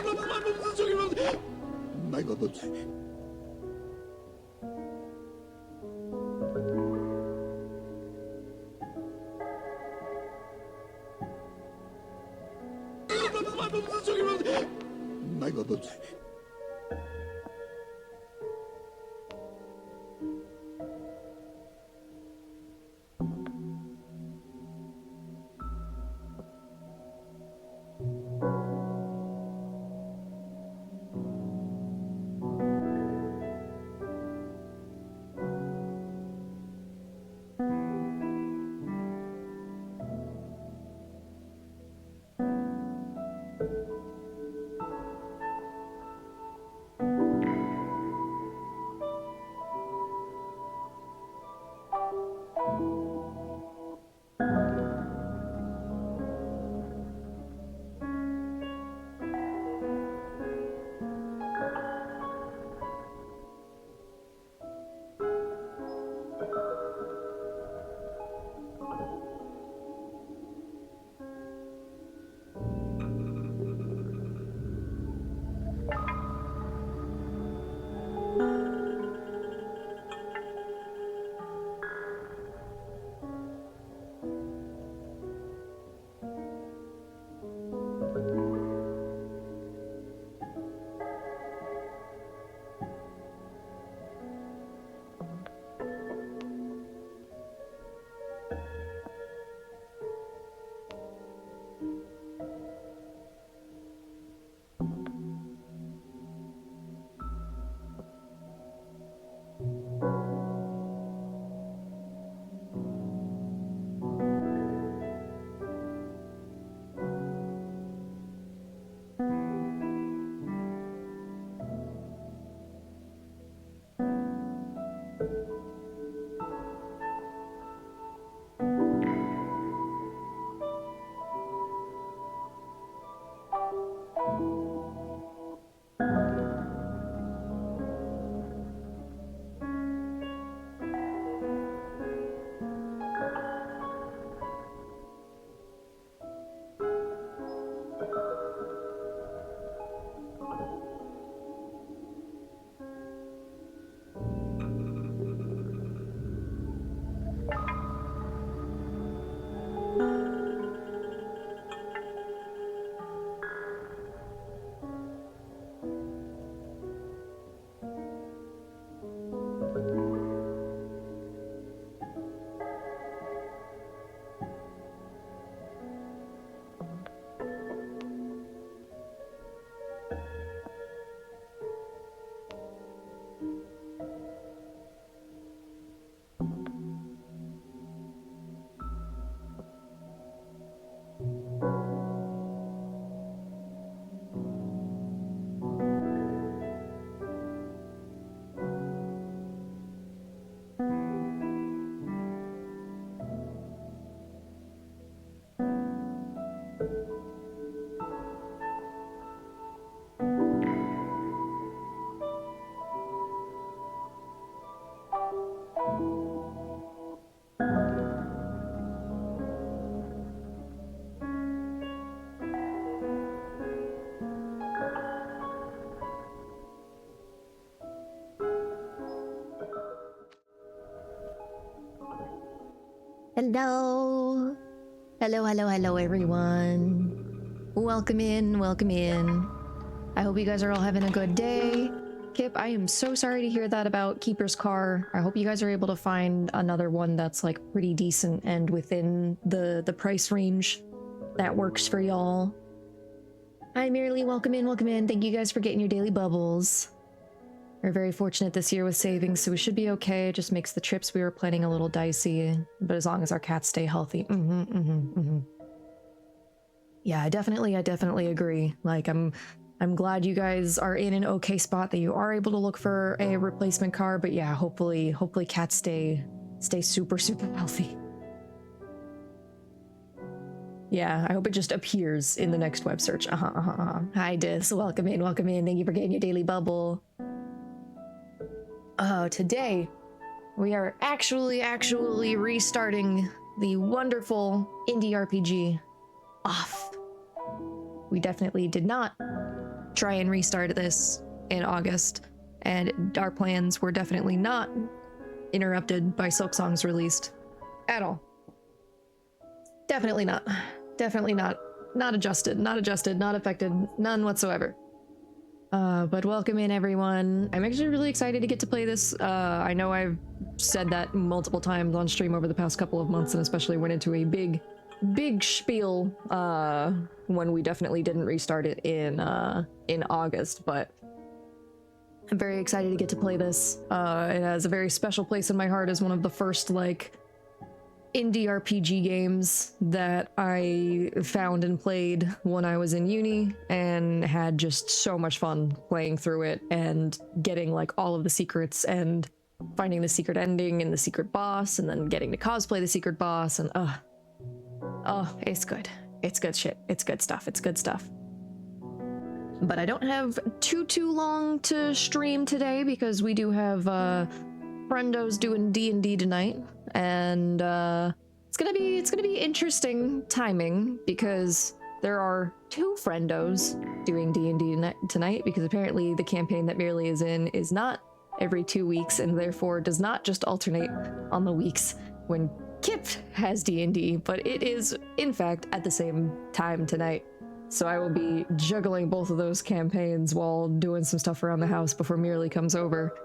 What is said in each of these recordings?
My bubbles. My bubbles. Hello. Hello, everyone. Welcome in, welcome in. I hope you guys are all having a good day. Kip, I am so sorry to hear that about Keeper's car. I hope you guys are able to find another one that's like pretty decent and within the price range that works for y'all. Hi, Merrily. Welcome in, welcome in. Thank you guys for getting your daily bubbles. We're very fortunate this year with savings, so we should be okay. It just makes the trips we were planning a little dicey, but as long as our cats stay healthy. Yeah, I definitely agree. Like, I'm glad you guys are in an okay spot, that you are able to look for a replacement car, but yeah, hopefully cats stay super healthy. Yeah, I hope it just appears in the next web search. Hi, Dis. Welcome in, welcome in. Thank you for getting your daily bubble. Today, we are actually restarting the wonderful indie RPG off. We definitely did not try and restart this in August, and our plans were definitely not interrupted by Silksong's release at all. Definitely not. Definitely not. Not adjusted, not affected, none whatsoever. But welcome in, everyone. I'm actually really excited to get to play this. I know I've said that multiple times on stream over the past couple of months, and especially went into a big spiel when we definitely didn't restart it in August, but I'm very excited to get to play this. It has a very special place in my heart as one of the first, like, indie RPG games that I found and played when I was in uni, and had just so much fun playing through it and getting like all of the secrets and finding the secret ending and the secret boss, and then getting to cosplay the secret boss, and oh, it's good. It's good shit. It's good stuff. It's good stuff. But I don't have too long to stream today because we do have friendos doing D&D tonight, and it's gonna be interesting timing because there are two friendos doing D&D tonight, because apparently the campaign that Merely is in is not every 2 weeks, and therefore does not just alternate on the weeks when Kip has D&D, but it is in fact at the same time tonight. So I will be juggling both of those campaigns while doing some stuff around the house before Merely comes over.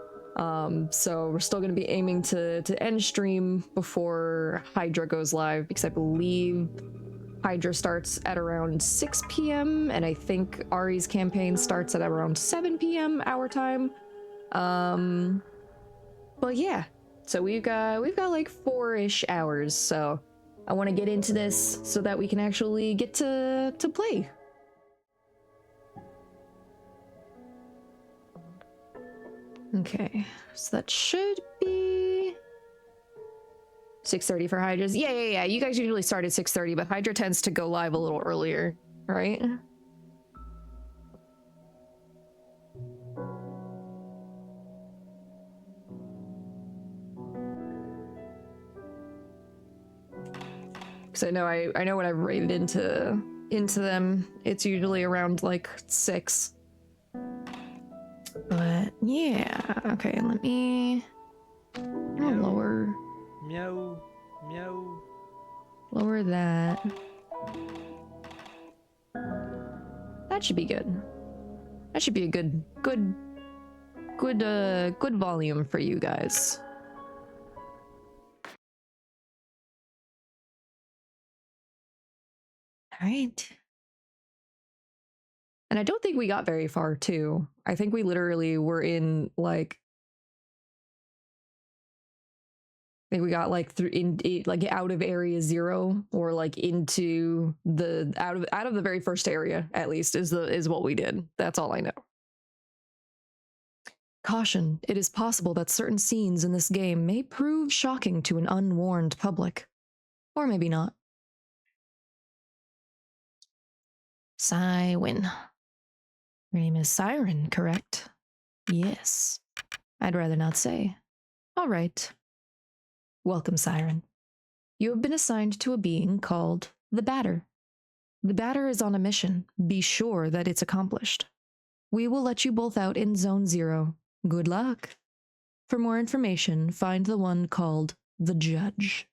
So we're still going to be aiming to end stream before Hydra goes live, because I believe Hydra starts at around 6 p.m. and I think Ari's campaign starts at around 7 p.m. our time. But yeah, so we've got like 4-ish hours, so I want to get into this so that we can actually get to play. Okay, so that should be 6:30 for Hydra's. Yeah. You guys usually start at 6:30, but Hydra tends to go live a little earlier, right? Because I know when I've raided into them, it's usually around like 6. But yeah, okay, let me lower. Meow, meow. Lower that. That should be good. That should be a good volume for you guys. All right. And I don't think we got very far, too. I think we literally were in, like... I think we got, like, out of Area 0, or, like, into the... Out of the very first area, at least, is what we did. That's all I know. Caution. It is possible that certain scenes in this game may prove shocking to an unwarned public. Or maybe not. Siren. Your name is Siren, correct? Yes. I'd rather not say. All right. Welcome, Siren. You have been assigned to a being called the Batter. The Batter is on a mission. Be sure that it's accomplished. We will let you both out in Zone 0. Good luck. For more information, find the one called the Judge.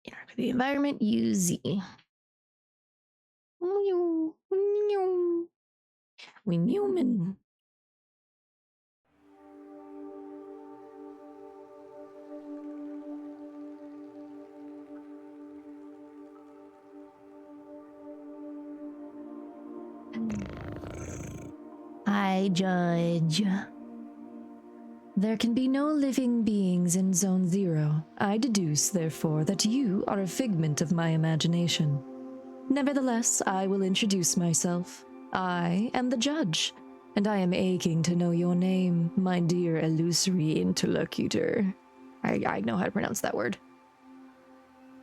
Interact with the environment, use Z. We Newman. Hi, Judge. There can be no living beings in Zone 0. I deduce, therefore, that you are a figment of my imagination. Nevertheless, I will introduce myself. I am the Judge, and I am aching to know your name, my dear illusory interlocutor. I know how to pronounce that word.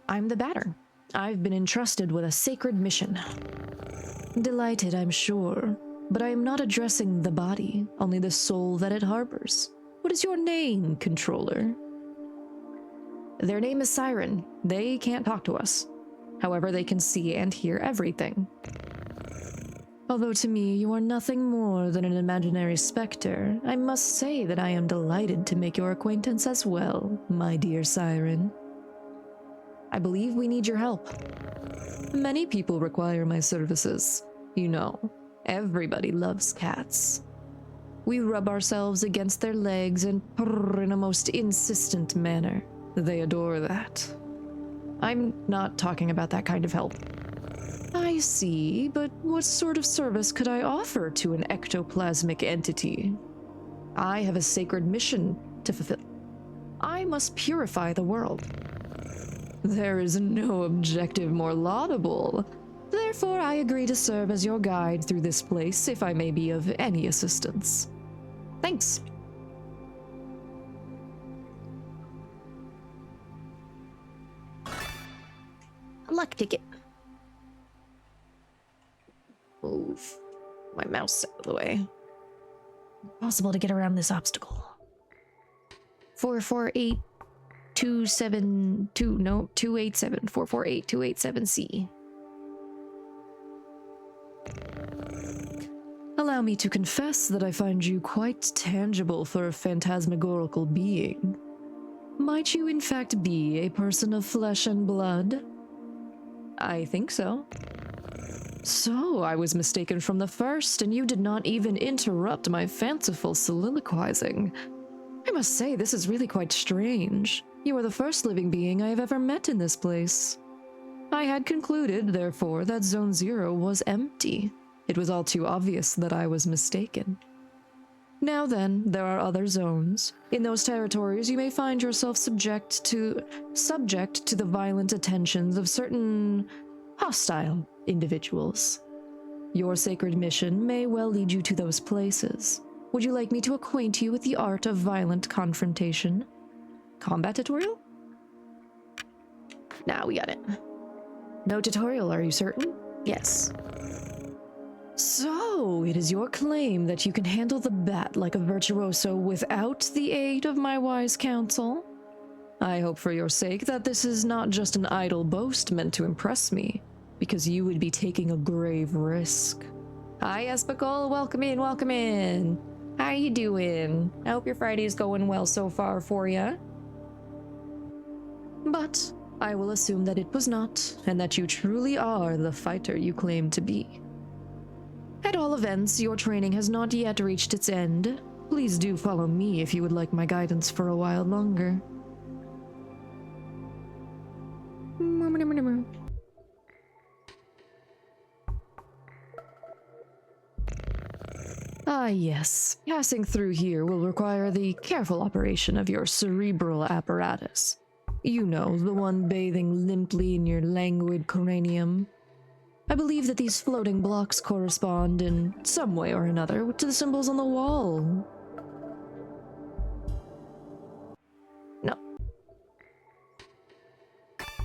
I'm the Batter. I've been entrusted with a sacred mission. Delighted, I'm sure. But I am not addressing the body, only the soul that it harbors. What is your name, controller? Their name is Siren. They can't talk to us. However, they can see and hear everything. Although to me you are nothing more than an imaginary specter, I must say that I am delighted to make your acquaintance as well, my dear Siren. I believe we need your help. Many people require my services. You know, everybody loves cats. We rub ourselves against their legs and purr in a most insistent manner. They adore that. I'm not talking about that kind of help. I see, but what sort of service could I offer to an ectoplasmic entity? I have a sacred mission to fulfill. I must purify the world. There is no objective more laudable. Therefore, I agree to serve as your guide through this place if I may be of any assistance. Thanks. A luck ticket. Move my mouse out of the way. Impossible to get around this obstacle. 448272 no 287 448287C. Allow me to confess that I find you quite tangible for a phantasmagorical being. Might you in fact be a person of flesh and blood? I think so. So, I was mistaken from the first, and you did not even interrupt my fanciful soliloquizing. I must say, this is really quite strange. You are the first living being I have ever met in this place. I had concluded, therefore, that Zone 0 was empty. It was all too obvious that I was mistaken. Now then, there are other zones. In those territories, you may find yourself subject to the violent attentions of certain hostile individuals. Your sacred mission may well lead you to those places. Would you like me to acquaint you with the art of violent confrontation? Combat tutorial? Nah, we got it. No tutorial, are you certain? Yes. So, it is your claim that you can handle the bat like a virtuoso without the aid of my wise counsel? I hope for your sake that this is not just an idle boast meant to impress me, because you would be taking a grave risk. Hi, Espical. Welcome in, welcome in. How you doing? I hope your Friday's going well so far for ya. But I will assume that it was not, and that you truly are the fighter you claim to be. At all events, your training has not yet reached its end. Please do follow me if you would like my guidance for a while longer. Ah, yes. Passing through here will require the careful operation of your cerebral apparatus. You know, the one bathing limply in your languid cranium. I believe that these floating blocks correspond in some way or another to the symbols on the wall. No.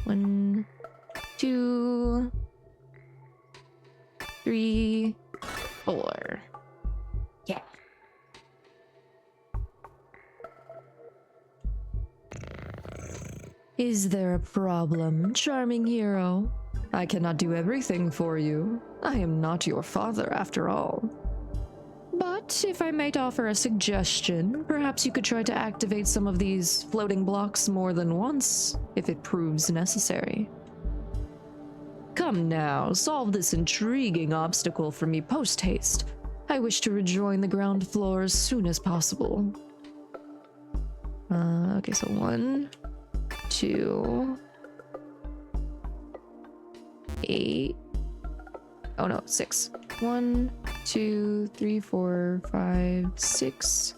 1, 2, 3, 4. Yeah. Is there a problem, charming hero? I cannot do everything for you. I am not your father, after all. But if I might offer a suggestion, perhaps you could try to activate some of these floating blocks more than once, if it proves necessary. Come now, solve this intriguing obstacle for me post-haste. I wish to rejoin the ground floor as soon as possible. Okay, so 1, 2, 8. Oh no, 6. 1, 2, 3, 4, 5, 6,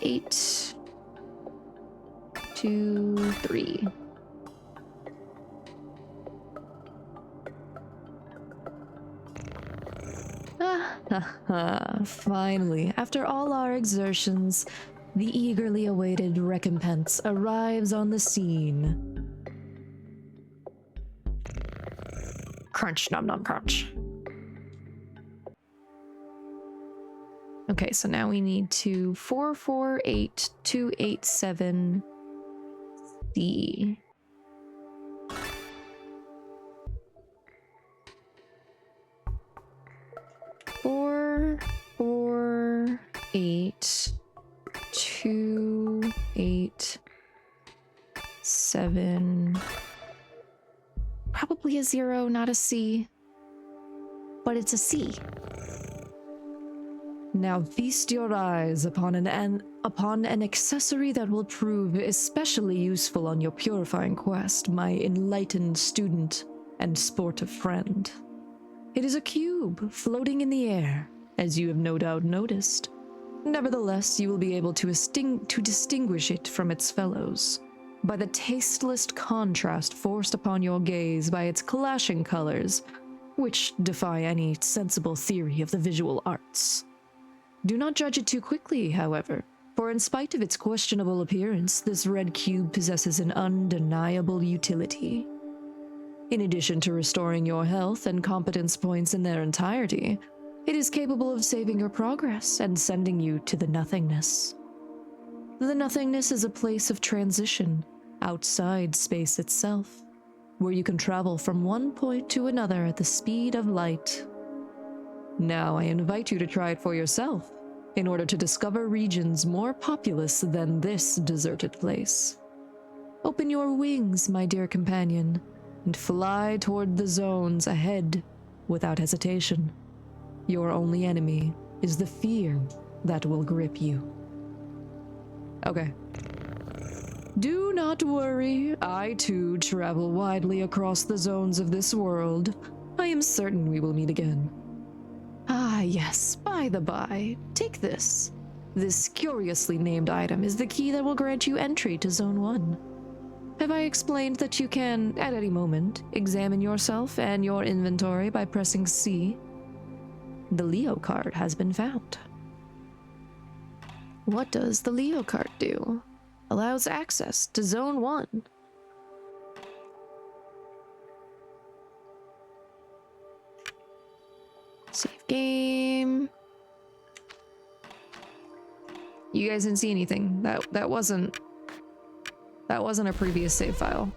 8, 2, 3. Finally, after all our exertions, the eagerly awaited recompense arrives on the scene. Crunch, nom nom crunch. Okay, so now we need to 448287 D. Four, 8, 2, 8, 7. Probably a 0, not a C. But it's a C. Now feast your eyes upon an accessory that will prove especially useful on your purifying quest, my enlightened student and sportive friend. It is a cube floating in the air, as you have no doubt noticed. Nevertheless, you will be able to distinguish it from its fellows by the tasteless contrast forced upon your gaze by its clashing colors, which defy any sensible theory of the visual arts. Do not judge it too quickly, however, for in spite of its questionable appearance, this red cube possesses an undeniable utility. In addition to restoring your health and competence points in their entirety, it is capable of saving your progress and sending you to the nothingness. The nothingness is a place of transition, outside space itself, where you can travel from one point to another at the speed of light. Now I invite you to try it for yourself, in order to discover regions more populous than this deserted place. Open your wings, my dear companion, and fly toward the zones ahead without hesitation. Your only enemy is the fear that will grip you. Okay. Do not worry, I too travel widely across the zones of this world. I am certain we will meet again. Ah, yes, by the by, take this. This curiously named item is the key that will grant you entry to Zone 1. Have I explained that you can, at any moment, examine yourself and your inventory by pressing C? The Leo card has been found. What does the Leo card do? Allows access to Zone 1. Save game. You guys didn't see anything. That wasn't a previous save file.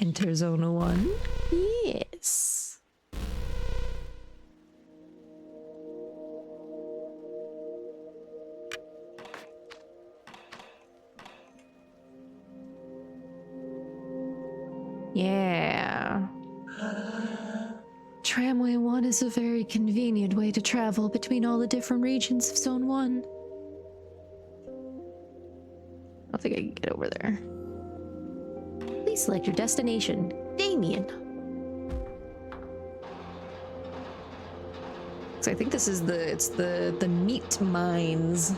Enter Zone 1. Yes. Yeah. Tramway 1 is a very convenient way to travel between all the different regions of Zone 1. I don't think I can get over there. Please select your destination. Damien. So I think this is the meat mines.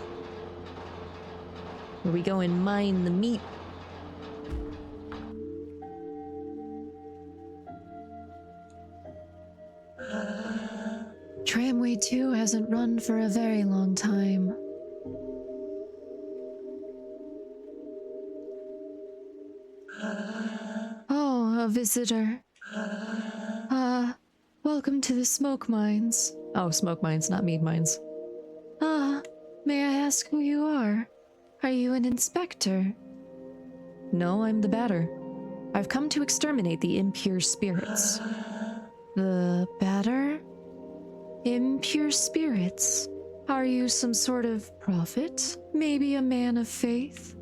Where we go and mine the meat. Tramway 2 hasn't run for a very long time. Oh, a visitor. Welcome to the smoke mines. Oh, smoke mines, not meat mines. May I ask who you are? Are you an inspector? No, I'm the batter. I've come to exterminate the impure spirits. The batter? Impure spirits? Are you some sort of prophet? Maybe a man of faith?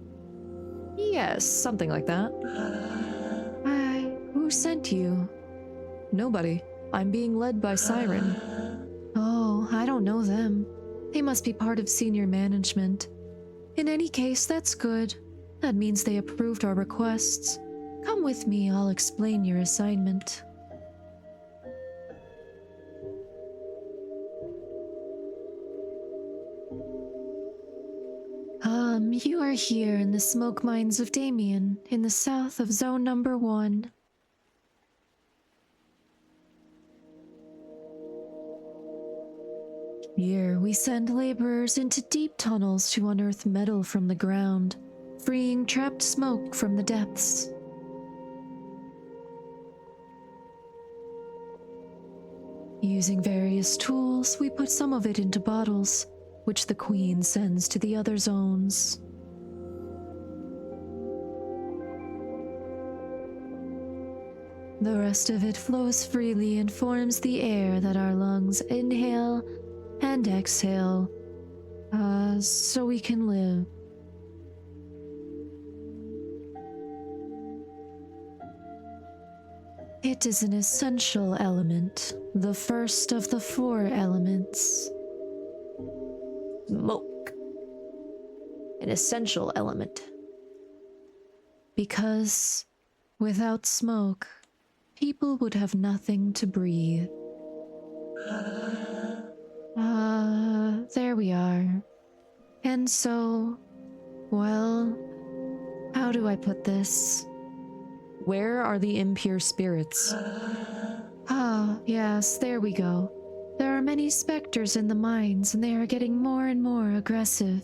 Yes, something like that. Who sent you? Nobody. I'm being led by Siren. Oh, I don't know them. They must be part of senior management. In any case, that's good. That means they approved our requests. Come with me, I'll explain your assignment. You are here in the smoke mines of Damien, in the south of Zone Number 1. Here, we send laborers into deep tunnels to unearth metal from the ground, freeing trapped smoke from the depths. Using various tools, we put some of it into bottles, which the Queen sends to the other zones. The rest of it flows freely and forms the air that our lungs inhale and exhale, so we can live. It is an essential element, the first of the 4 elements. Smoke. An essential element. Because without smoke, people would have nothing to breathe. There we are. And so, well, how do I put this? Where are the impure spirits? Yes, there we go. There are many specters in the mines, and they are getting more and more aggressive.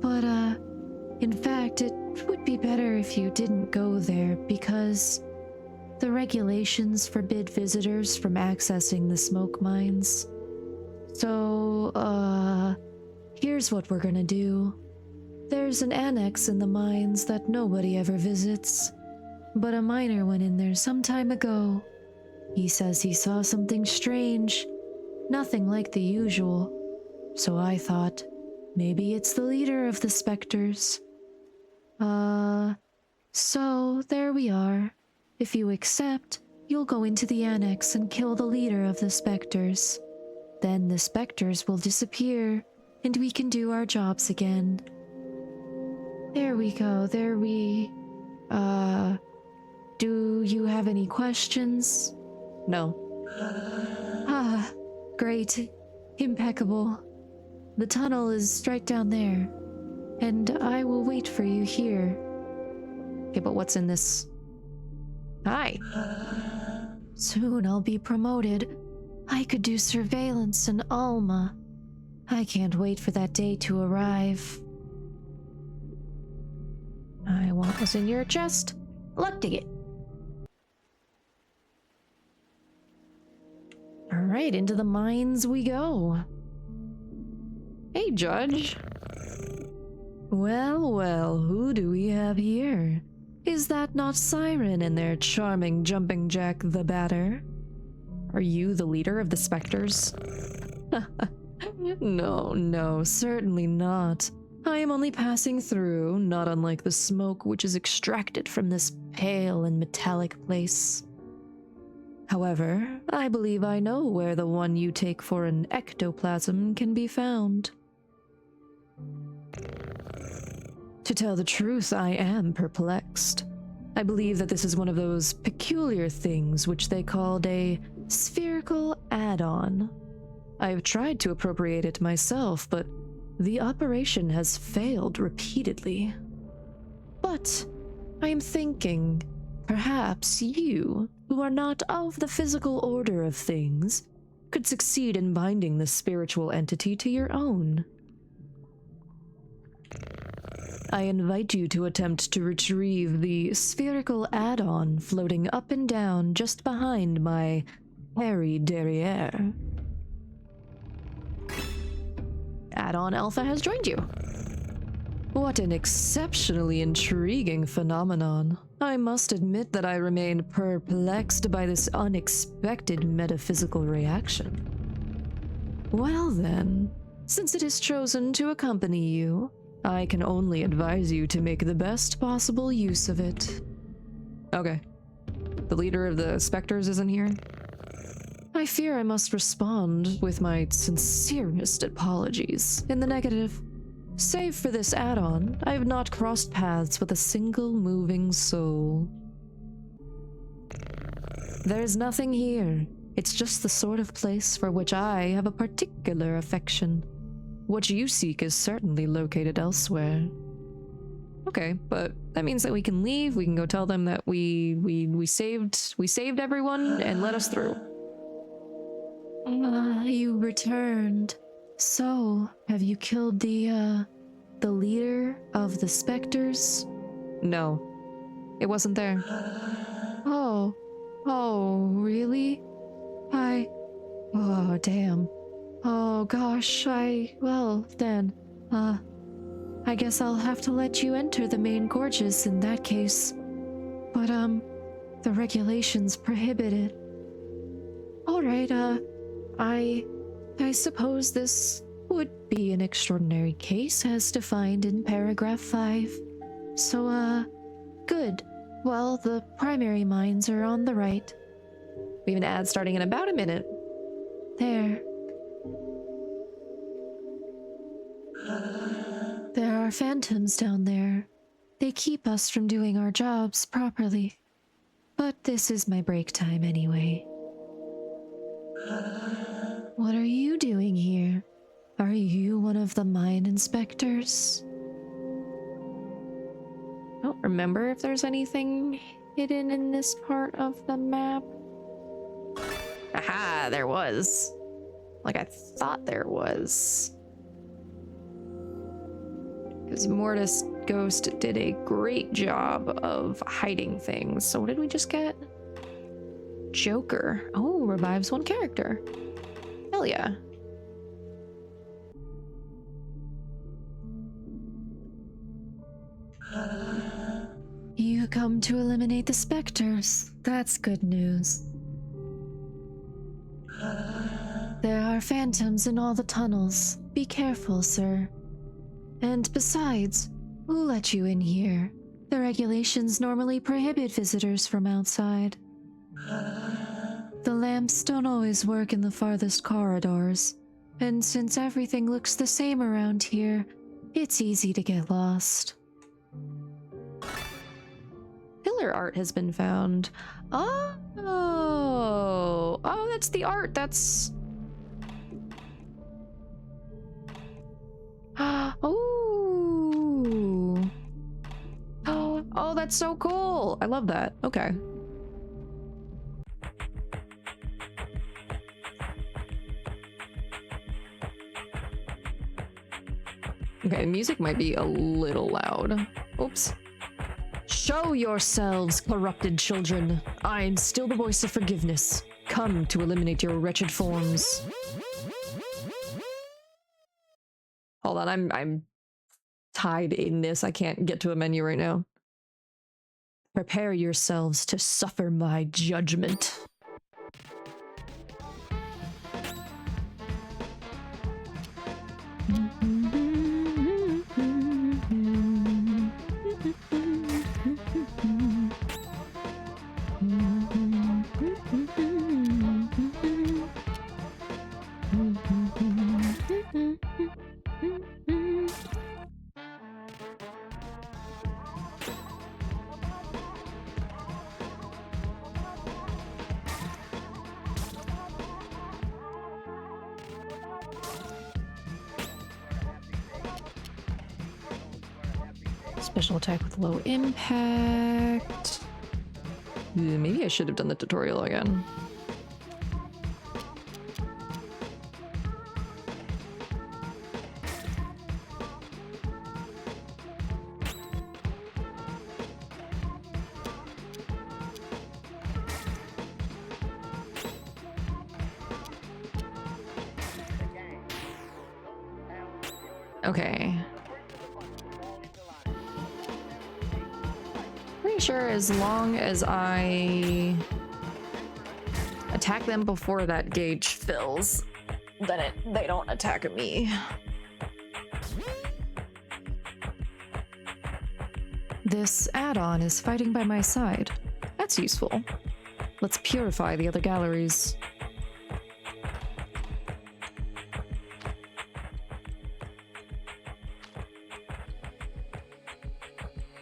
But, in fact, it would be better if you didn't go there, because the regulations forbid visitors from accessing the smoke mines. So, here's what we're gonna do. There's an annex in the mines that nobody ever visits, but a miner went in there some time ago. He says he saw something strange, nothing like the usual. So I thought, maybe it's the leader of the specters. So there we are. If you accept, you'll go into the annex and kill the leader of the specters. Then the specters will disappear, and we can do our jobs again. There we go, do you have any questions? No. Great. Impeccable. The tunnel is right down there, and I will wait for you here. Okay, but what's in this? Hi. Soon I'll be promoted. I could do surveillance in Alma. I can't wait for that day to arrive. I want what's in your chest. Luck ticket. Alright, into the mines we go. Hey, Judge. Well, well, who do we have here? Is that not Siren and their charming Jumping Jack the Batter? Are you the leader of the specters? No, certainly not. I am only passing through, not unlike the smoke which is extracted from this pale and metallic place. However, I believe I know where the one you take for an ectoplasm can be found. To tell the truth, I am perplexed. I believe that this is one of those peculiar things which they called a spherical add-on. I have tried to appropriate it myself, but the operation has failed repeatedly. But I am thinking, perhaps you, who are not of the physical order of things, could succeed in binding the spiritual entity to your own. I invite you to attempt to retrieve the spherical add-on floating up and down just behind my hairy derriere. Add-on Alpha has joined you. What an exceptionally intriguing phenomenon. I must admit that I remain perplexed by this unexpected metaphysical reaction. Well then, since it is chosen to accompany you, I can only advise you to make the best possible use of it. Okay. The leader of the specters isn't here? I fear I must respond with my sincerest apologies in the negative. Save for this add-on, I have not crossed paths with a single moving soul. There's nothing here. It's just the sort of place for which I have a particular affection. What you seek is certainly located elsewhere. Okay, but that means that we can leave. We can go tell them that we saved everyone and let us through. You returned. So, have you killed the leader of the specters? No. It wasn't there. Oh. Oh, really? Oh, damn. Oh, gosh, well, then, I guess I'll have to let you enter the main gorges in that case. But, the regulations prohibit it. Alright, I suppose this would be an extraordinary case as defined in paragraph 5. So, good. Well, the primary mines are on the right. We have an ad starting in about a minute. There. There are phantoms down there. They keep us from doing our jobs properly. But this is my break time anyway. What are you doing here? Are you one of the mine inspectors? I don't remember if there's anything hidden in this part of the map. Aha, there was. Like I thought there was. Because Mortis Ghost did a great job of hiding things. So what did we just get? Joker. Oh, revives one character. Hell yeah. You come to eliminate the specters. That's good news. There are phantoms in all the tunnels. Be careful, sir. And besides, who let you in here? The regulations normally prohibit visitors from outside. The lamps don't always work in the farthest corridors, and since everything looks the same around here, it's easy to get lost. Pillar art has been found. Oh, that's the art. That's... Oh, that's so cool. I love that. Okay. Okay, music might be a little loud. Oops. Show yourselves, corrupted children. I'm still the voice of forgiveness. Come to eliminate your wretched forms. Hold on, I'm tied in this. I can't get to a menu right now. Prepare yourselves to suffer my judgment. Special attack with low impact. Maybe I should have done the tutorial again. Okay. Pretty sure as long as I attack them before that gauge fills, then they don't attack me. This add-on is fighting by my side. That's useful. Let's purify the other galleries.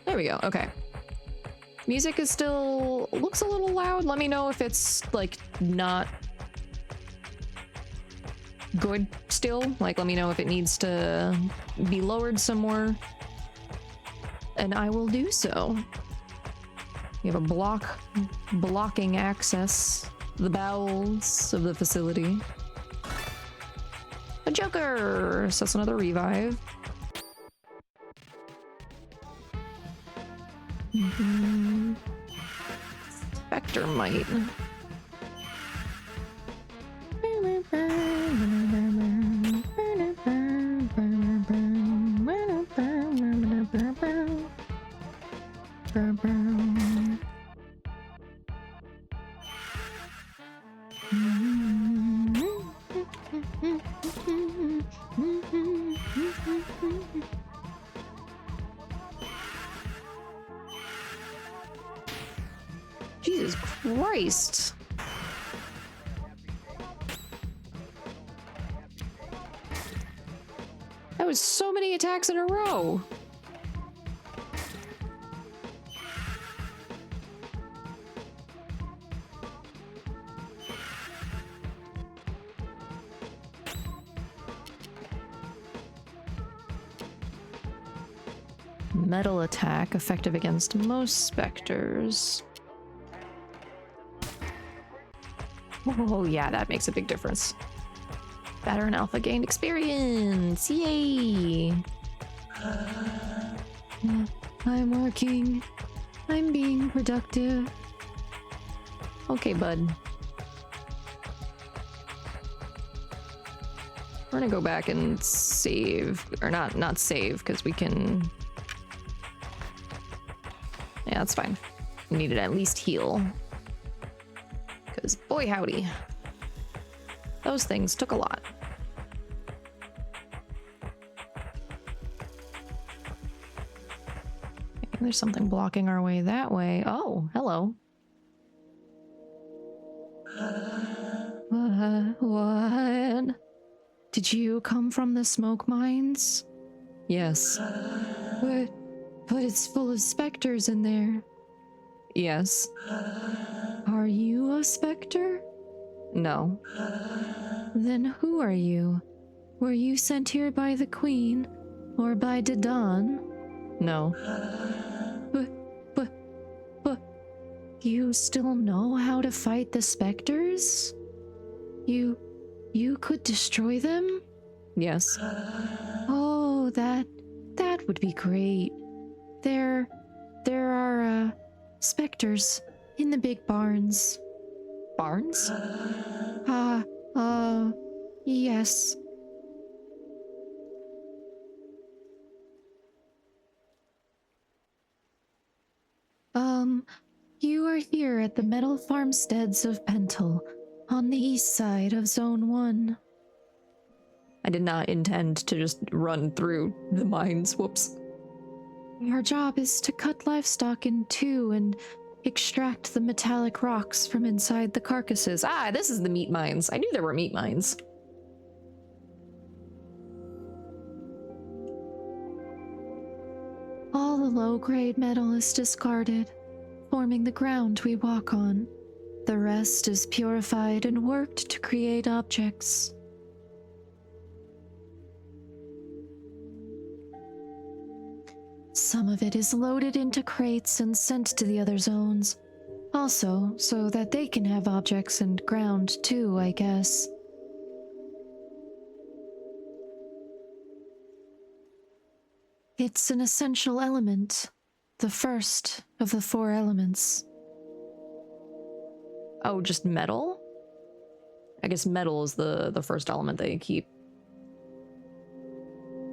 There we go, okay. Music is still... looks a little loud. Let me know if it's, like, not good still. Like, let me know if it needs to be lowered some more. And I will do so. You have a blocking access. The bowels of the facility. Joker! So that's another revive. Spectre Might. Jesus Christ. That was so many attacks in a row. Metal attack, effective against most specters. Oh yeah, that makes a big difference. Veteran Alpha gained experience! Yay! I'm working. I'm being productive. Okay, bud. We're gonna go back and save, or not save, because we can... Yeah, that's fine. We needed to at least heal. Because boy howdy, those things took a lot. Okay, there's something blocking our way that way. Oh, hello. What? Did you come from the smoke mines? Yes. But it's full of specters in there. Yes. Are you a specter? No. Then who are you? Were you sent here by the Queen? Or by Dadan? No. But... You still know how to fight the specters? You could destroy them? Yes. Oh, that would be great. There are, specters in the big barns. Barns? Yes. You are here at the metal farmsteads of Pentel, on the east side of Zone 1. I did not intend to just run through the mines, whoops. Our job is to cut livestock in two and extract the metallic rocks from inside the carcasses. Ah, this is the meat mines. I knew there were meat mines. All the low-grade metal is discarded, forming the ground we walk on. The rest is purified and worked to create objects. Some of it is loaded into crates and sent to the other zones. Also, so that they can have objects and ground too, I guess. It's an essential element, the first of the 4 elements. Oh, just metal? I guess metal is the first element they keep.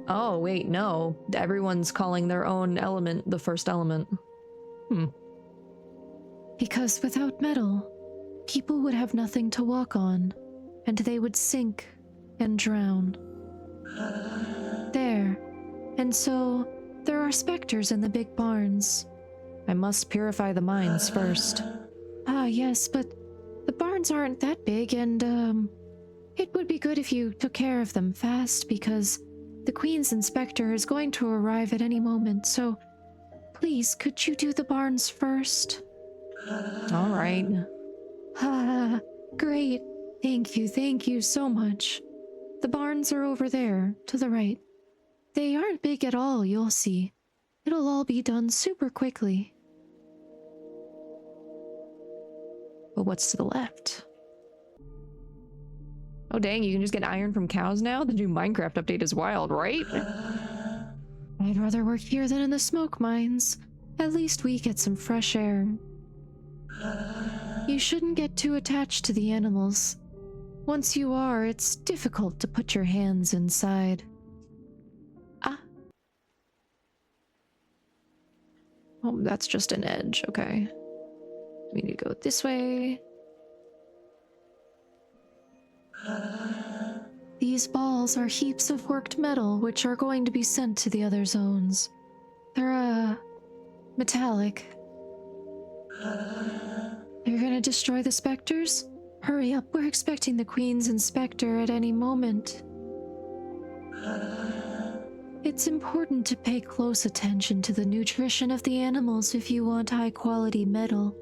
Oh, wait, no. Everyone's calling their own element the first element. Because without metal, people would have nothing to walk on, and they would sink and drown. There. And so, there are specters in the big barns. I must purify the mines first. Ah, yes, but the barns aren't that big, and, it would be good if you took care of them fast, because the Queen's inspector is going to arrive at any moment, so please, could you do the barns first? All right. Ah, great. Thank you so much. The barns are over there, to the right. They aren't big at all, you'll see. It'll all be done super quickly. But what's to the left? Oh dang, you can just get iron from cows now? The new Minecraft update is wild, right? I'd rather work here than in the smoke mines. At least we get some fresh air. You shouldn't get too attached to the animals. Once you are, it's difficult to put your hands inside. Ah. Oh, that's just an edge, okay. We need to go this way. These balls are heaps of worked metal, which are going to be sent to the other zones. They're, metallic. You're gonna destroy the specters? Hurry up, we're expecting the Queen's inspector at any moment. It's important to pay close attention to the nutrition of the animals if you want high-quality metal.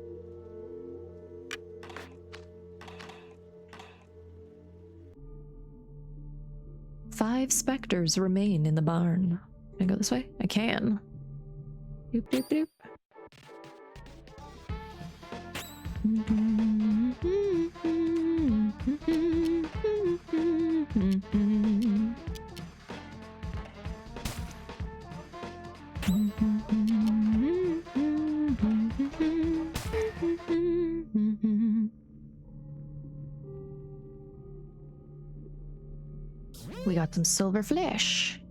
Five specters remain in the barn. Can I go this way? I can. Doop doop doop. We got some silver flesh.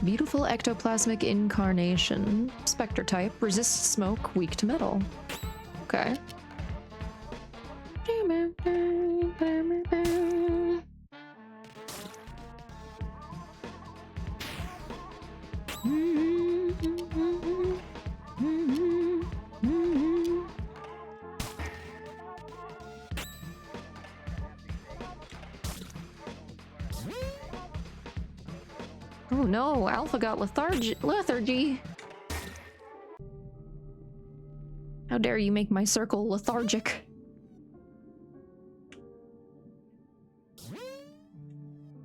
Beautiful ectoplasmic incarnation. Spectre type. Resists smoke. Weak to metal. Okay. Oh no, Alpha got lethargy. How dare you make my circle lethargic?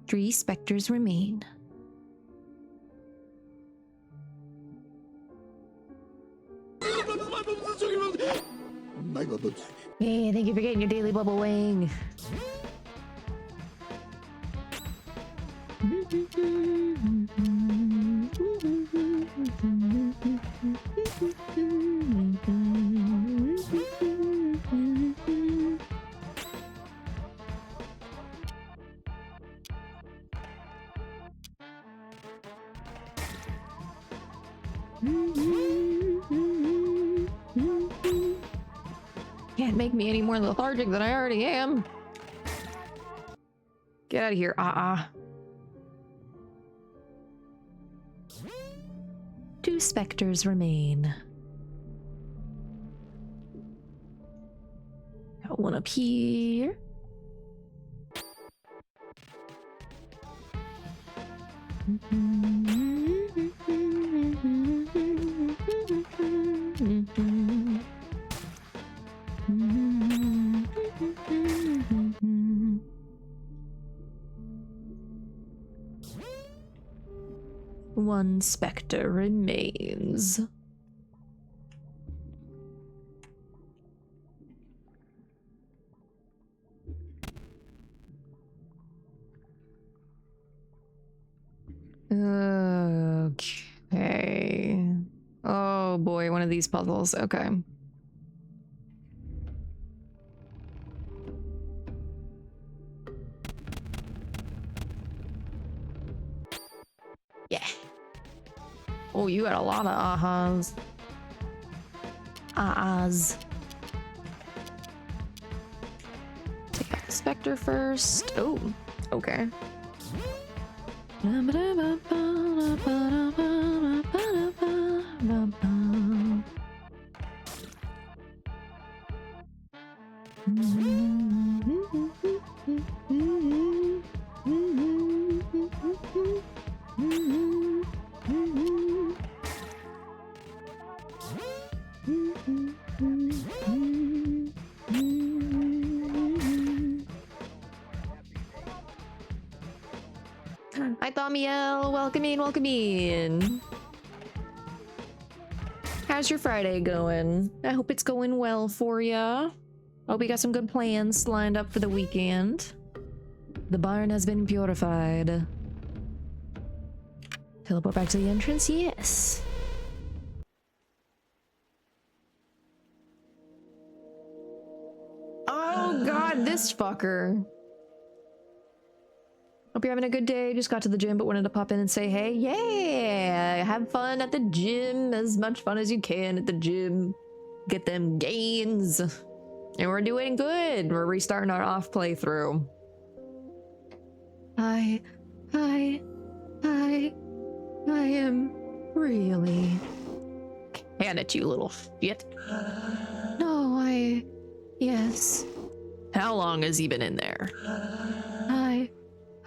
Three specters remain. Hey, thank you for getting your daily bubble wing. Can't make me any more lethargic than I already am. Get out of here, Two specters remain. Got one up here. One specter remains. Okay. Oh boy, one of these puzzles. Okay. Yeah. Oh, you got a lot of ahas. Ahas. Take out the specter first. Oh, okay. Amiel. Welcome in, welcome in. How's your Friday going? I hope it's going well for ya. Hope you got some good plans lined up for the weekend. The barn has been purified. Teleport back to the entrance? Yes. Oh god, this fucker. Hope you're having a good day. Just got to the gym but wanted to pop in and say, hey, yeah, have fun at the gym. As much fun as you can at the gym. Get them gains. And we're doing good. We're restarting our off playthrough. I am really... Can it, you little shit. No, yes. How long has he been in there?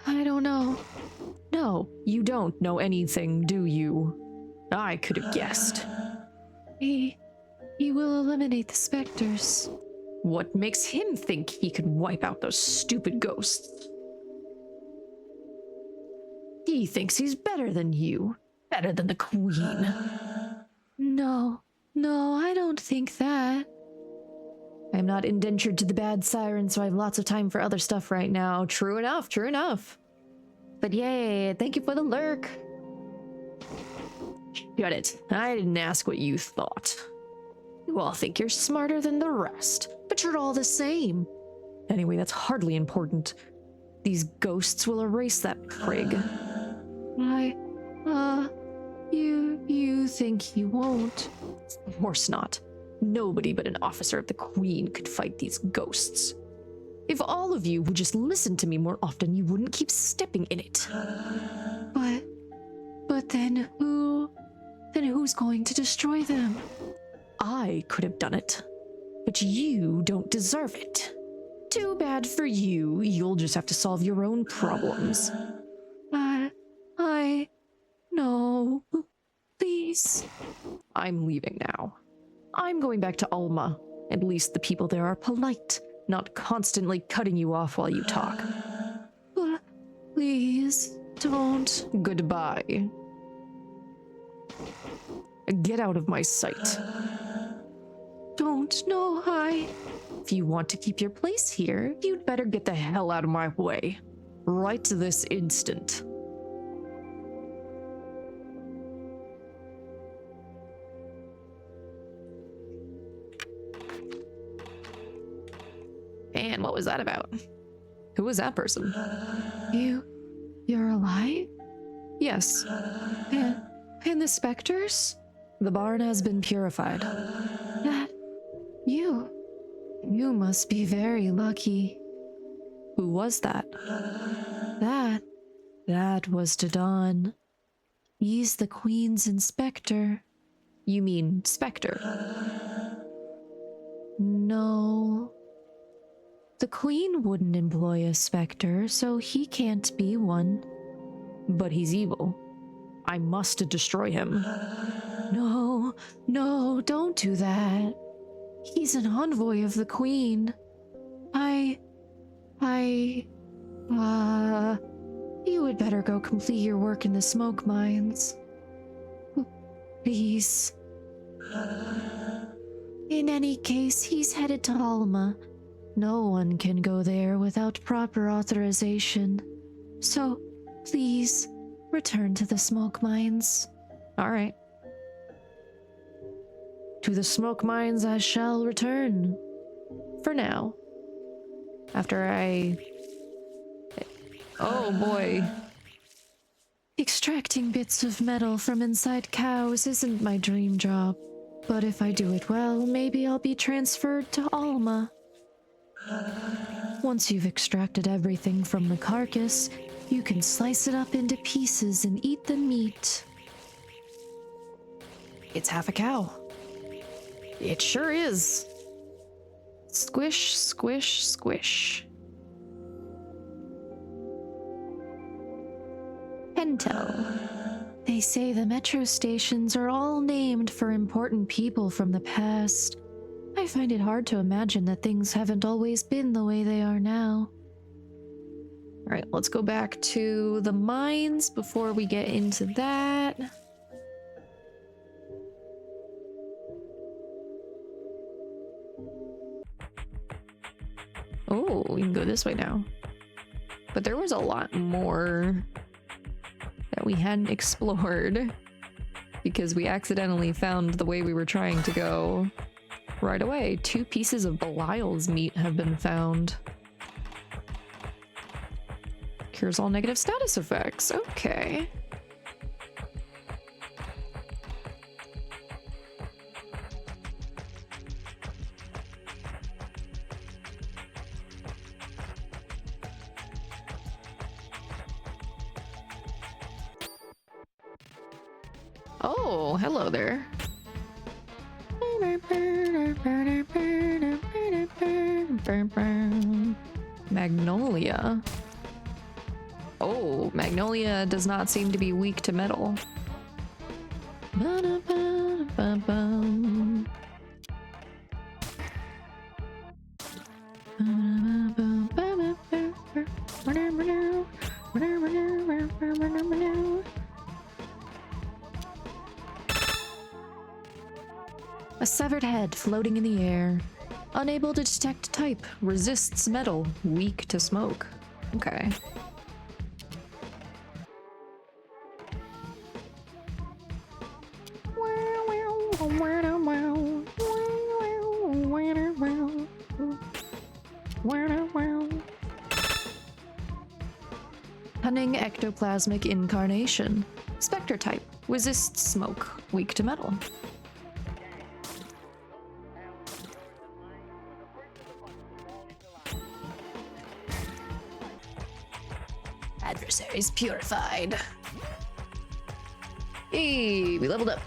I don't know. No, you don't know anything, do you? I could have guessed. He will eliminate the specters. What makes him think he could wipe out those stupid ghosts? He thinks he's better than you. Better than the Queen. No, I don't think that. I'm not indentured to the bad Siren, so I have lots of time for other stuff right now. True enough, true enough. But yay, thank you for the lurk. Shut it. I didn't ask what you thought. You all think you're smarter than the rest, but you're all the same. Anyway, that's hardly important. These ghosts will erase that prig. You think he won't? Of course not. Nobody but an officer of the Queen could fight these ghosts. If all of you would just listen to me more often, you wouldn't keep stepping in it. But then who's going to destroy them? I could have done it, but you don't deserve it. Too bad for you. You'll just have to solve your own problems. No. Please. I'm leaving now. I'm going back to Alma. At least the people there are polite, not constantly cutting you off while you talk. Please, don't. Goodbye. Get out of my sight. Don't. No, If you want to keep your place here, you'd better get the hell out of my way. Right this instant. And what was that about? Who was that person? You're alive? Yes. And the specters? The barn has been purified. You must be very lucky. Who was that? That was Dadan. He's the Queen's inspector. You mean Spectre? No. The Queen wouldn't employ a specter, so he can't be one. But he's evil. I must destroy him. No, don't do that. He's an envoy of the Queen. You would better go complete your work in the smoke mines. Please. In any case, he's headed to Alma. No one can go there without proper authorization. So, please, return to the smoke mines. All right. To the smoke mines I shall return. For now. After I... Oh boy. Extracting bits of metal from inside cows isn't my dream job. But if I do it well, maybe I'll be transferred to Alma. Once you've extracted everything from the carcass, you can slice it up into pieces and eat the meat. It's half a cow. It sure is. Squish, squish, squish. Pinto. They say the metro stations are all named for important people from the past. I find it hard to imagine that things haven't always been the way they are now. Alright, let's go back to the mines before we get into that. Oh, we can go this way now. But there was a lot more that we hadn't explored because we accidentally found the way we were trying to go right away. 2 pieces of Belial's meat have been found. Cures all negative status effects. Okay. Oh, hello there. Magnolia. Oh, Magnolia does not seem to be weak to metal. A severed head floating in the air. Unable to detect type. Resists metal. Weak to smoke. Okay. Cunning ectoplasmic incarnation. Spectre type. Resists smoke. Weak to metal. Adversaries purified. Hey, we leveled up.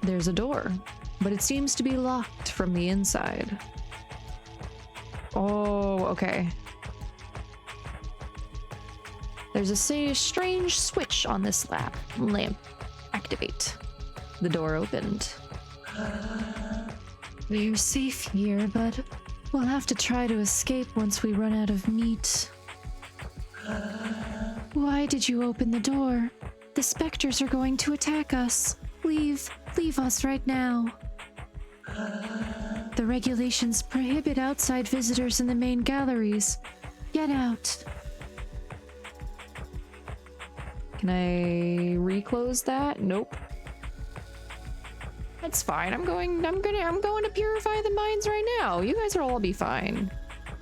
There's a door, but it seems to be locked from the inside. Oh, okay. There's a strange switch on this lamp. Activate. The door opened. We're safe here, but we'll have to try to escape once we run out of meat. Why did you open the door? The specters are going to attack us. Leave us right now. The regulations prohibit outside visitors in the main galleries. Get out. Can I reclose that? Nope. That's fine. I'm going to purify the mines right now. You guys will all be fine.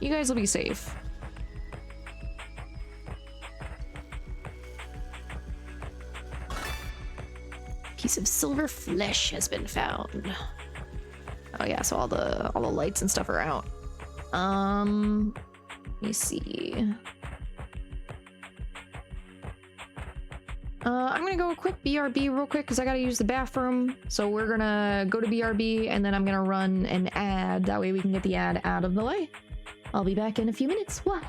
You guys will be safe. Piece of silver flesh has been found. Oh yeah, so all the lights and stuff are out. Let me see. I'm gonna go a quick BRB real quick because I gotta use the bathroom. So we're gonna go to BRB and then I'm gonna run an ad. That way we can get the ad out of the way. I'll be back in a few minutes. What?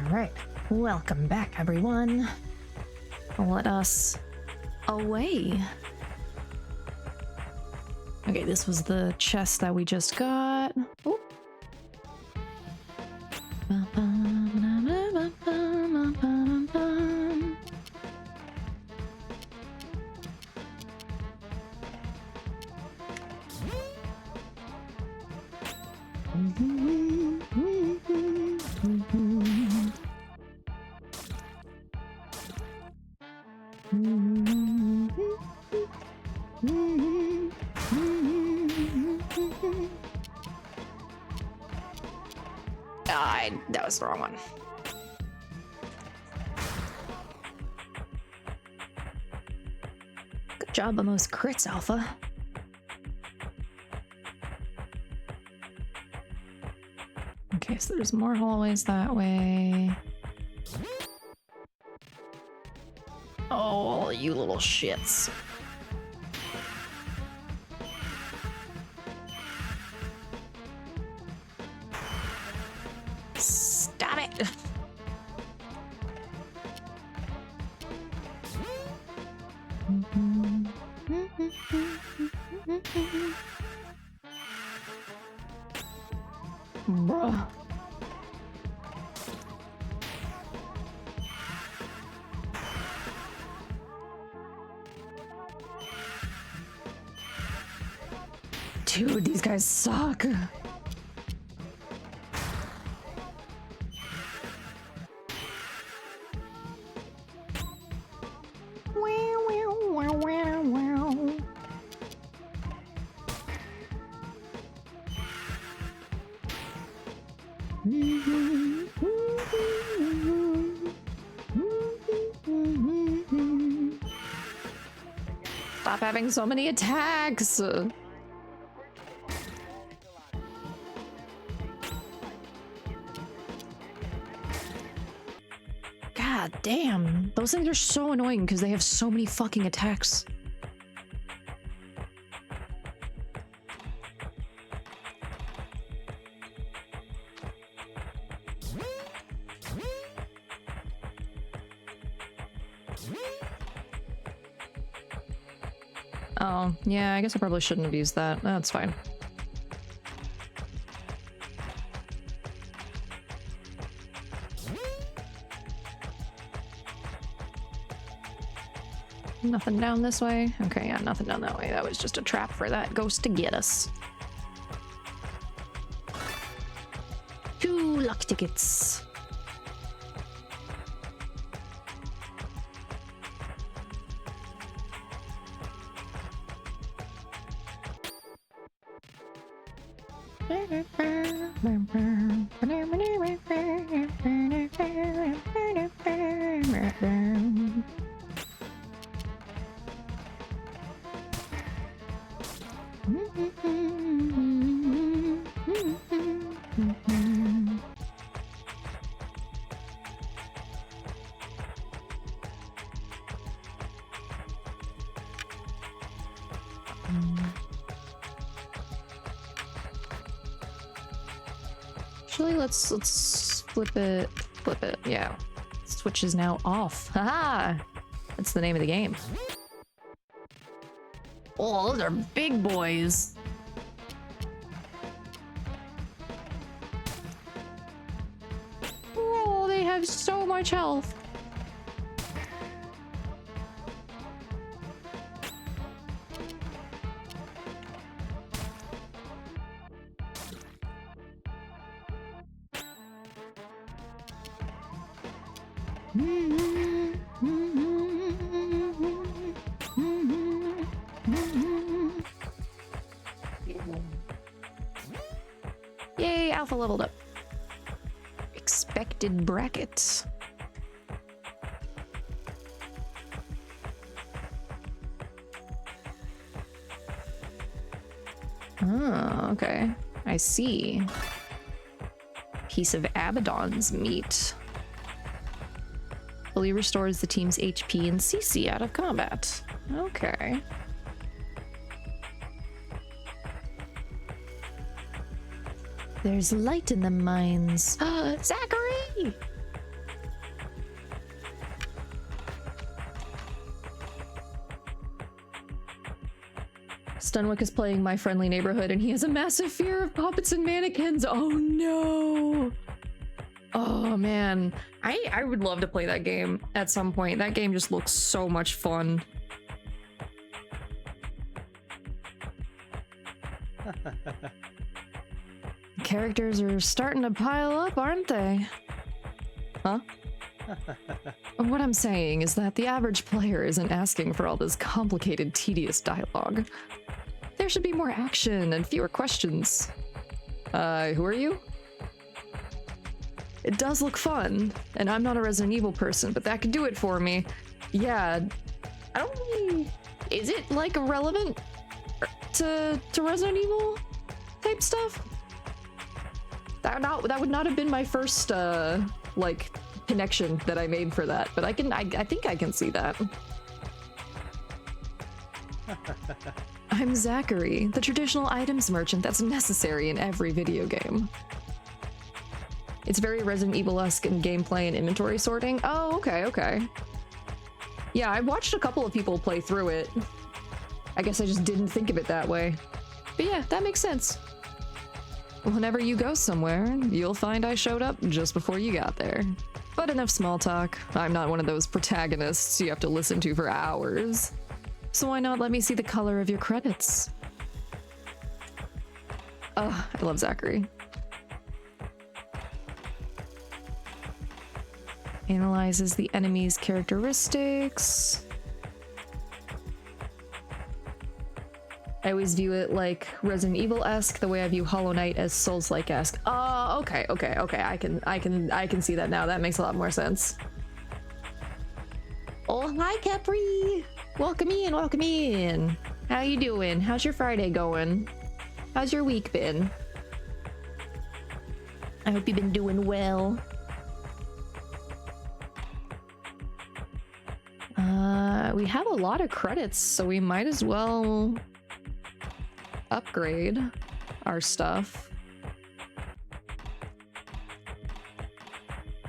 Alright, welcome back everyone. Let us away. Okay, this was the chest that we just got. Ooh. That was the wrong one. Good job on those crits, Alpha. Okay, so there's more hallways that way. Oh, you little shits. Stop it! Bruh. Dude, these guys suck. Stop having so many attacks. God damn. Those things are so annoying because they have so many fucking attacks. Oh, yeah, I guess I probably shouldn't have used that. That's fine. Nothing down this way? Okay, yeah, nothing down that way. That was just a trap for that ghost to get us. 2 luck tickets. Actually, let's flip it. Flip it, yeah. Switch is now off. Haha! That's the name of the game. Oh, those are big boys. Oh, they have so much health. Yay, Alpha leveled up. Expected brackets. Oh, okay. I see. Piece of Abaddon's meat. Fully restores the team's HP and CC out of combat. Okay. There's light in the mines. Zachary! Stunwick is playing My Friendly Neighborhood and he has a massive fear of puppets and mannequins. Oh no. Oh man. I would love to play that game at some point. That game just looks so much fun. Characters are starting to pile up, aren't they? Huh? What I'm saying is that the average player isn't asking for all this complicated, tedious dialogue. There should be more action and fewer questions. Who are you? It does look fun, and I'm not a Resident Evil person, but that could do it for me. Yeah, I don't really... Is it, like, relevant to Resident Evil type stuff? That would not have been my first, like, connection that I made for that, but I think I can see that. I'm Zachary, the traditional items merchant that's necessary in every video game. It's very Resident Evil-esque in gameplay and inventory sorting. Oh, okay. Yeah, I watched a couple of people play through it. I guess I just didn't think of it that way. But yeah, that makes sense. Whenever you go somewhere, you'll find I showed up just before you got there. But enough small talk. I'm not one of those protagonists you have to listen to for hours. So why not let me see the color of your credits? I love Zachary. Analyzes the enemy's characteristics. I always view it like Resident Evil-esque, the way I view Hollow Knight as Souls-like-esque. Oh, okay. I can see that now. That makes a lot more sense. Oh, hi, Capri! Welcome in. How you doing? How's your Friday going? How's your week been? I hope you've been doing well. We have a lot of credits, so we might as well upgrade our stuff.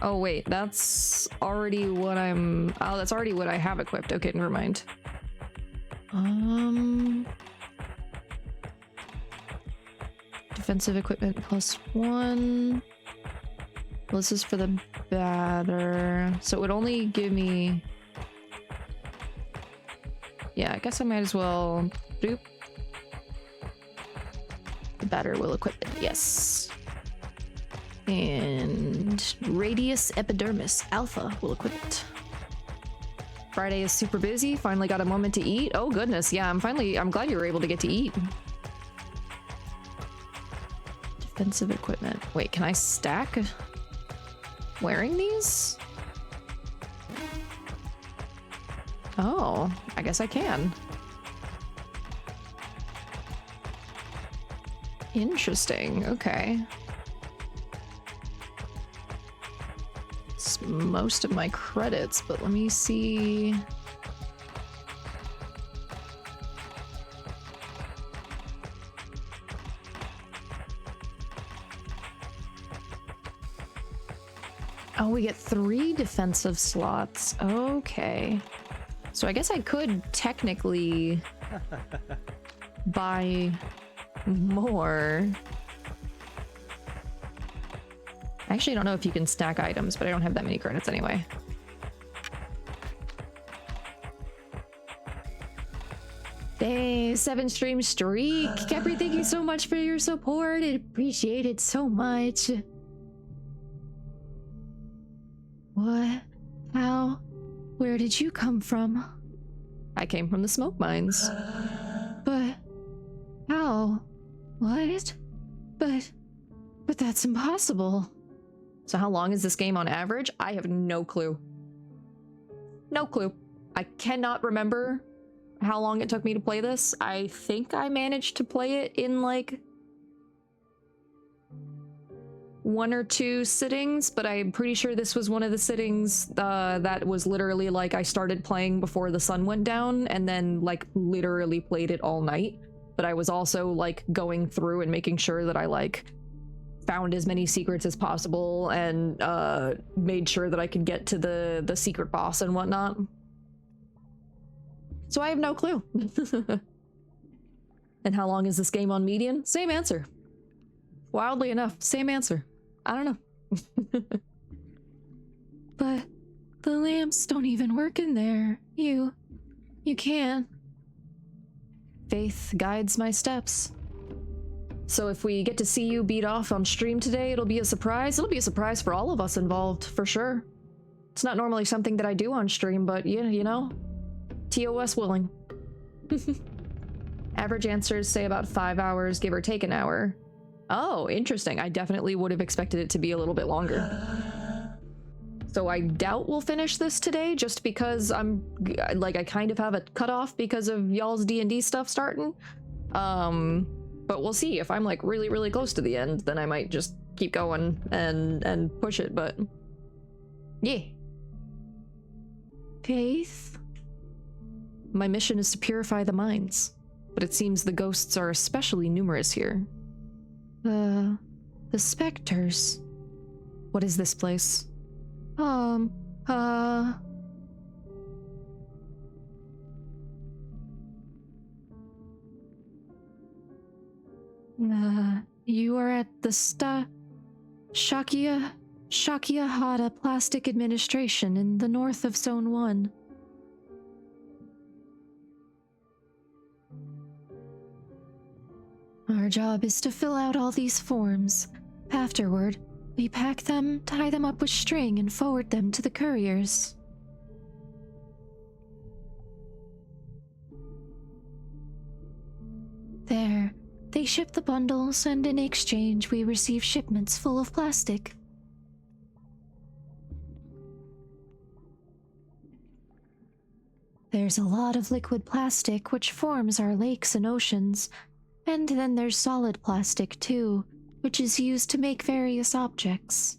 Oh wait, that's already what that's already what I have equipped. Okay, never mind. Defensive equipment +1. Well, this is for the batter, so it would only give me... Yeah, I guess I might as well... Boop. The batter will equip it, yes. And Radius Epidermis Alpha will equip it. Friday is super busy, finally got a moment to eat. Oh goodness, yeah, I'm glad you were able to get to eat. Defensive equipment. Wait, can I stack wearing these? Oh, I guess I can. Interesting, okay. It's most of my credits, but let me see. Oh, we get 3 defensive slots. Okay. So I guess I could technically buy more. I actually don't know if you can stack items, but I don't have that many credits anyway. Hey, 7 stream streak. Capri, thank you so much for your support. I appreciate it so much. What? How? Where did you come from? I came from the smoke mines. But... how? What? But that's impossible. So how long is this game on average? I have no clue. No clue. I cannot remember how long it took me to play this. I think I managed to play it in like 1 or 2 sittings, but I'm pretty sure this was one of the sittings that was literally like I started playing before the sun went down and then like literally played it all night. But I was also like going through and making sure that I like found as many secrets as possible and made sure that I could get to the secret boss and whatnot. So I have no clue. And how long is this game on median? Same answer. Wildly enough, same answer. I don't know. But the lamps don't even work in there. You can't. Faith guides my steps. So if we get to see you beat off on stream today, it'll be a surprise. It'll be a surprise for all of us involved, for sure. It's not normally something that I do on stream, but yeah, you know, TOS willing. Average answers say about 5 hours, give or take an hour. Oh, interesting. I definitely would have expected it to be a little bit longer. So I doubt we'll finish this today, just because I'm, like, I kind of have a cutoff because of y'all's D&D stuff starting. But we'll see. If I'm, like, really, really close to the end, then I might just keep going and push it, but... yeah. Faith? My mission is to purify the mines, but it seems the ghosts are especially numerous here. The specters. What is this place? You are at the Shakyahara Plastic Administration in the north of Zone 1. Our job is to fill out all these forms. Afterward, we pack them, tie them up with string, and forward them to the couriers. There, they ship the bundles, and in exchange we receive shipments full of plastic. There's a lot of liquid plastic which forms our lakes and oceans, and then there's solid plastic too, which is used to make various objects.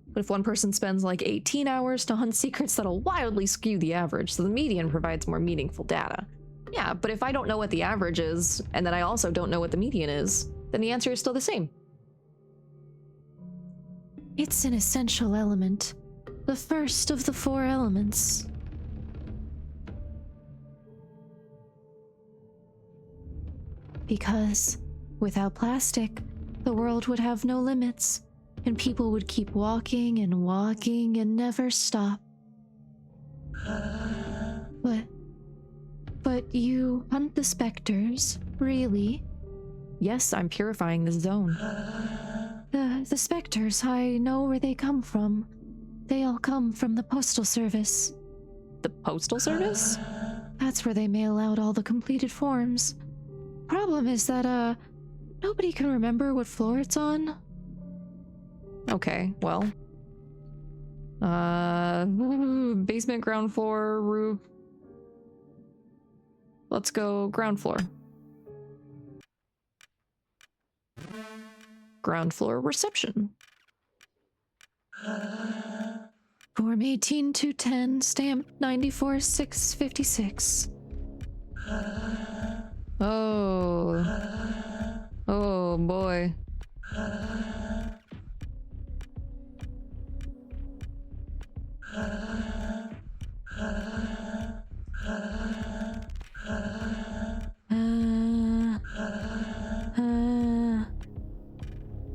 But if one person spends like 18 hours to hunt secrets, that'll wildly skew the average, so the median provides more meaningful data. Yeah, but if I don't know what the average is, and then I also don't know what the median is, then the answer is still the same. It's an essential element, the first of the 4 elements. Because without plastic, the world would have no limits, and people would keep walking and never stop. But you hunt the specters, really? Yes, I'm purifying the zone. The specters, I know where they come from. They all come from the Postal Service. The Postal Service? That's where they mail out all the completed forms. Problem is that, nobody can remember what floor it's on. Okay, well. Basement, ground floor, roof. Let's go ground floor. Ground floor reception. Form 18-210, stamp 94-656. Oh boy.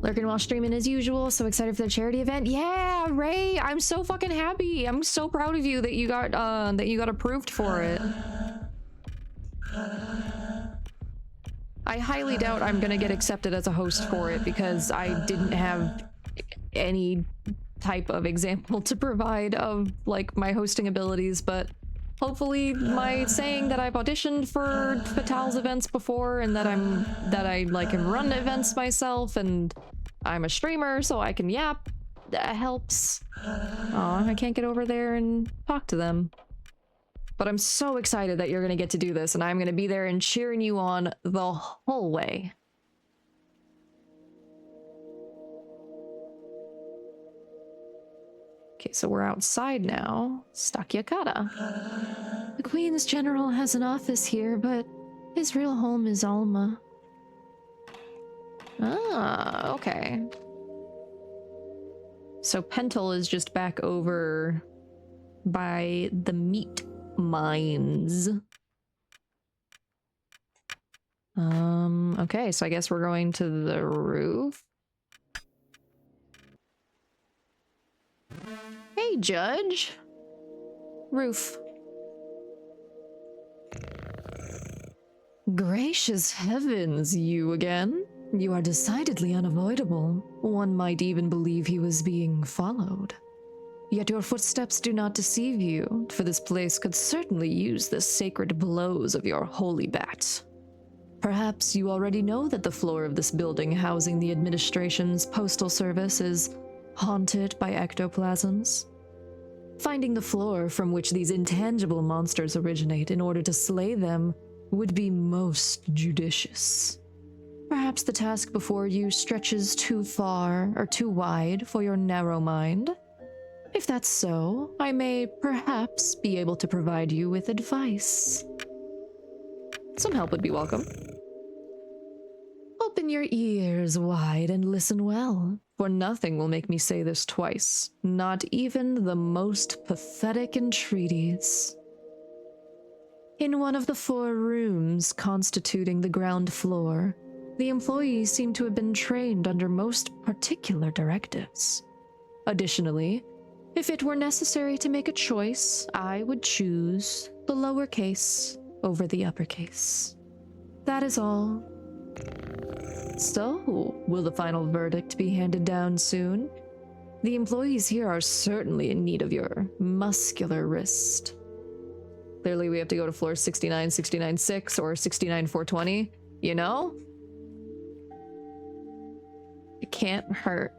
Lurking while streaming as usual, so excited for the charity event. Yeah, Ray, I'm so fucking happy. I'm so proud of you that you got approved for it. I highly doubt I'm gonna get accepted as a host for it because I didn't have any type of example to provide of like my hosting abilities, but hopefully my saying that I've auditioned for Fatal's events before and that I like can run events myself and I'm a streamer so I can yap, that helps. Aw, I can't get over there and talk to them. But I'm so excited that you're gonna get to do this, and I'm gonna be there and cheering you on the whole way. Okay, so we're outside now. Stakyakata. The Queen's General has an office here, but his real home is Alma. Ah, okay. So Pentel is just back over by the meat mines. Okay, so I guess we're going to the roof. Hey, Judge. Roof. Gracious heavens, you again? You are decidedly unavoidable. One might even believe he was being followed. Yet your footsteps do not deceive you, for this place could certainly use the sacred blows of your holy bat. Perhaps you already know that the floor of this building housing the administration's postal service is haunted by ectoplasms. Finding the floor from which these intangible monsters originate in order to slay them would be most judicious. Perhaps the task before you stretches too far or too wide for your narrow mind. If that's so, I may perhaps be able to provide you with advice. Some help would be welcome. Open your ears wide and listen well, for nothing will make me say this twice, not even the most pathetic entreaties. In one of the 4 rooms constituting the ground floor, the employees seem to have been trained under most particular directives. Additionally, if it were necessary to make a choice, I would choose the lowercase over the uppercase. That is all. So, will the final verdict be handed down soon? The employees here are certainly in need of your muscular wrist. Clearly we have to go to floor 69, 69-6, or 69-420, you know? It can't hurt.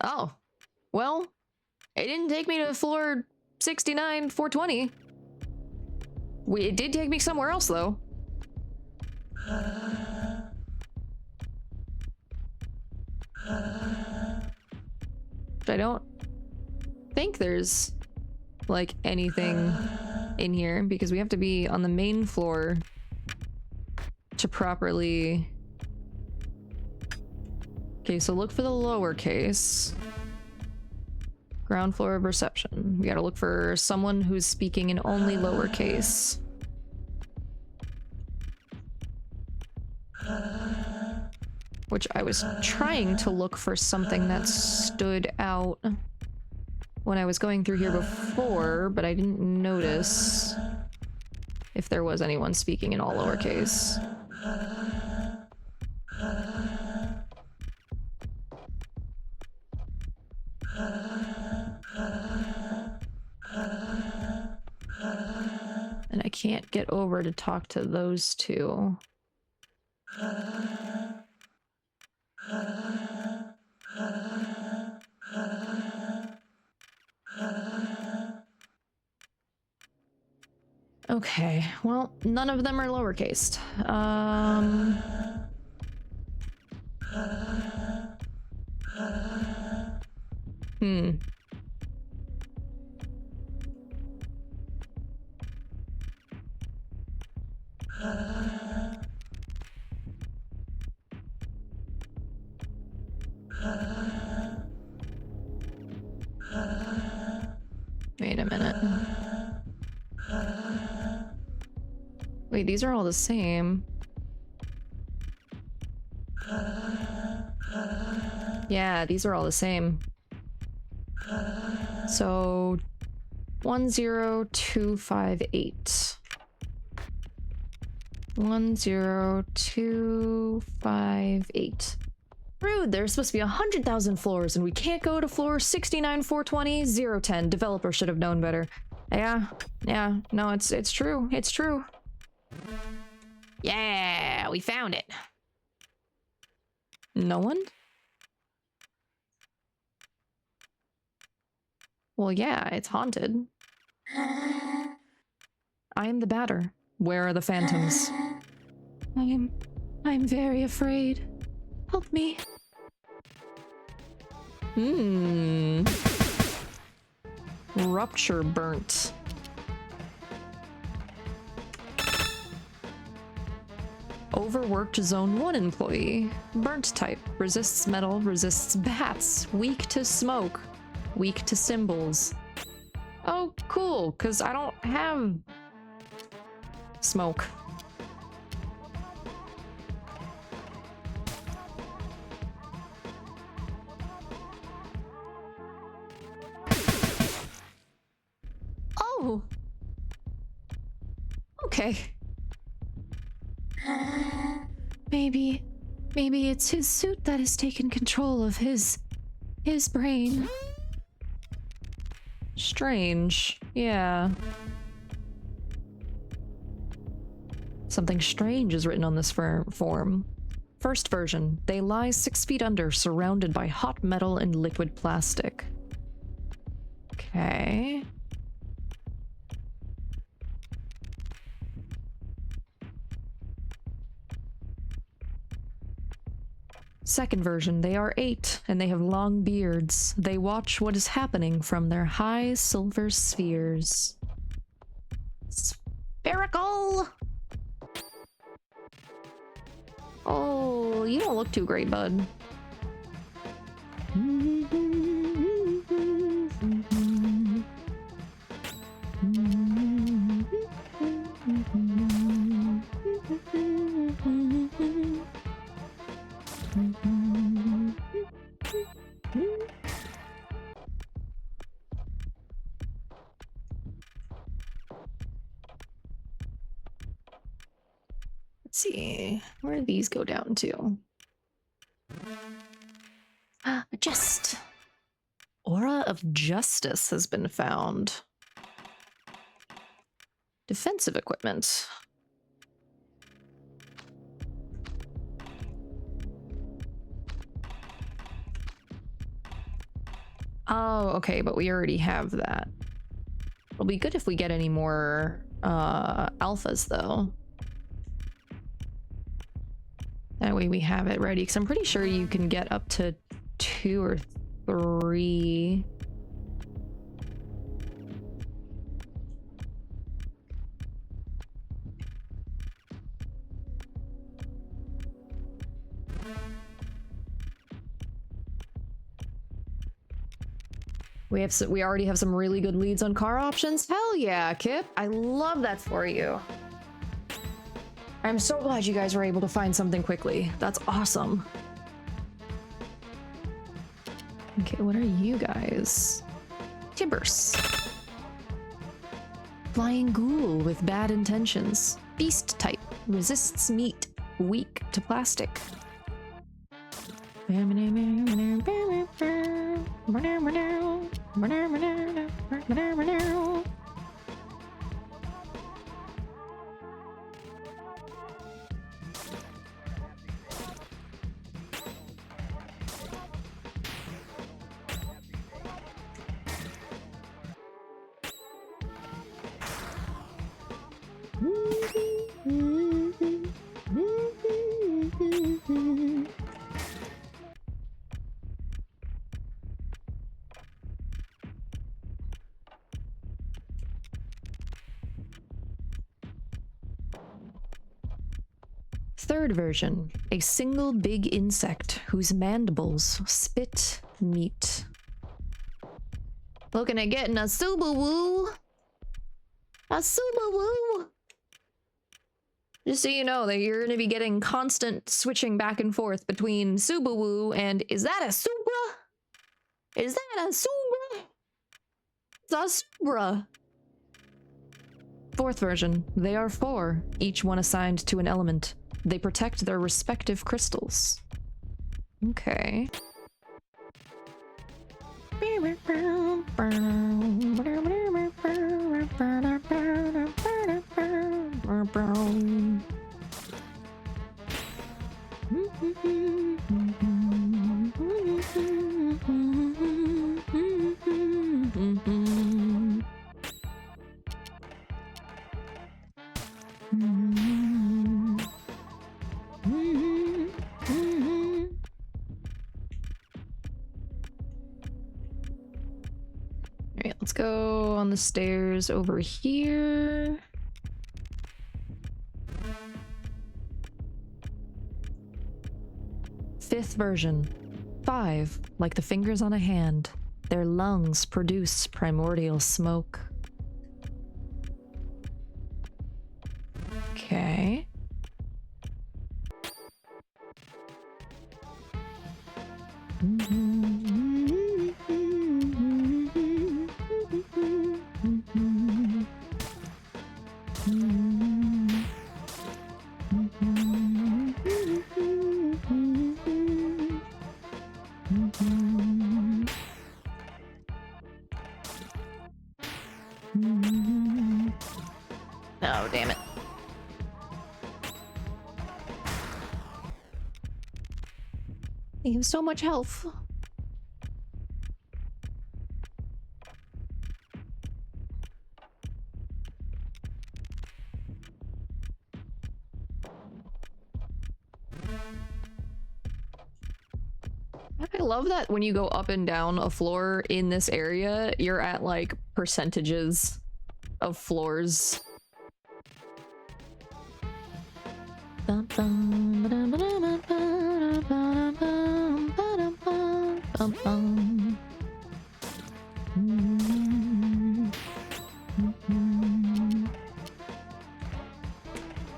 Oh, well, it didn't take me to floor 69-420. It did take me somewhere else, though. I don't think there's, like, anything in here, because we have to be on the main floor to properly... Okay, so look for the lowercase. Ground floor of reception. We gotta look for someone who's speaking in only lowercase. Which I was trying to look for something that stood out when I was going through here before, but I didn't notice if there was anyone speaking in all lowercase. And I can't get over to talk to those two. Okay, well, none of them are lowercased. Wait a minute. Wait, these are all the same. Yeah, these are all the same. So 10258. 10258. Rude, there's supposed to be 100,000 floors and we can't go to floor 69-420, 010. Developer should have known better. Yeah, no, it's true, it's true. Yeah, we found it. No one? Well, yeah, it's haunted. I am the batter. Where are the phantoms? I'm very afraid. Help me. Rupture burnt. Overworked Zone 1 employee. Burnt type. Resists metal, resists bats. Weak to smoke. Weak to symbols. Oh, cool, because I don't have smoke. Oh! Okay. Maybe it's his suit that has taken control of his brain. Strange. Yeah. Something strange is written on this form. First version. They lie 6 feet under, surrounded by hot metal and liquid plastic. Okay. Second version, they are 8, and they have long beards. They watch what is happening from their high silver spheres. Spherical! Oh, you don't look too great, bud. Let's see, where do these go down to? Just Aura of Justice has been found. Defensive equipment. Oh, okay, but we already have that. It'll be good if we get any more alphas, though. That way we have it ready, because I'm pretty sure you can get up to 2 or 3. We already have some really good leads on car options. Hell yeah, Kip. I love that for you. I'm so glad you guys were able to find something quickly. That's awesome. Okay, what are you guys? Tibbers. Flying ghoul with bad intentions. Beast type. Resists meat. Weak to plastic. Third version, a single big insect whose mandibles spit meat. Looking at getting a Subaru. A Subaru. Just so you know that you're going to be getting constant switching back and forth between Subaru and is that a Supra? Is that a Supra? It's a Supra. Fourth version, they are 4, each one assigned to an element. They protect their respective crystals. Okay. Alright, let's go on the stairs over here. Fifth version. 5, like the fingers on a hand. Their lungs produce primordial smoke. Okay. Oh, damn it. They have so much health. I love that when you go up and down a floor in this area, you're at like percentages of floors.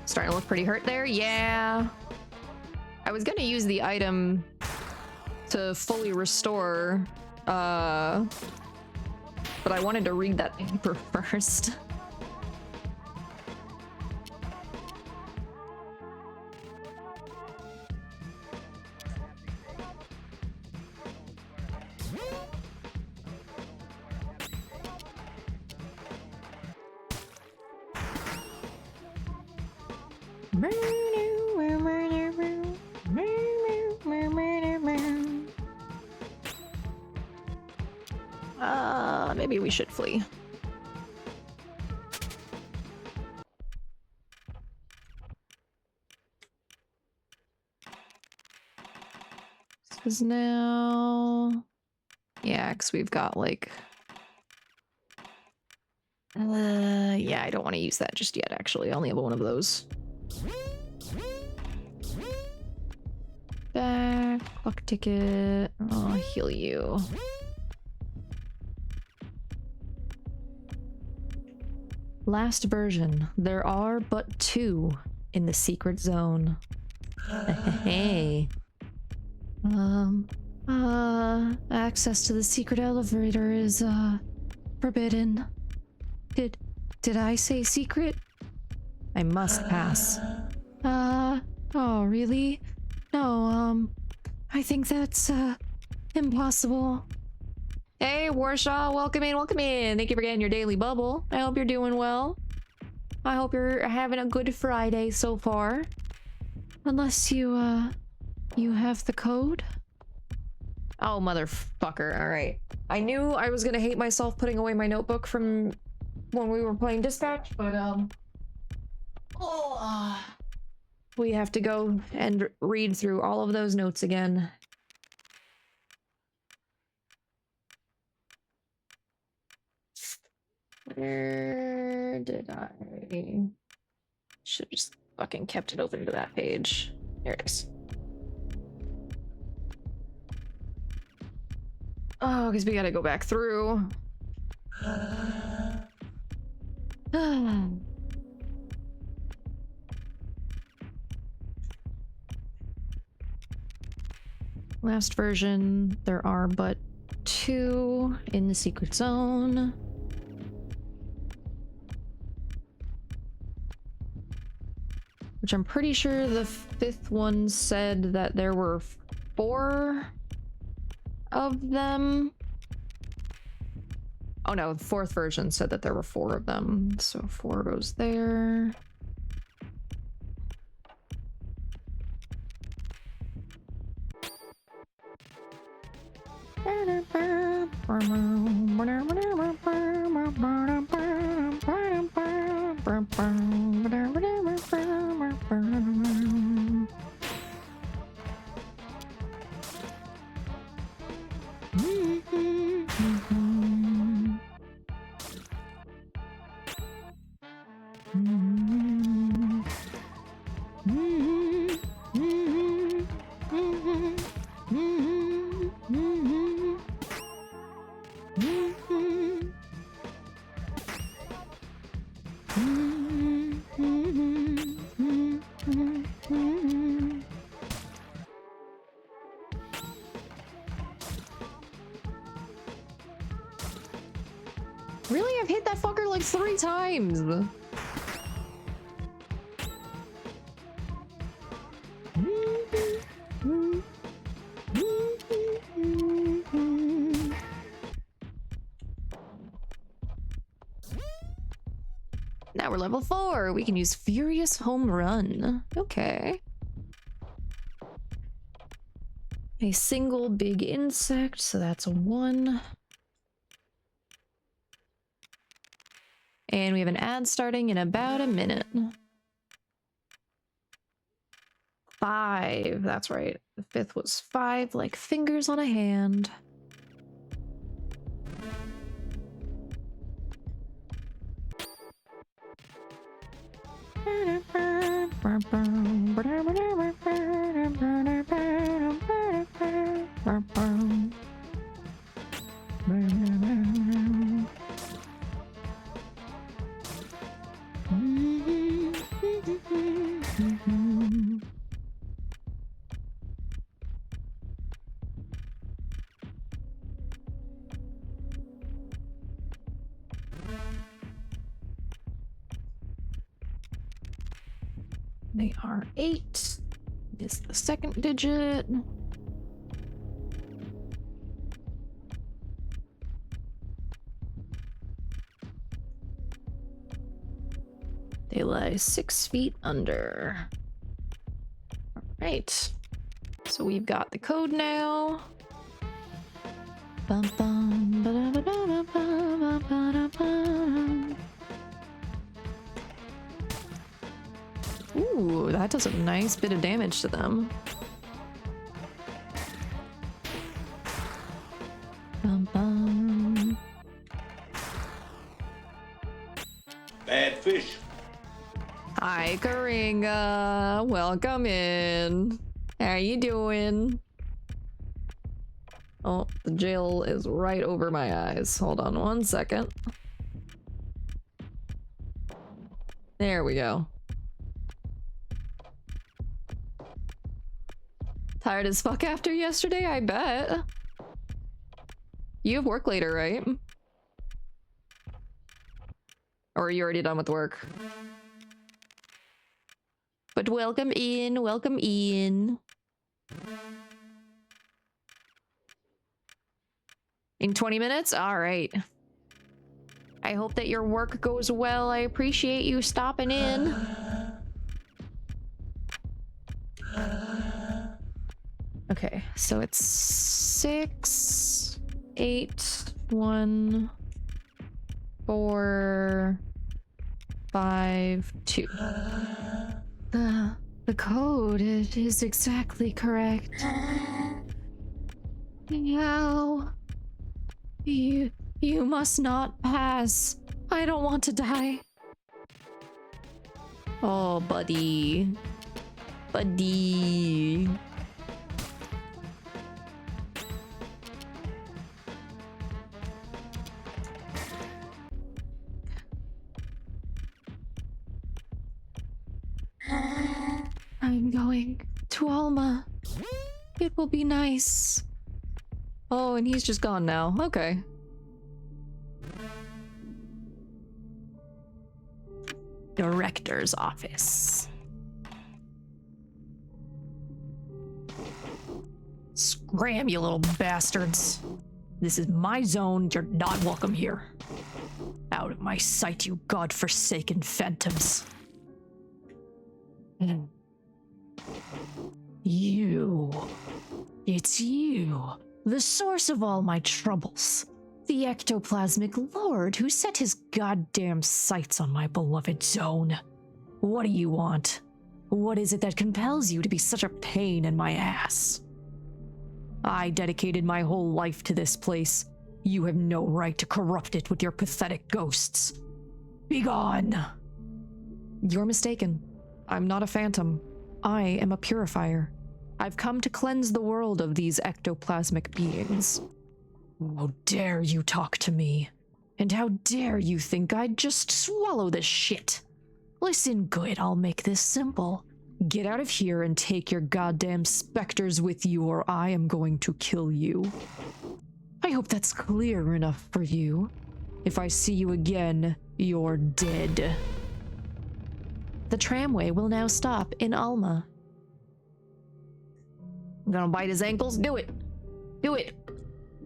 Starting to look pretty hurt there. Yeah. I was gonna use the item to fully restore, but I wanted to read that paper first. Maybe we should flee. Because now... Yeah, because we've got like... yeah, I don't want to use that just yet, actually. I only have one of those. Back, clock ticket. I'll heal you. Last version. There are but 2 in the secret zone. Hey. Access to the secret elevator is, forbidden. Did I say secret? I must pass. Oh, really? No, I think that's, impossible. Hey, Warshaw, welcome in, welcome in. Thank you for getting your daily bubble. I hope you're doing well. I hope you're having a good Friday so far. Unless you, you have the code? Oh, motherfucker, alright. I knew I was gonna hate myself putting away my notebook from when we were playing Dispatch, but, we have to go and read through all of those notes again. Where did I... Should have just fucking kept it open to that page. There it is. Oh, because we gotta go back through. Last version, there are but 2 in the secret zone. Which I'm pretty sure the 5th one said that there were 4 of them. Oh no, the 4th version said that there were 4 of them. So 4 goes there. Really? I've hit that fucker like 3 times. Now we're level 4. We can use Furious Home Run. Okay. A single big insect, so that's a 1. And we have an ad starting in about a minute. 5, that's right. The 5th was 5, like fingers on a hand. They are 8. Is the second digit. They lie 6 feet under. All right. So we've got the code now. Bum, bum, ba-da-ba-da-ba-ba-ba-da-ba. Ooh, that does a nice bit of damage to them. Bum, bum. Bad fish. Hi, Karinga. Welcome in. How you doing? Oh, the jail is right over my eyes. Hold on 1 second. There we go. Tired as fuck after yesterday, I bet. You have work later, right? Or are you already done with work? But welcome in, welcome in. In 20 minutes? All right. I hope that your work goes well. I appreciate you stopping in. Okay, so it's 6, 8, 1, 4, 5, 2. The code is exactly correct. Meow. You must not pass. I don't want to die. Oh, buddy. Buddy. I'm going to Alma. It will be nice. Oh, and he's just gone now. Okay. Director's office. Scram, you little bastards. This is my zone. You're not welcome here. Out of my sight, you godforsaken phantoms. You. It's you. The source of all my troubles. The ectoplasmic lord who set his goddamn sights on my beloved zone. What do you want? What is it that compels you to be such a pain in my ass? I dedicated my whole life to this place. You have no right to corrupt it with your pathetic ghosts. Begone! You're mistaken. I'm not a phantom. I am a purifier. I've come to cleanse the world of these ectoplasmic beings. How dare you talk to me? And how dare you think I'd just swallow this shit? Listen good, I'll make this simple. Get out of here and take your goddamn specters with you, or I am going to kill you. I hope that's clear enough for you. If I see you again, you're dead. The tramway will now stop in Alma. I'm gonna bite his ankles? Do it! Do it!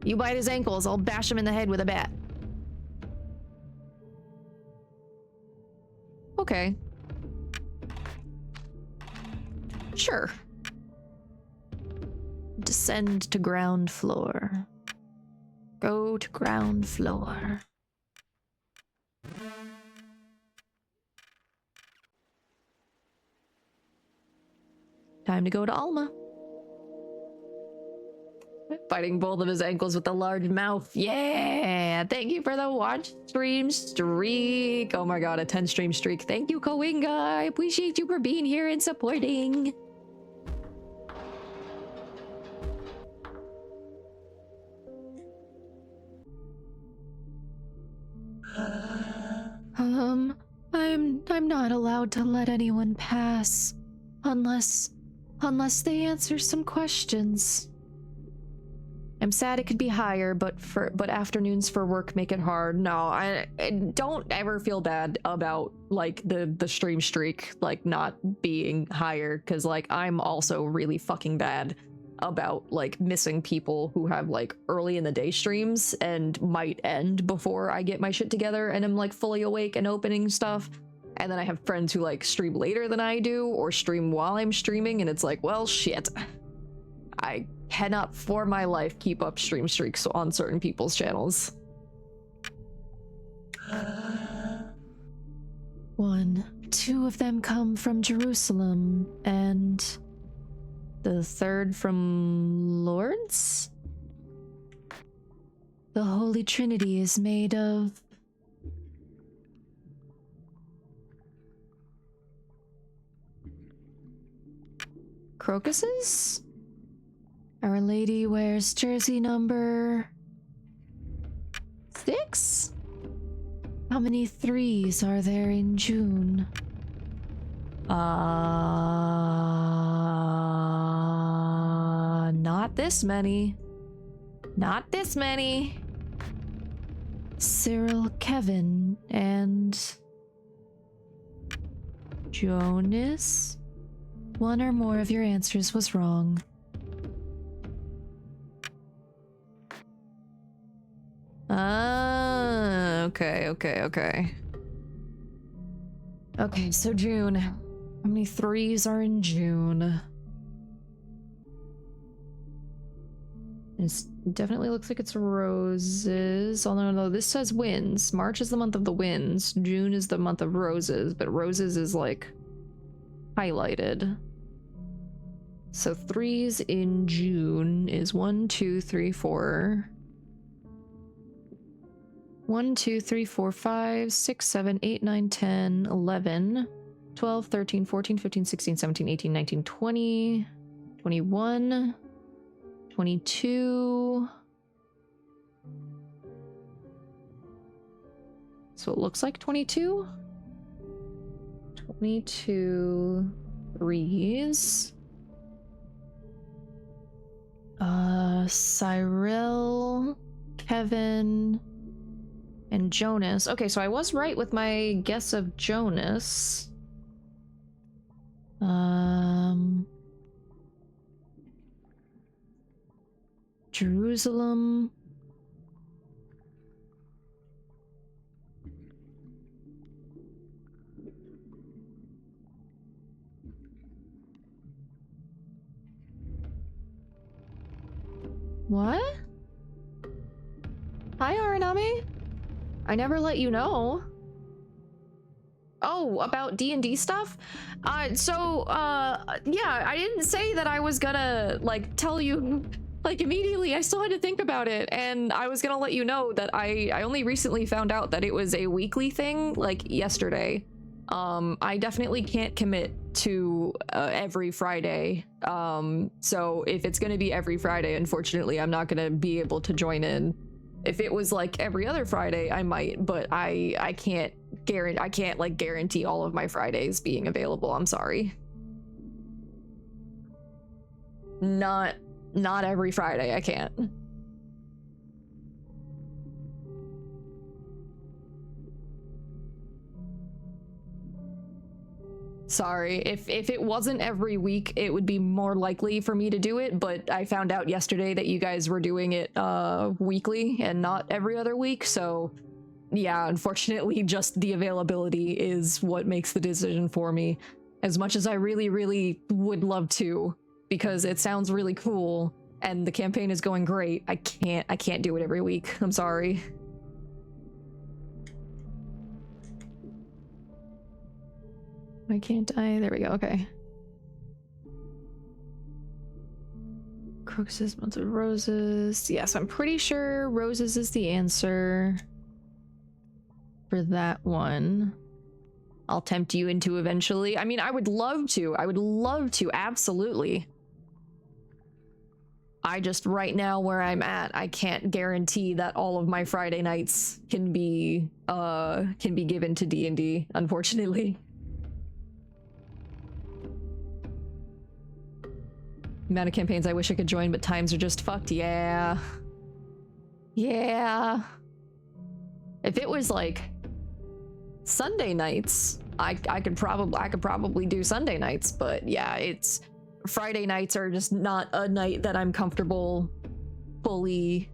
You bite his ankles, I'll bash him in the head with a bat. Okay. Sure. Descend to ground floor. Go to ground floor. Time to go to Alma. Biting both of his ankles with a large mouth. Yeah! Thank you for the watch stream streak. Oh my god, a 10 stream streak. Thank you, Coinga. I appreciate you for being here and supporting. I'm not allowed to let anyone pass unless they answer some questions. I'm sad it could be higher, but afternoons for work make it hard. No, I don't ever feel bad about like the stream streak like not being higher, because like I'm also really fucking bad about like missing people who have like early in the day streams and might end before I get my shit together and I'm like fully awake and opening stuff. And then I have friends who like stream later than I do or stream while I'm streaming, and it's like, well, shit. I cannot for my life keep up stream streaks on certain people's channels. 2 of them come from Jerusalem, and the third from Lords? The Holy Trinity is made of... crocuses? Our Lady wears jersey number 6? How many 3s are there in June? Not this many. Not this many. Cyril, Kevin, and Jonas? 1 or more of your answers was wrong. Okay. Okay, so June. How many 3s are in June? It definitely looks like it's roses. Although, no, this says winds. March is the month of the winds. June is the month of roses, but roses is like highlighted. So 3s in June is 1, 2, 3, 4. 1, 2, 3, 4, 5, 6, 7, 8, 9, 10, 11, 12, 13, 14, 15, 16, 17, 18, 19, 20, 21, 22. So it looks like 22? 22 3s. Cyril, Kevin, and Jonas. Okay, so I was right with my guess of Jonas. Jerusalem. What? Hi, Aranami. I never let you know. Oh, about D&D stuff? Yeah, I didn't say that I was gonna, like, tell you, like, immediately. I still had to think about it, and I was gonna let you know that I only recently found out that it was a weekly thing, like, yesterday. I definitely can't commit to every Friday. So if it's gonna be every Friday, unfortunately, I'm not gonna be able to join in. If it was like every other Friday, I might, but I can't guarantee all of my Fridays being available. I'm sorry. Not every Friday, I can't. Sorry, if it wasn't every week, it would be more likely for me to do it, but I found out yesterday that you guys were doing it weekly and not every other week, so yeah, unfortunately just the availability is what makes the decision for me. As much as I really, really would love to, because it sounds really cool and the campaign is going great, I can't do it every week. I'm sorry. Why can't I? There we go, okay. Crocuses, month of roses. Yes, I'm pretty sure roses is the answer for that one. I'll tempt you into eventually. I mean, I would love to. I would love to, absolutely. I just, right now where I'm at, I can't guarantee that all of my Friday nights can be given to D&D, unfortunately. Amount of campaigns I wish I could join, but times are just fucked. Yeah. Yeah. If it was like Sunday nights, I could probably do Sunday nights, but yeah, it's Friday nights are just not a night that I'm comfortable fully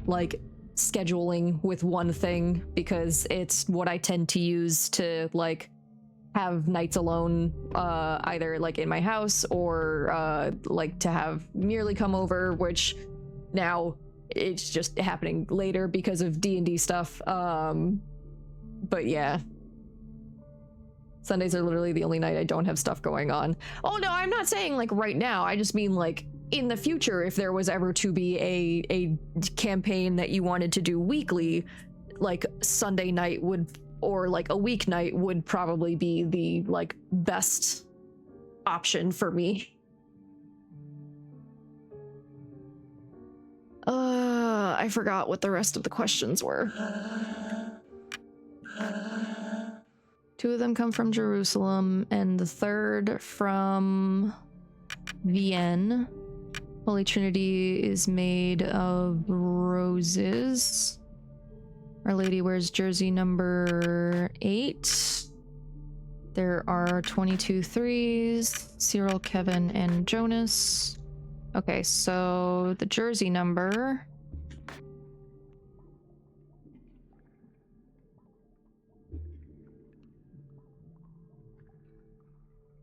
like scheduling with one thing, because it's what I tend to use to like have nights alone, either like in my house or like to have merely come over, which now it's just happening later because of D&D stuff. But yeah, Sundays are literally the only night I don't have stuff going on. Oh no, I'm not saying like right now, I just mean like in the future, if there was ever to be a campaign that you wanted to do weekly, like Sunday night would, or like a weeknight would probably be the like best option for me. I forgot what the rest of the questions were. Two of them come from Jerusalem and the third from Vienne. Holy Trinity is made of roses. Our Lady wears jersey number 8. There are 22 threes, Cyril, Kevin, and Jonas. Okay, so the jersey number...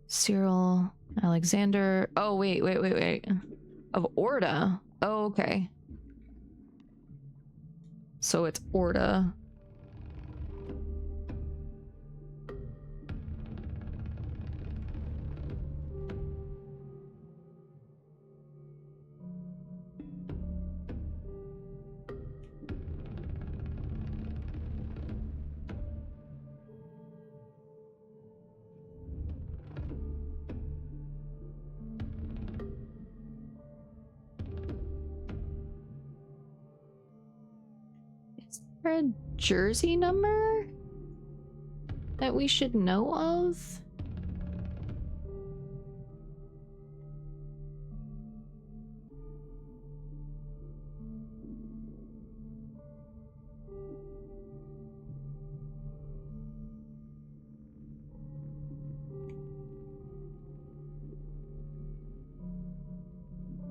Cyril, Alexander... Oh, wait. Of Orda. Oh, okay. So it's Orda. Is there a jersey number that we should know of?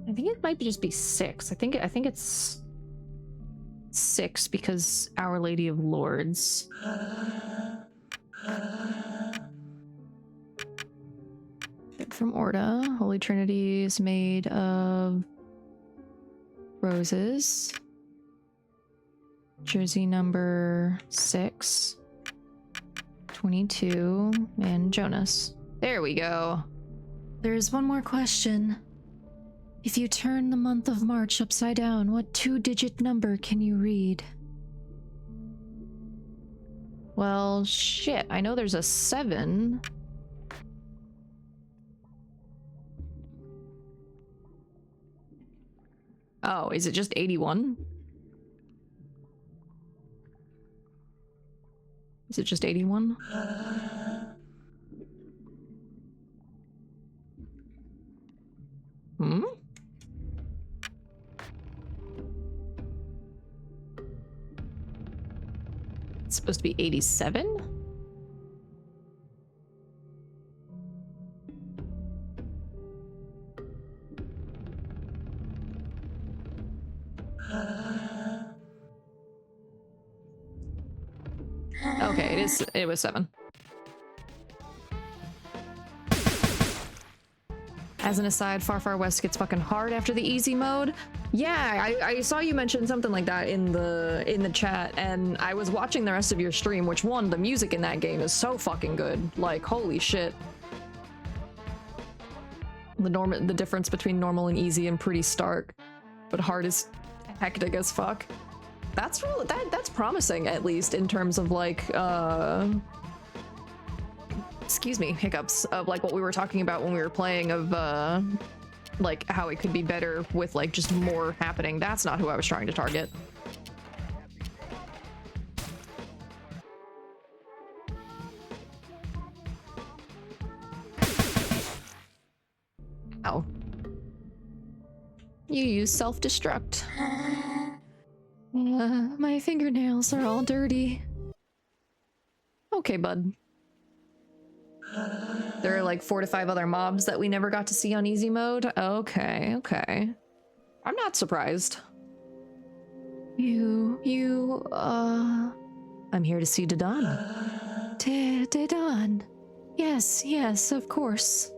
I think it might just be 6. I think it's 6 because Our Lady of Lords. From Orda, Holy Trinity is made of roses. Jersey number 6, 22, and Jonas. There we go. There's one more question. If you turn the month of March upside down, what 2-digit number can you read? Well, shit, I know there's a 7. Oh, is it just 81? Is it just 81? Hmm? It's supposed to be 87? Okay, it was 7. As an aside, Far Far West gets fucking hard after the easy mode. Yeah, I saw you mention something like that in the chat, and I was watching the rest of your stream, which one, the music in that game is so fucking good. Like, holy shit. The difference between normal and easy and pretty stark, but hard is hectic as fuck. That's real, that's promising, at least in terms of like excuse me, hiccups, of like what we were talking about when we were playing, of like how it could be better with like just more happening. That's not who I was trying to target. Ow. You use self-destruct. My fingernails are all dirty. Okay, bud. There are like 4 to 5 other mobs that we never got to see on easy mode. Okay, okay. I'm not surprised. I'm here to see Dadan. Dadan. Yes, yes, of course.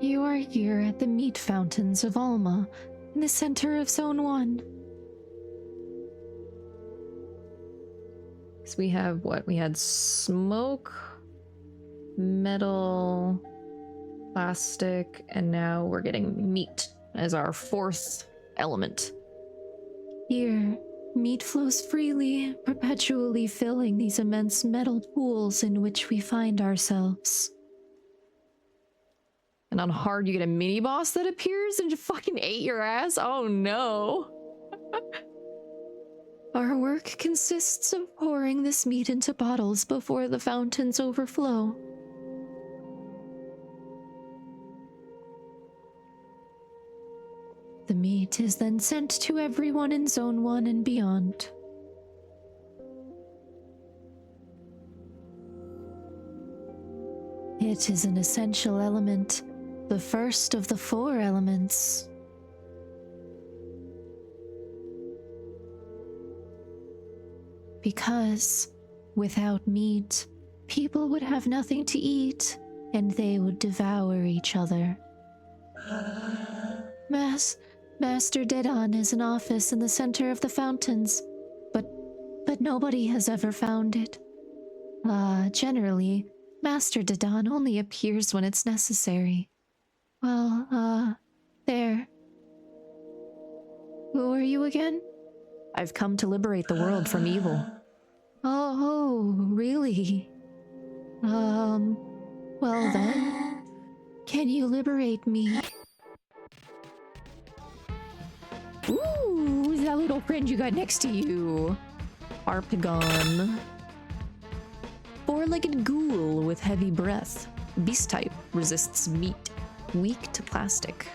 You are here at the meat fountains of Alma, in the center of Zone 1. So we have what? We had smoke, metal, plastic, and now we're getting meat as our 4th element. Here, meat flows freely, perpetually filling these immense metal pools in which we find ourselves. And on hard, you get a mini boss that appears and just fucking ate your ass? Oh no. Our work consists of pouring this meat into bottles before the fountains overflow. The meat is then sent to everyone in Zone 1 and beyond. It is an essential element, the first of the 4 elements. Because without meat, people would have nothing to eat, and they would devour each other. Master Dedan is an office in the center of the fountains, but nobody has ever found it. Generally, Master Dedan only appears when it's necessary. Well, there. Who are you again? I've come to liberate the world from evil. Oh, really? Well then, can you liberate me? Ooh, that little friend you got next to you. artJpan. 4-legged ghoul with heavy breath. Beast type, resists meat. Weak to plastic.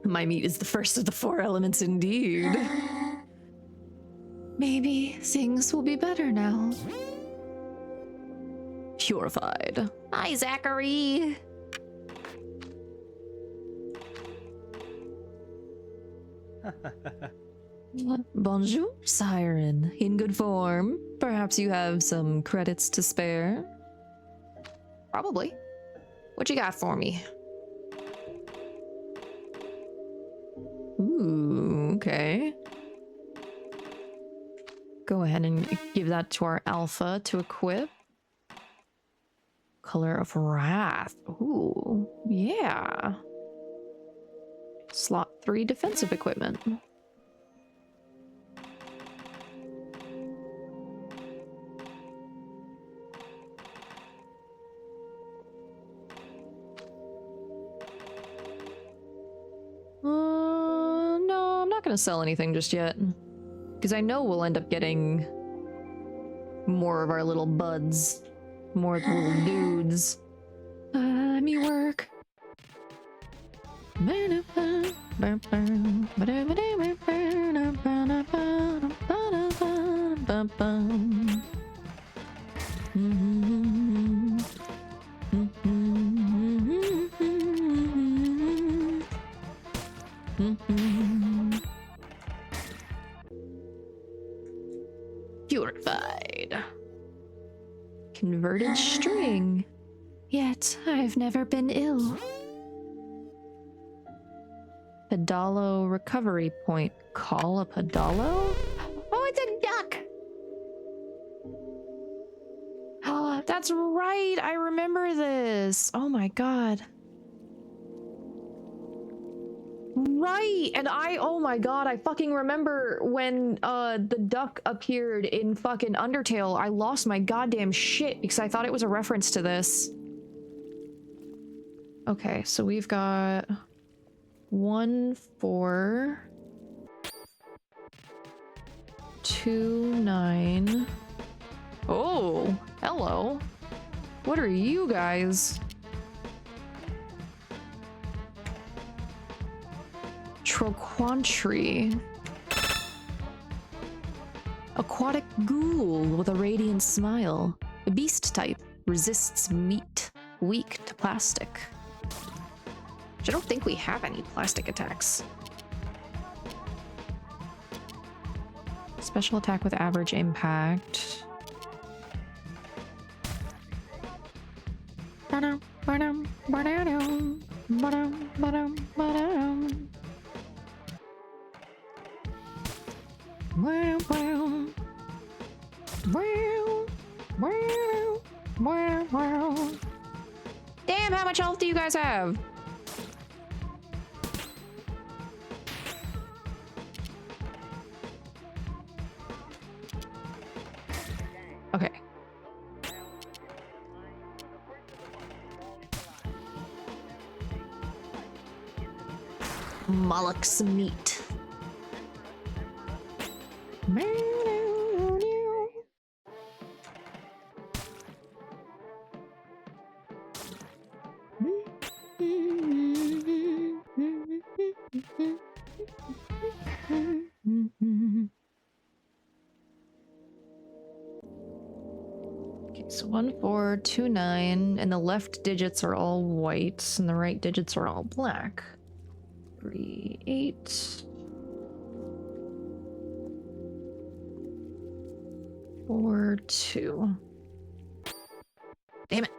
My meat is the first of the 4 elements indeed. Maybe things will be better now. Purified. Hi, Zachary! Bonjour, Siren. In good form. Perhaps you have some credits to spare? Probably. What you got for me? Ooh, okay. Go ahead and give that to our alpha to equip. Color of Wrath. Ooh, yeah. Slot 3 defensive equipment. No, I'm not gonna sell anything just yet. Because I know we'll end up getting more of our little buds. More little dudes. Let me work. Purified. Converted string. Yet I've never been ill. Pedalo recovery point. Call a pedalo? Oh, it's a duck! Oh, that's right! I remember this! Oh my god. Right! And oh my god, I fucking remember when the duck appeared in fucking Undertale. I lost my goddamn shit because I thought it was a reference to this. Okay, so we've got 1, 4, 2, 9. Oh, hello. What are you guys? Troquantry. Aquatic ghoul with a radiant smile. A beast type. Resists meat. Weak to plastic. I don't think we have any plastic attacks. Special attack with average impact. Damn, how much health do you guys have? Okay. Molluck's meat. Okay, so 1, 4, 2, 9, and the left digits are all white, and the right digits are all black. 3, 8. 4, 2. Damn it.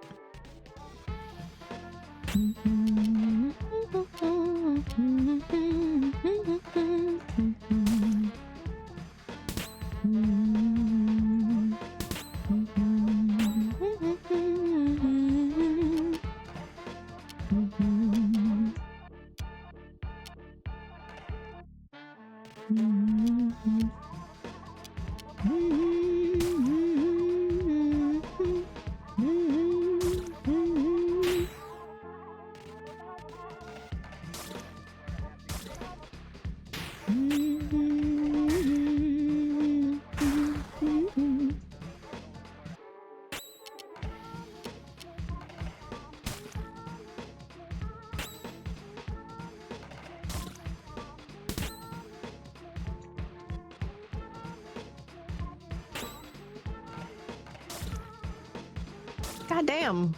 God damn.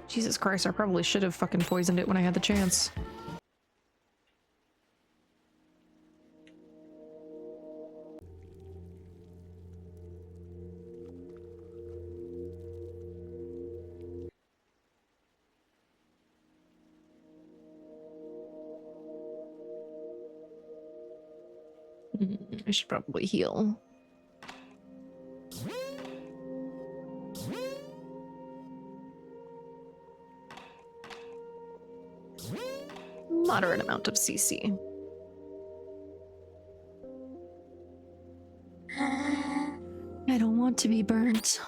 Jesus Christ, I probably should have fucking poisoned it when I had the chance. I should probably heal. Moderate amount of CC. I don't want to be burnt.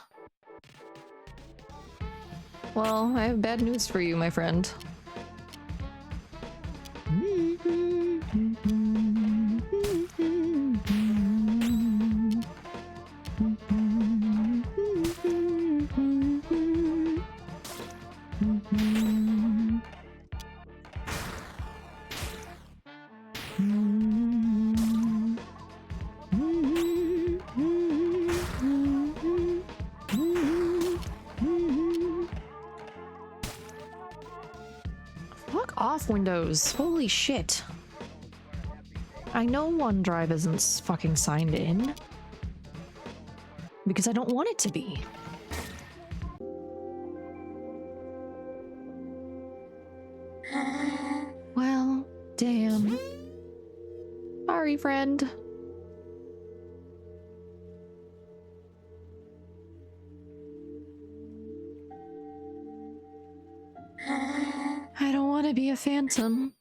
Well, I have bad news for you, my friend. Fuck off, Windows. Holy shit. I know OneDrive isn't fucking signed in. Because I don't want it to be. Well, damn. Sorry, friend. I don't want to be a phantom.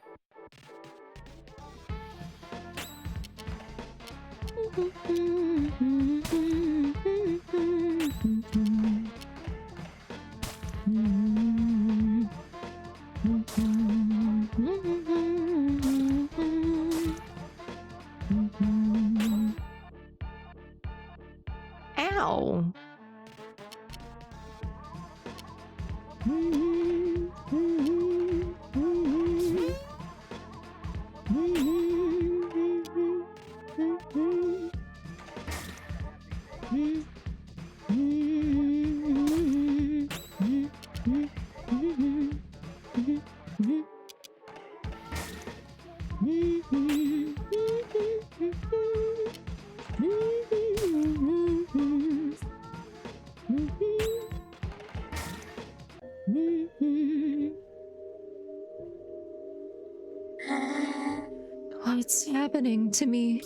Ow. What's happening to me?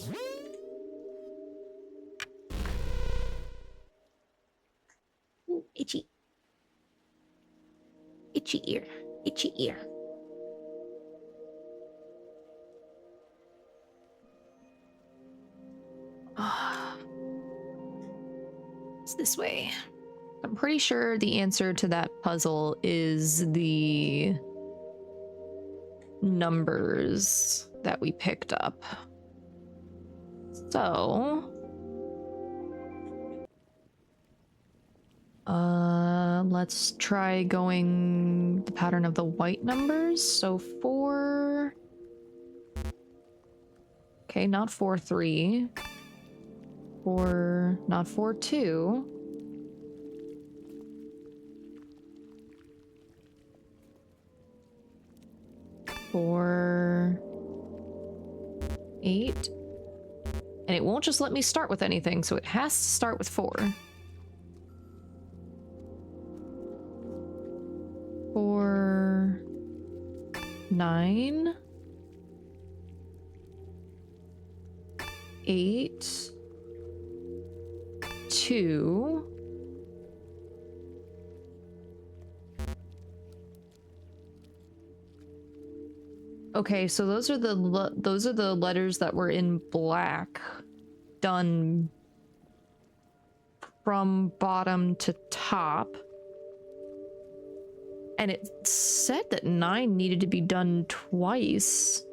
Ooh, itchy. Itchy ear. Itchy ear. It's this way. I'm pretty sure the answer to that puzzle is the numbers that we picked up. So, let's try going the pattern of the white numbers. So 4. Okay, not 4, 3. 4, not 4, 2. 4, 8. And it won't just let me start with anything, so it has to start with 4. 4, 9, 8, 2. Okay, so those are the letters that were in black, done from bottom to top. And it said that 9 needed to be done twice,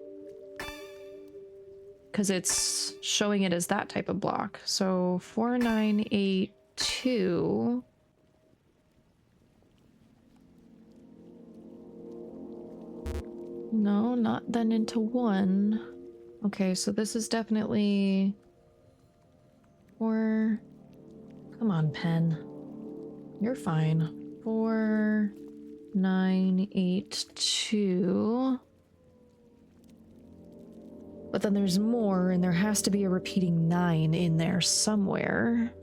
because it's showing it as that type of block. So 4, 9, 8, 2. No, not then into 1. Okay, so this is definitely 4. Come on, pen. You're fine. 4, 9, 8, 2. But then there's more, and there has to be a repeating 9 in there somewhere.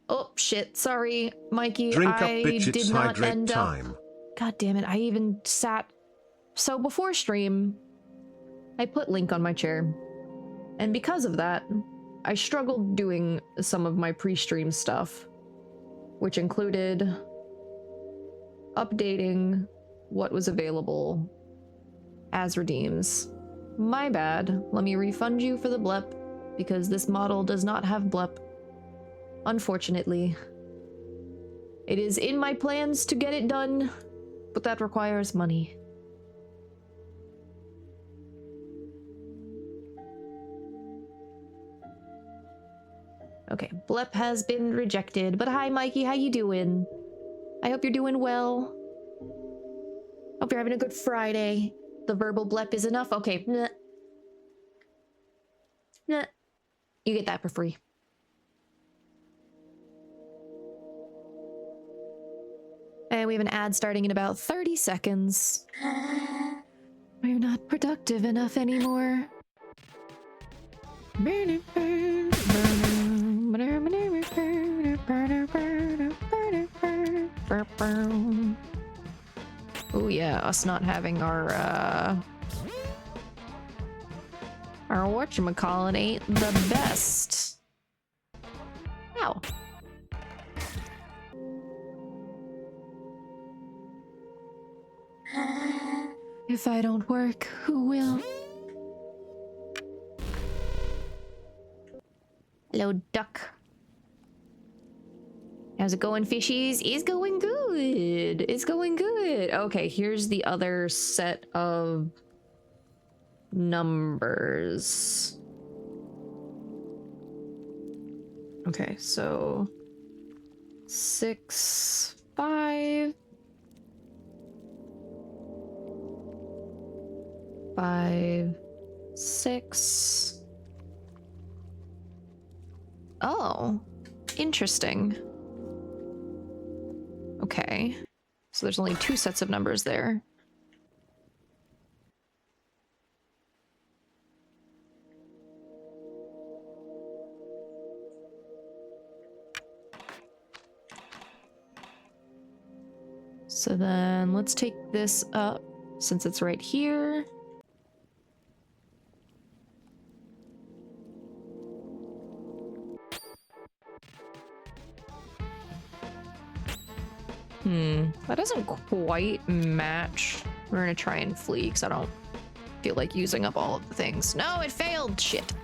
Oh, shit. Sorry, Mikey. Drink up, I bitch, it's did not hydrate end time. up... God damn it. I even sat So before stream, I put Link on my chair. And because of that, I struggled doing some of my pre-stream stuff, which included updating what was available as redeems. My bad. Let me refund you for the blep, because this model does not have blep. Unfortunately. It is in my plans to get it done, but that requires money. Okay, blep has been rejected, but hi Mikey, how you doing? I hope you're doing well. Hope you're having a good Friday. The verbal blep is enough? Okay. Nah. Nah. You get that for free. And we have an ad starting in about 30 seconds. We're not productive enough anymore. Oh yeah, us not having our whatchamacallit ain't the best. Ow. If I don't work, who will? Hello, duck. How's it going, fishies? It's going good. It's going good. Okay, here's the other set of numbers. Okay, so 6, 5, 5, 6. Oh, interesting. Okay, so there's only 2 sets of numbers there. So then let's take this up since it's right here. That doesn't quite match. We're gonna try and flee because I don't feel like using up all of the things. No, it failed! Shit.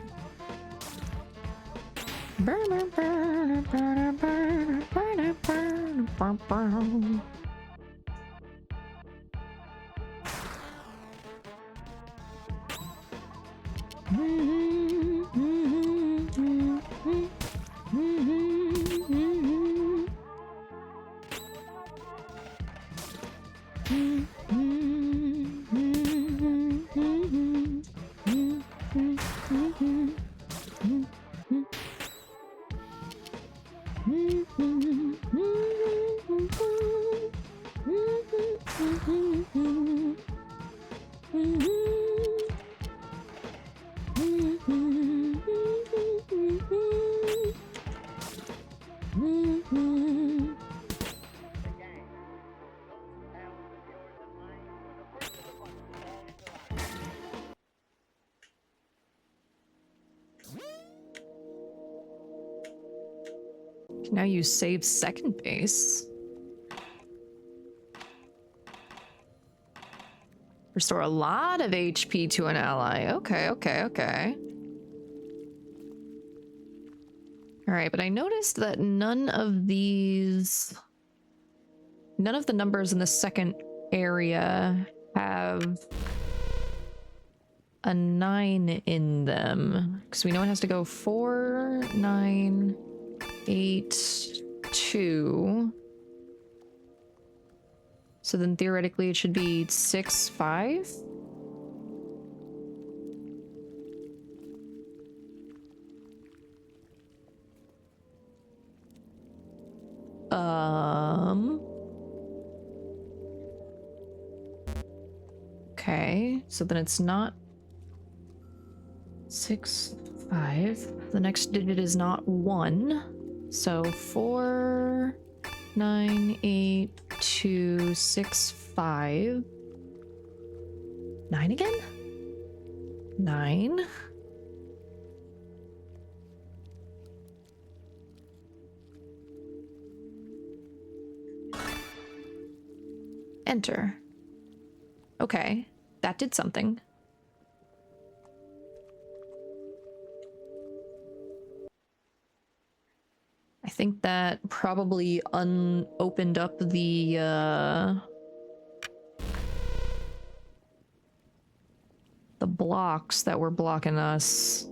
Now you save second base. Restore a lot of HP to an ally. Okay, okay, okay. Alright, but I noticed that none of the numbers in the second area have a 9 in them. Because we know it has to go 4, 9, 8, 2. So then theoretically it should be 6, 5. Okay, so then it's not 6, 5. The next digit is not 1. So 4, 9, 8, 2, 6, 5. 9 again? 9? Enter. Okay, that did something. I think that probably opened up the blocks that were blocking us.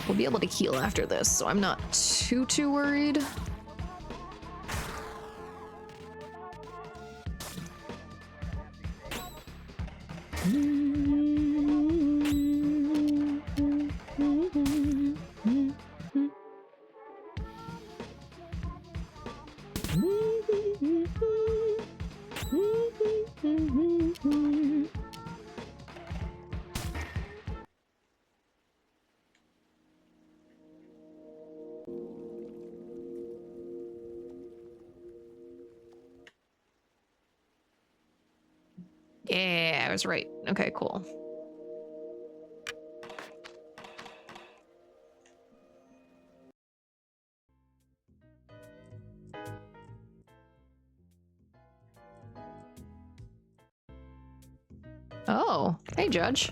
We'll be able to heal after this, so I'm not too worried. Yeah, I was right. Okay, cool. Oh, hey, Judge.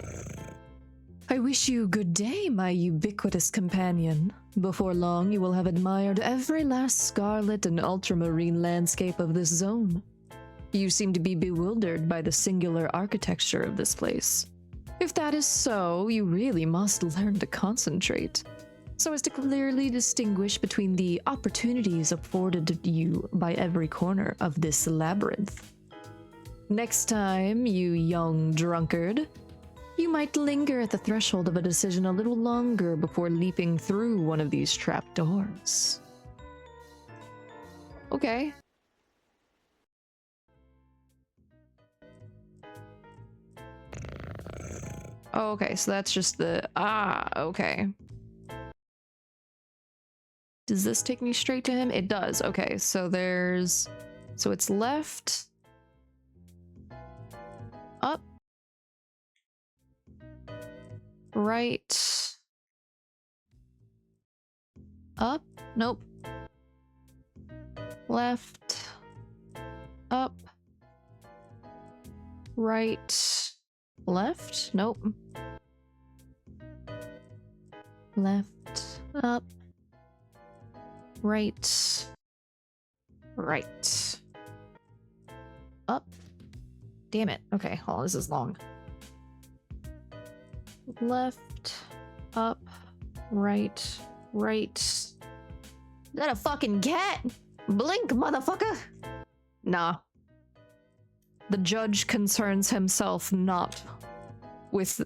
I wish you good day, my ubiquitous companion. Before long, you will have admired every last scarlet and ultramarine landscape of this zone. You seem to be bewildered by the singular architecture of this place. If that is so, you really must learn to concentrate, so as to clearly distinguish between the opportunities afforded you by every corner of this labyrinth. Next time, you young drunkard, you might linger at the threshold of a decision a little longer before leaping through one of these trapdoors. Okay. Oh, okay, so that's just the... Ah, okay. Does this take me straight to him? It does. Okay, so there's... So it's left... Up. Right. Up. Nope. Left. Up. Right. Left. Nope. Left. Up. Right. Right. Up. Damn it. Okay, hold on, this is long. Left, up, right, right. Is that a fucking cat? Blink, motherfucker! Nah. The judge concerns himself not with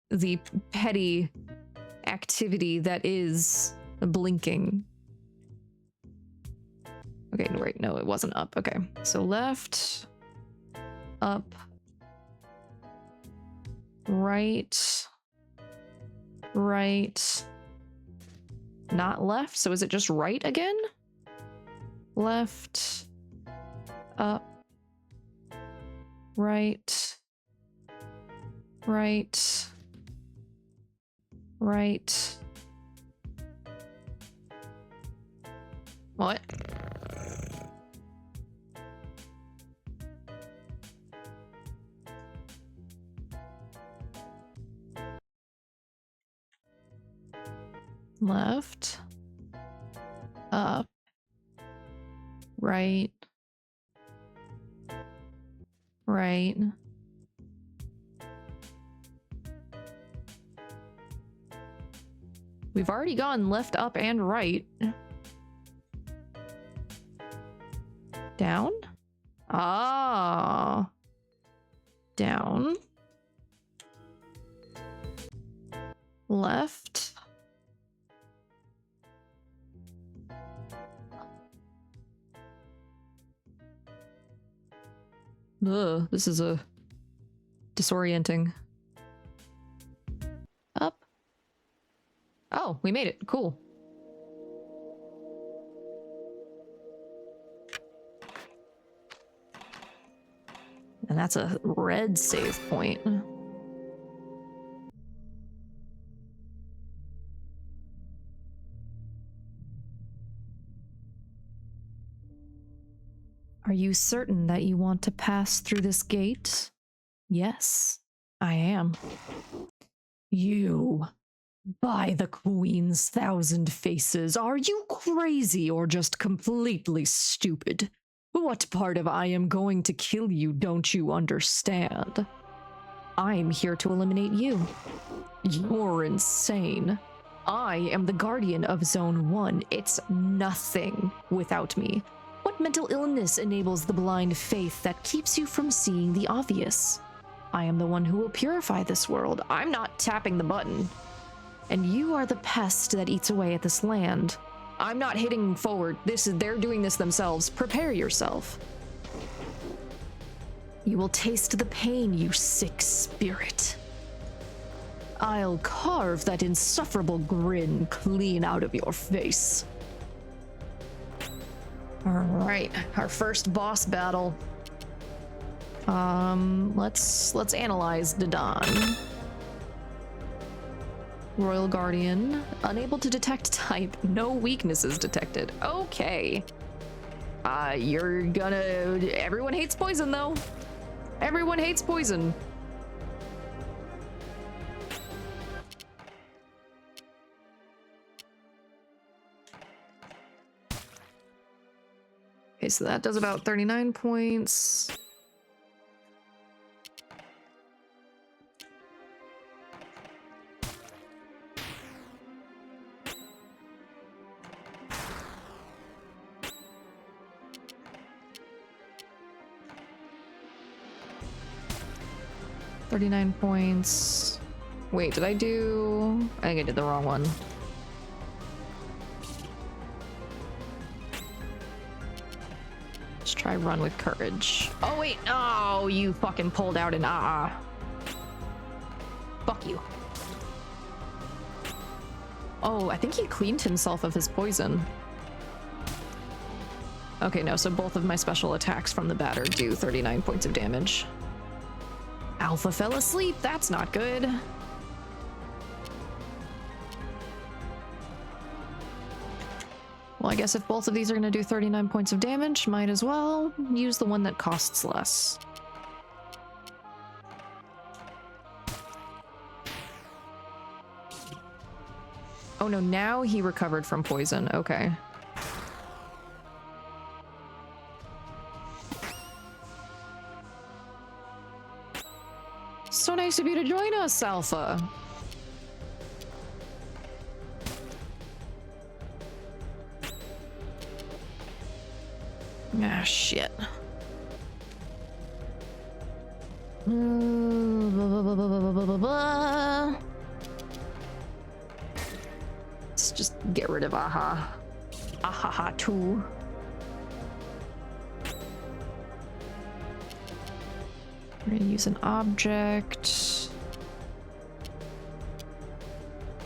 the petty activity that is blinking. Okay, right, no, it wasn't up. Okay, so left, up, right, right, not left, so is it just right again? Left, up, right, right, right. What? Left, up, right, right. We've already gone left, up, and right. Down? Ah. Down. left. Ugh, this is a disorienting. Up. Oh, we made it. Cool. And that's a red save point. Are you certain that you want to pass through this gate? Yes, I am. You. By the Queen's thousand faces, are you crazy or just completely stupid? What part of I am going to kill you don't you understand? I'm here to eliminate you. You're insane. I am the guardian of Zone 1. It's nothing without me. What mental illness enables the blind faith that keeps you from seeing the obvious? I am the one who will purify this world. I'm not tapping the button. And you are the pest that eats away at this land. I'm not hitting forward. They're doing this themselves. Prepare yourself. You will taste the pain, you sick spirit. I'll carve that insufferable grin clean out of your face. All right, our first boss battle. Let's analyze Dadan. Royal Guardian, unable to detect type, no weaknesses detected. Okay. You're gonna... Everyone hates poison, though. Everyone hates poison. Okay, so that does about 39 points. $39 points. Wait, did I do... I think I did the wrong one. Let's try run with courage. Oh wait, oh, you fucking pulled out an Fuck you. Oh, I think he cleaned himself of his poison. Okay, no, so both of my special attacks from the batter do 39 points of damage. Alpha fell asleep, that's not good. Well, I guess if both of these are gonna do 39 points of damage, might as well use the one that costs less. Oh no, now he recovered from poison, okay. So nice of you to join us, Alpha. Ah, shit. Let's just get rid of Ahaha 2. We're gonna use an object.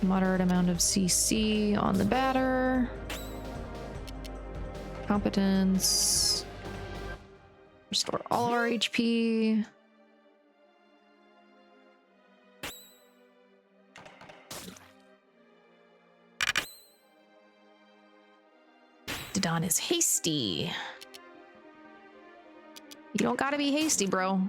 Moderate amount of CC on the batter. Competence. Restore all our HP. Dadan is hasty. You don't gotta be hasty, bro.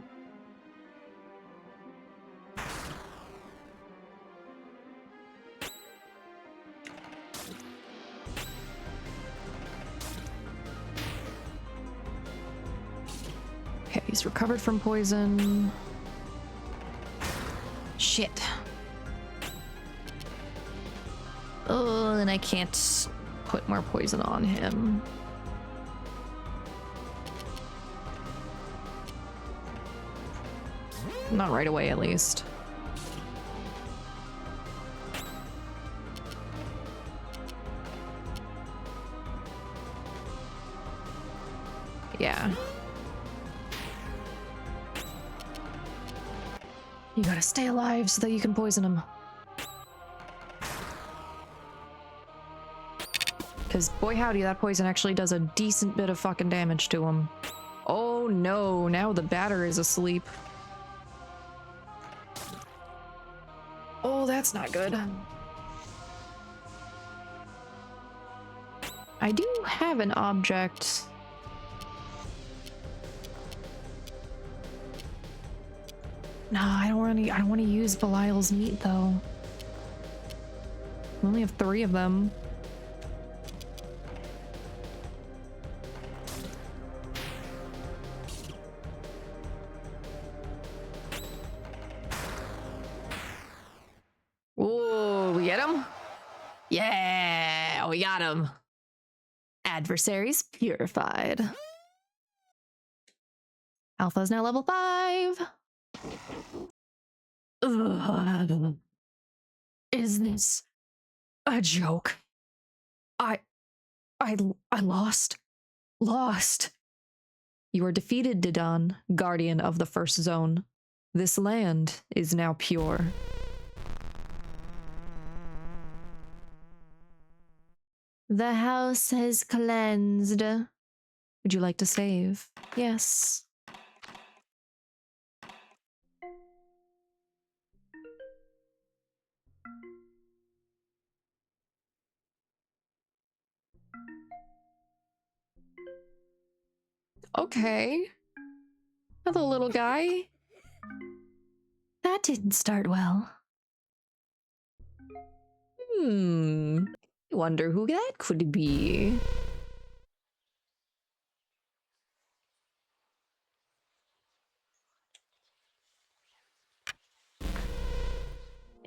Okay, he's recovered from poison. Shit. Oh, then I can't put more poison on him. Not right away, at least. Yeah. You gotta stay alive so that you can poison him. Because boy howdy, that poison actually does a decent bit of fucking damage to him. Oh no, now the batter is asleep. Oh, that's not good. I do have an object. No, I don't want to use Belial's meat though. We only have 3 of them. Ooh, we get him? Yeah, we got him. Adversaries purified. Alpha's now level 5. Ugh. Is this a joke? I lost. Lost. You are defeated, Didan, guardian of the first zone. This land is now pure. The house has cleansed. Would you like to save? Yes. Okay. Hello, little guy. That didn't start well. I wonder who that could be.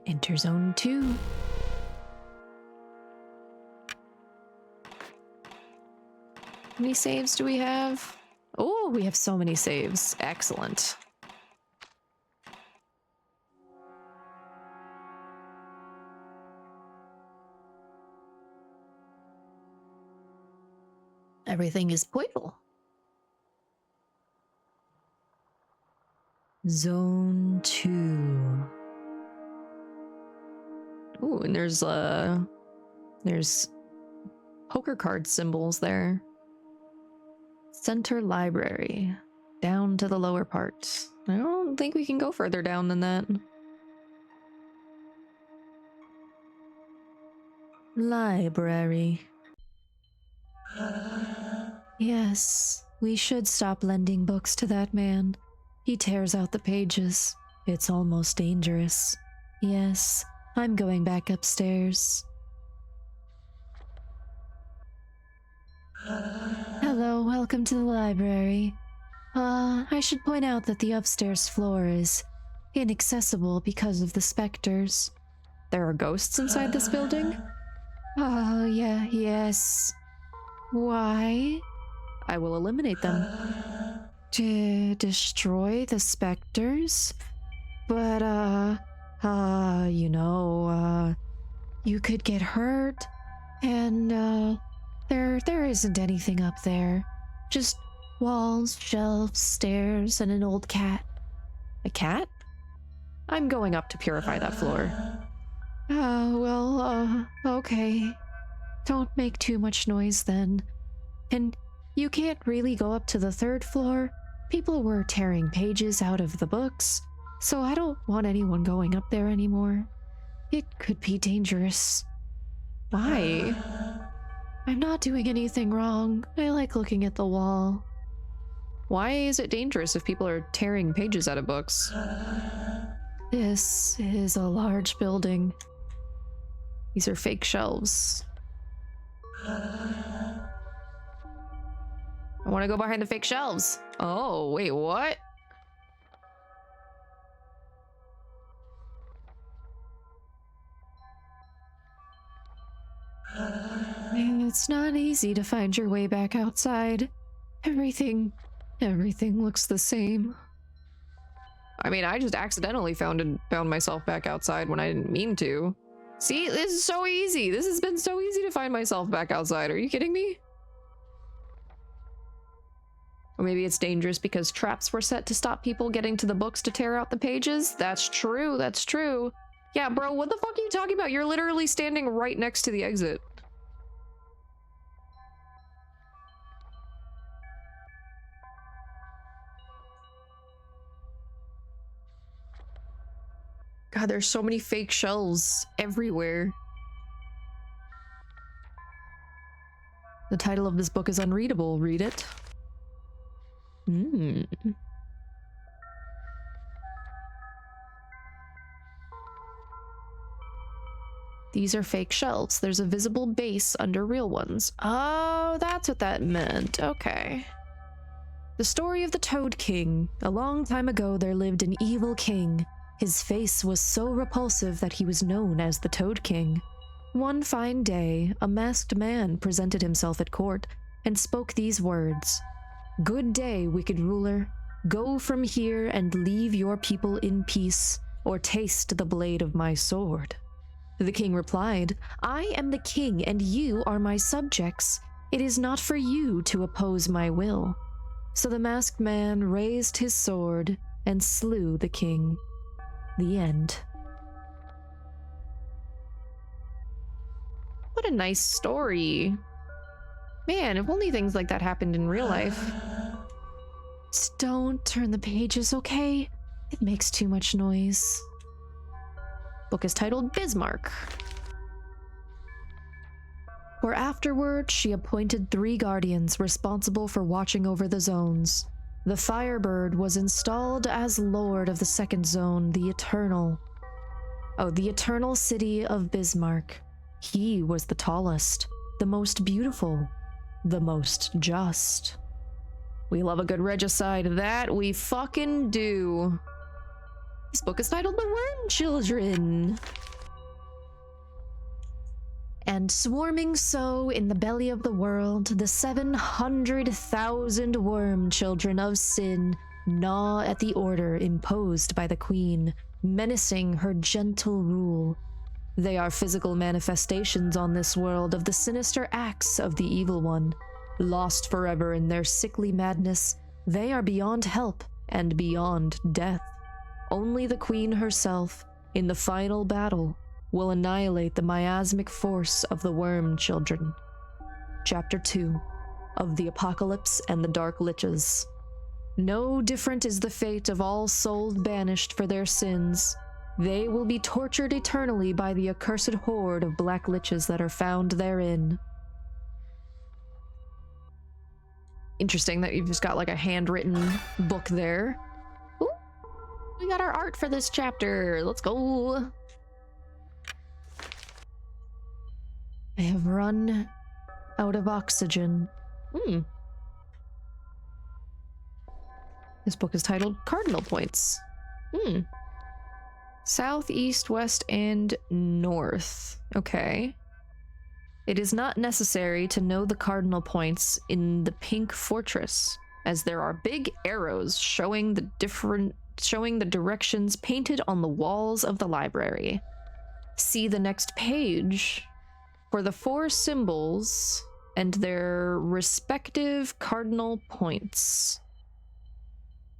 Enter zone 2. How many saves do we have? Oh, we have so many saves. Excellent. Everything is purple. Zone 2. Ooh, and there's poker card symbols there. Center library. Down to the lower part. I don't think we can go further down than that. Library. Yes, we should stop lending books to that man. He tears out the pages. It's almost dangerous. Yes, I'm going back upstairs. Hello, welcome to the library. I should point out that the upstairs floor is inaccessible because of the specters. There are ghosts inside this building? Oh, yeah, yes. Why? I will eliminate them. To destroy the specters? But, you could get hurt, and, there isn't anything up there. Just walls, shelves, stairs, and an old cat. A cat? I'm going up to purify that floor. Okay. Don't make too much noise then. And you can't really go up to the 3rd floor. People were tearing pages out of the books, so I don't want anyone going up there anymore. It could be dangerous. Why? I'm not doing anything wrong. I like looking at the wall. Why is it dangerous if people are tearing pages out of books? This is a large building. These are fake shelves. I want to go behind the fake shelves. Oh, wait, what? It's not easy to find your way back outside. Everything looks the same. I mean, I just accidentally found myself back outside when I didn't mean to. See, this is so easy. This has been so easy to find myself back outside. Are you kidding me? Or maybe it's dangerous because traps were set to stop people getting to the books to tear out the pages. That's true, that's true. Yeah, bro, what the fuck are you talking about? You're literally standing right next to the exit. God, there's so many fake shelves everywhere. The title of this book is unreadable. Read it. These are fake shelves. There's a visible base under real ones. Oh, that's what that meant. Okay. The story of the Toad King. A long time ago, there lived an evil king. His face was so repulsive that he was known as the Toad King. One fine day, a masked man presented himself at court and spoke these words. "Good day, wicked ruler. Go from here and leave your people in peace, or taste the blade of my sword." The king replied, "I am the king and you are my subjects. It is not for you to oppose my will." So the masked man raised his sword and slew the king. The end. What a nice story. Man, if only things like that happened in real life. Just don't turn the pages, okay? It makes too much noise. Book is titled Bismarck. For afterward, she appointed 3 guardians responsible for watching over the zones. The Firebird was installed as Lord of the second zone, the Eternal City of Bismarck. He was the tallest, the most beautiful, the most just. We love a good regicide, that we fucking do. This book is titled The Worm Children. And swarming so in the belly of the world, the 700,000 worm children of sin gnaw at the order imposed by the queen, menacing her gentle rule. They are physical manifestations on this world of the sinister acts of the evil one. Lost forever in their sickly madness, they are beyond help and beyond death. Only the queen herself, in the final battle, will annihilate the miasmic force of the worm children. Chapter 2 of the Apocalypse and the Dark Liches. No different is the fate of all souls banished for their sins. They will be tortured eternally by the accursed horde of black liches that are found therein. Interesting that you've just got like a handwritten book there. Ooh, we got our art for this chapter. Let's go. I have run out of oxygen. This book is titled Cardinal Points. South, east, west, and north. Okay. It is not necessary to know the cardinal points in the Pink Fortress, as there are big arrows showing the directions painted on the walls of the library. See the next page for the 4 symbols and their respective cardinal points.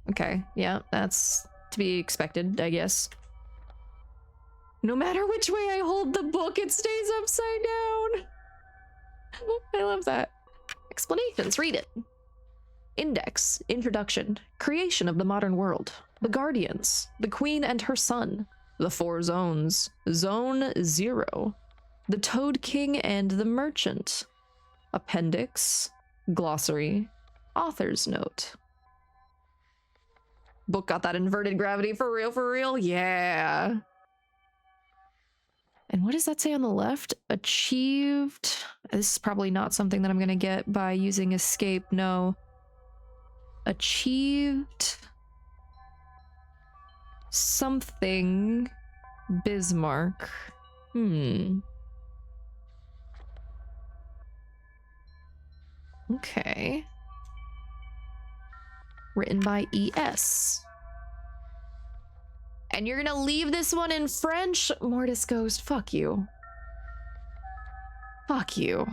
Okay, yeah, that's to be expected, I guess. No matter which way I hold the book, it stays upside down. I love that. Explanations, read it. Index, introduction, creation of the modern world, the guardians, the queen and her son, the 4 zones, zone 0, the Toad King and the merchant, appendix, glossary, author's note. Book got that inverted gravity for real, yeah. And what does that say on the left? Achieved. This is probably not something that I'm gonna get by using escape, no. Achieved something Bismarck. Okay. Written by E.S. And you're gonna leave this one in French? Mortis Ghost, fuck you. Fuck you.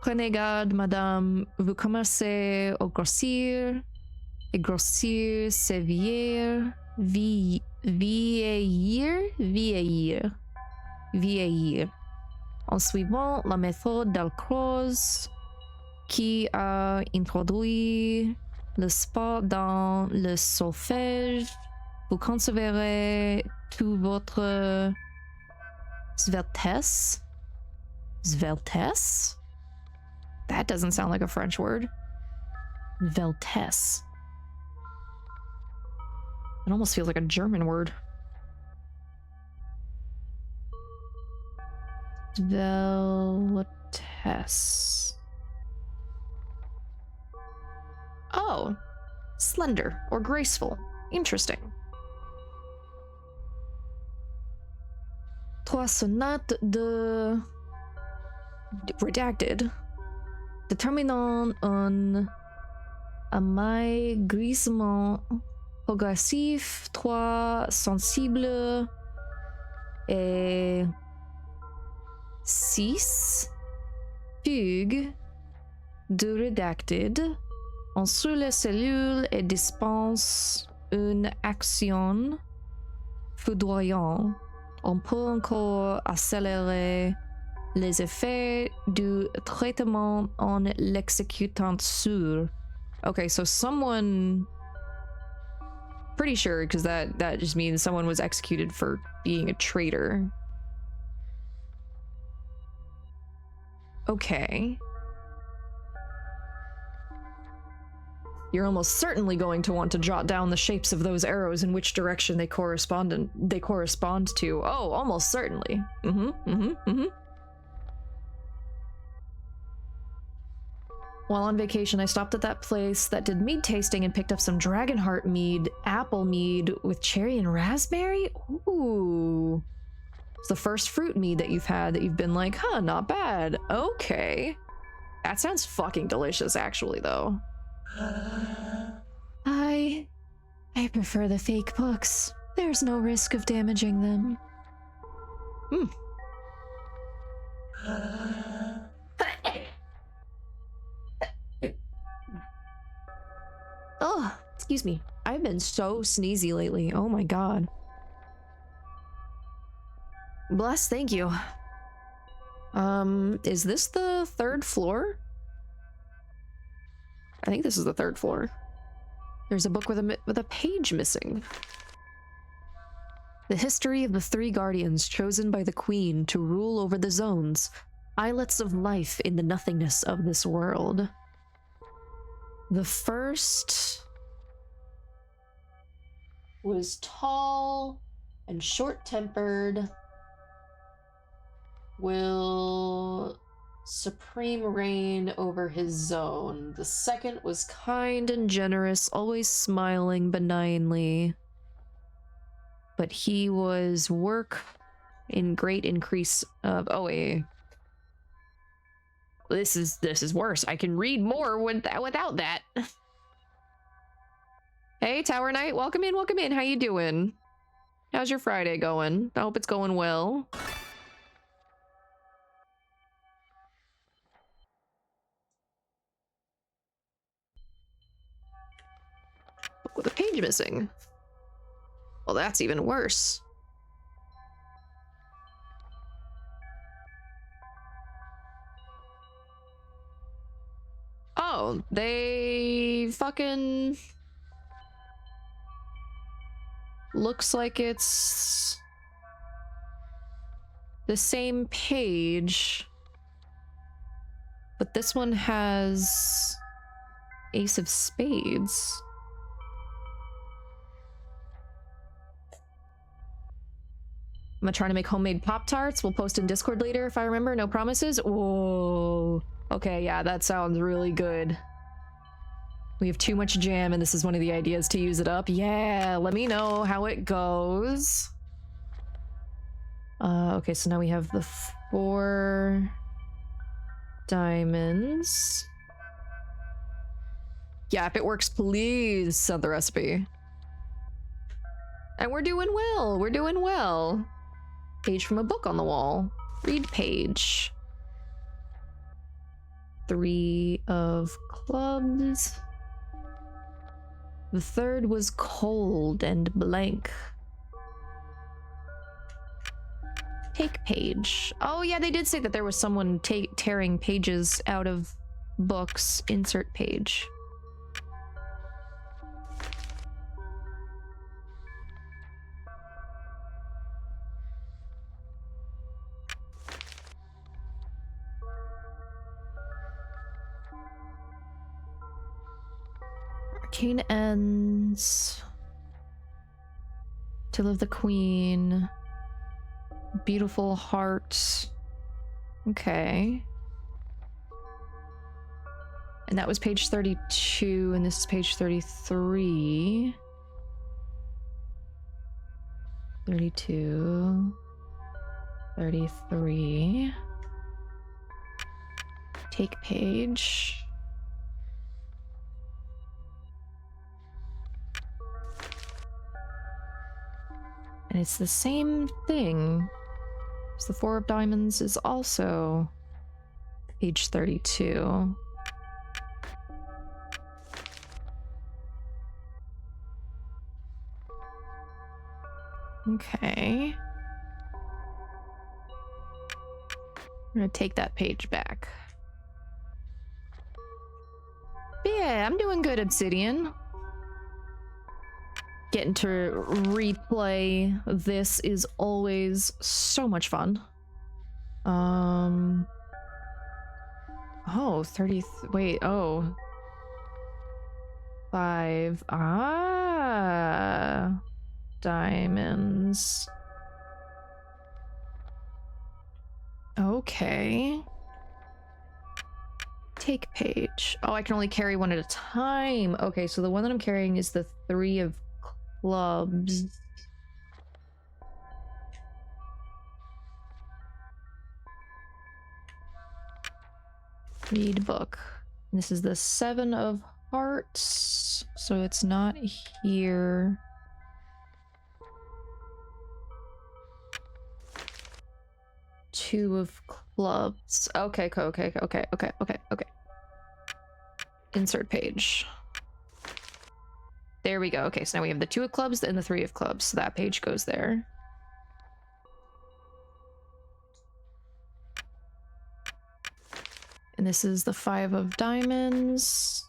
Prenez garde, madame, vous commencez à grossir, et grossir, c'est vieillir, vieillir. En suivant la méthode d'Alcroze, qui a introduit le sport dans le solfège, vous conserverez tout votre sveltesse. Sveltesse? That doesn't sound like a French word. Sveltesse. It almost feels like a German word. Sveltesse. Oh, slender or graceful. Interesting. Trois sonates de redacted, déterminant un amaigrissement progressif, trois sensible et six fugues de redacted en sur les cellules et dispense une action foudroyante. On peut encore accélérer les effets du traitement en l'exécutant sur. Okay, so someone... Pretty sure, because that just means someone was executed for being a traitor. Okay. You're almost certainly going to want to jot down the shapes of those arrows in which direction they correspond to. Oh, almost certainly. While on vacation, I stopped at that place that did mead tasting and picked up some Dragonheart mead, apple mead with cherry and raspberry. Ooh. It's the first fruit mead that you've had that you've been like, huh, not bad. Okay. That sounds fucking delicious, actually, though. I prefer the fake books. There's no risk of damaging them. Oh, excuse me. I've been so sneezy lately. Oh my god. Bless, thank you. Is this the third floor? I think this is the third floor. There's a book with a page missing. The history of the three guardians chosen by the queen to rule over the zones, islets of life in the nothingness of this world. The first was tall and short-tempered, will supreme reign over his zone. The second was kind and generous, always smiling benignly. But he was work in great increase of... Oh, wait. This is worse. I can read more without that. Hey, Tower Knight, welcome in, welcome in. How you doing? How's your Friday going? I hope it's going well. With a page missing. Well, that's even worse. Oh, they fucking... Looks like it's the same page, but this one has Ace of Spades. I'm gonna try to make homemade Pop-Tarts. We'll post in Discord later if I remember. No promises. Whoa. Okay, yeah, that sounds really good. We have too much jam and this is one of the ideas to use it up. Yeah, let me know how it goes. Okay, so now we have the 4 diamonds. Yeah, if it works, please send the recipe. And we're doing well, we're doing well. Page from a book on the wall. Read page. 3 of clubs. The third was cold and blank. Take page. Oh yeah, they did say that there was someone tearing pages out of books. Insert page. Arcane ends. Tale of the Queen. Beautiful heart. Okay. And that was page 32, and this is page 33. 32. 33. Take page. And it's the same thing. So the 4 of diamonds is also page 32. Okay. I'm gonna take that page back. But yeah, I'm doing good, Obsidian. Getting to replay this is always so much fun. Oh, 30. Wait, oh. 5. Ah. Diamonds. Okay. Take page. Oh, I can only carry one at a time. Okay, so the one that I'm carrying is the 3 of clubs. Read book. This is the 7 of hearts, so it's not here. Two of clubs. Okay. Insert page. There we go. Okay, so now we have the 2 of clubs and the 3 of clubs. So that page goes there. And this is the 5 of diamonds,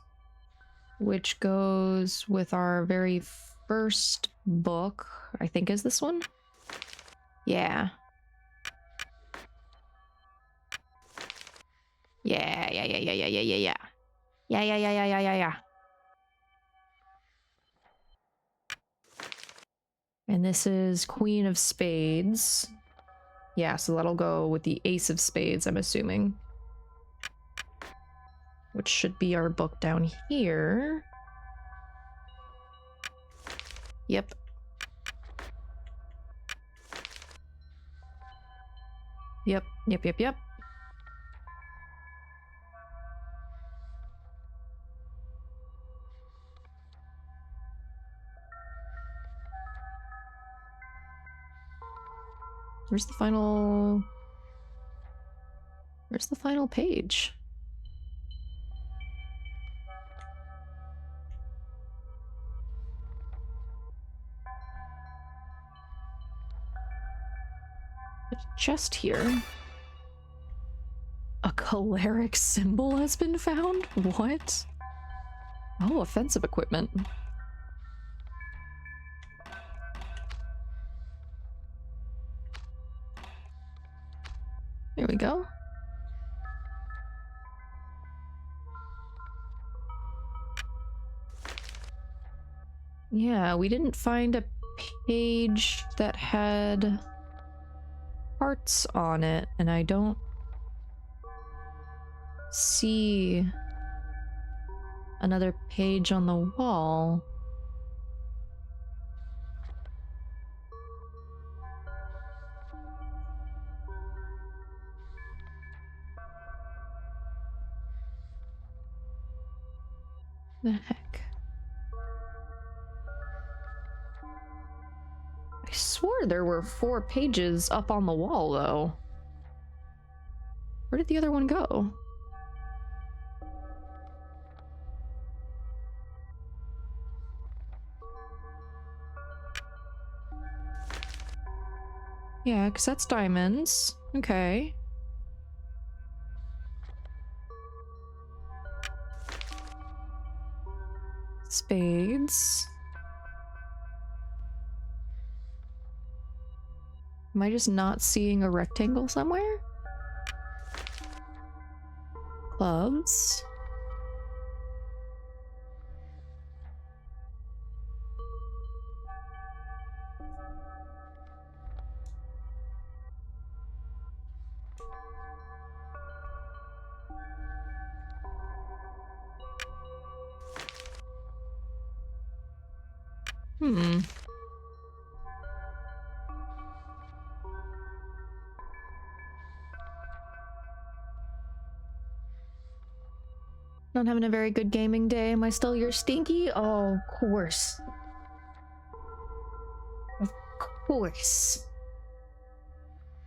which goes with our very first book. I think is this one? Yeah. Yeah. And this is Queen of Spades. Yeah, so that'll go with the Ace of Spades, I'm assuming. Which should be our book down here. Yep. Yep. Where's the final page? There's a chest here. A choleric symbol has been found? What? Oh, offensive equipment. There we go. Yeah, we didn't find a page that had hearts on it, and I don't see another page on the wall. The heck? I swore there were 4 pages up on the wall, though. Where did the other one go? Yeah, because that's diamonds. Okay. Spades. Am I just not seeing a rectangle somewhere? Clubs. Hmm. Not having a very good gaming day. Am I still your stinky? Oh, of course. Of course.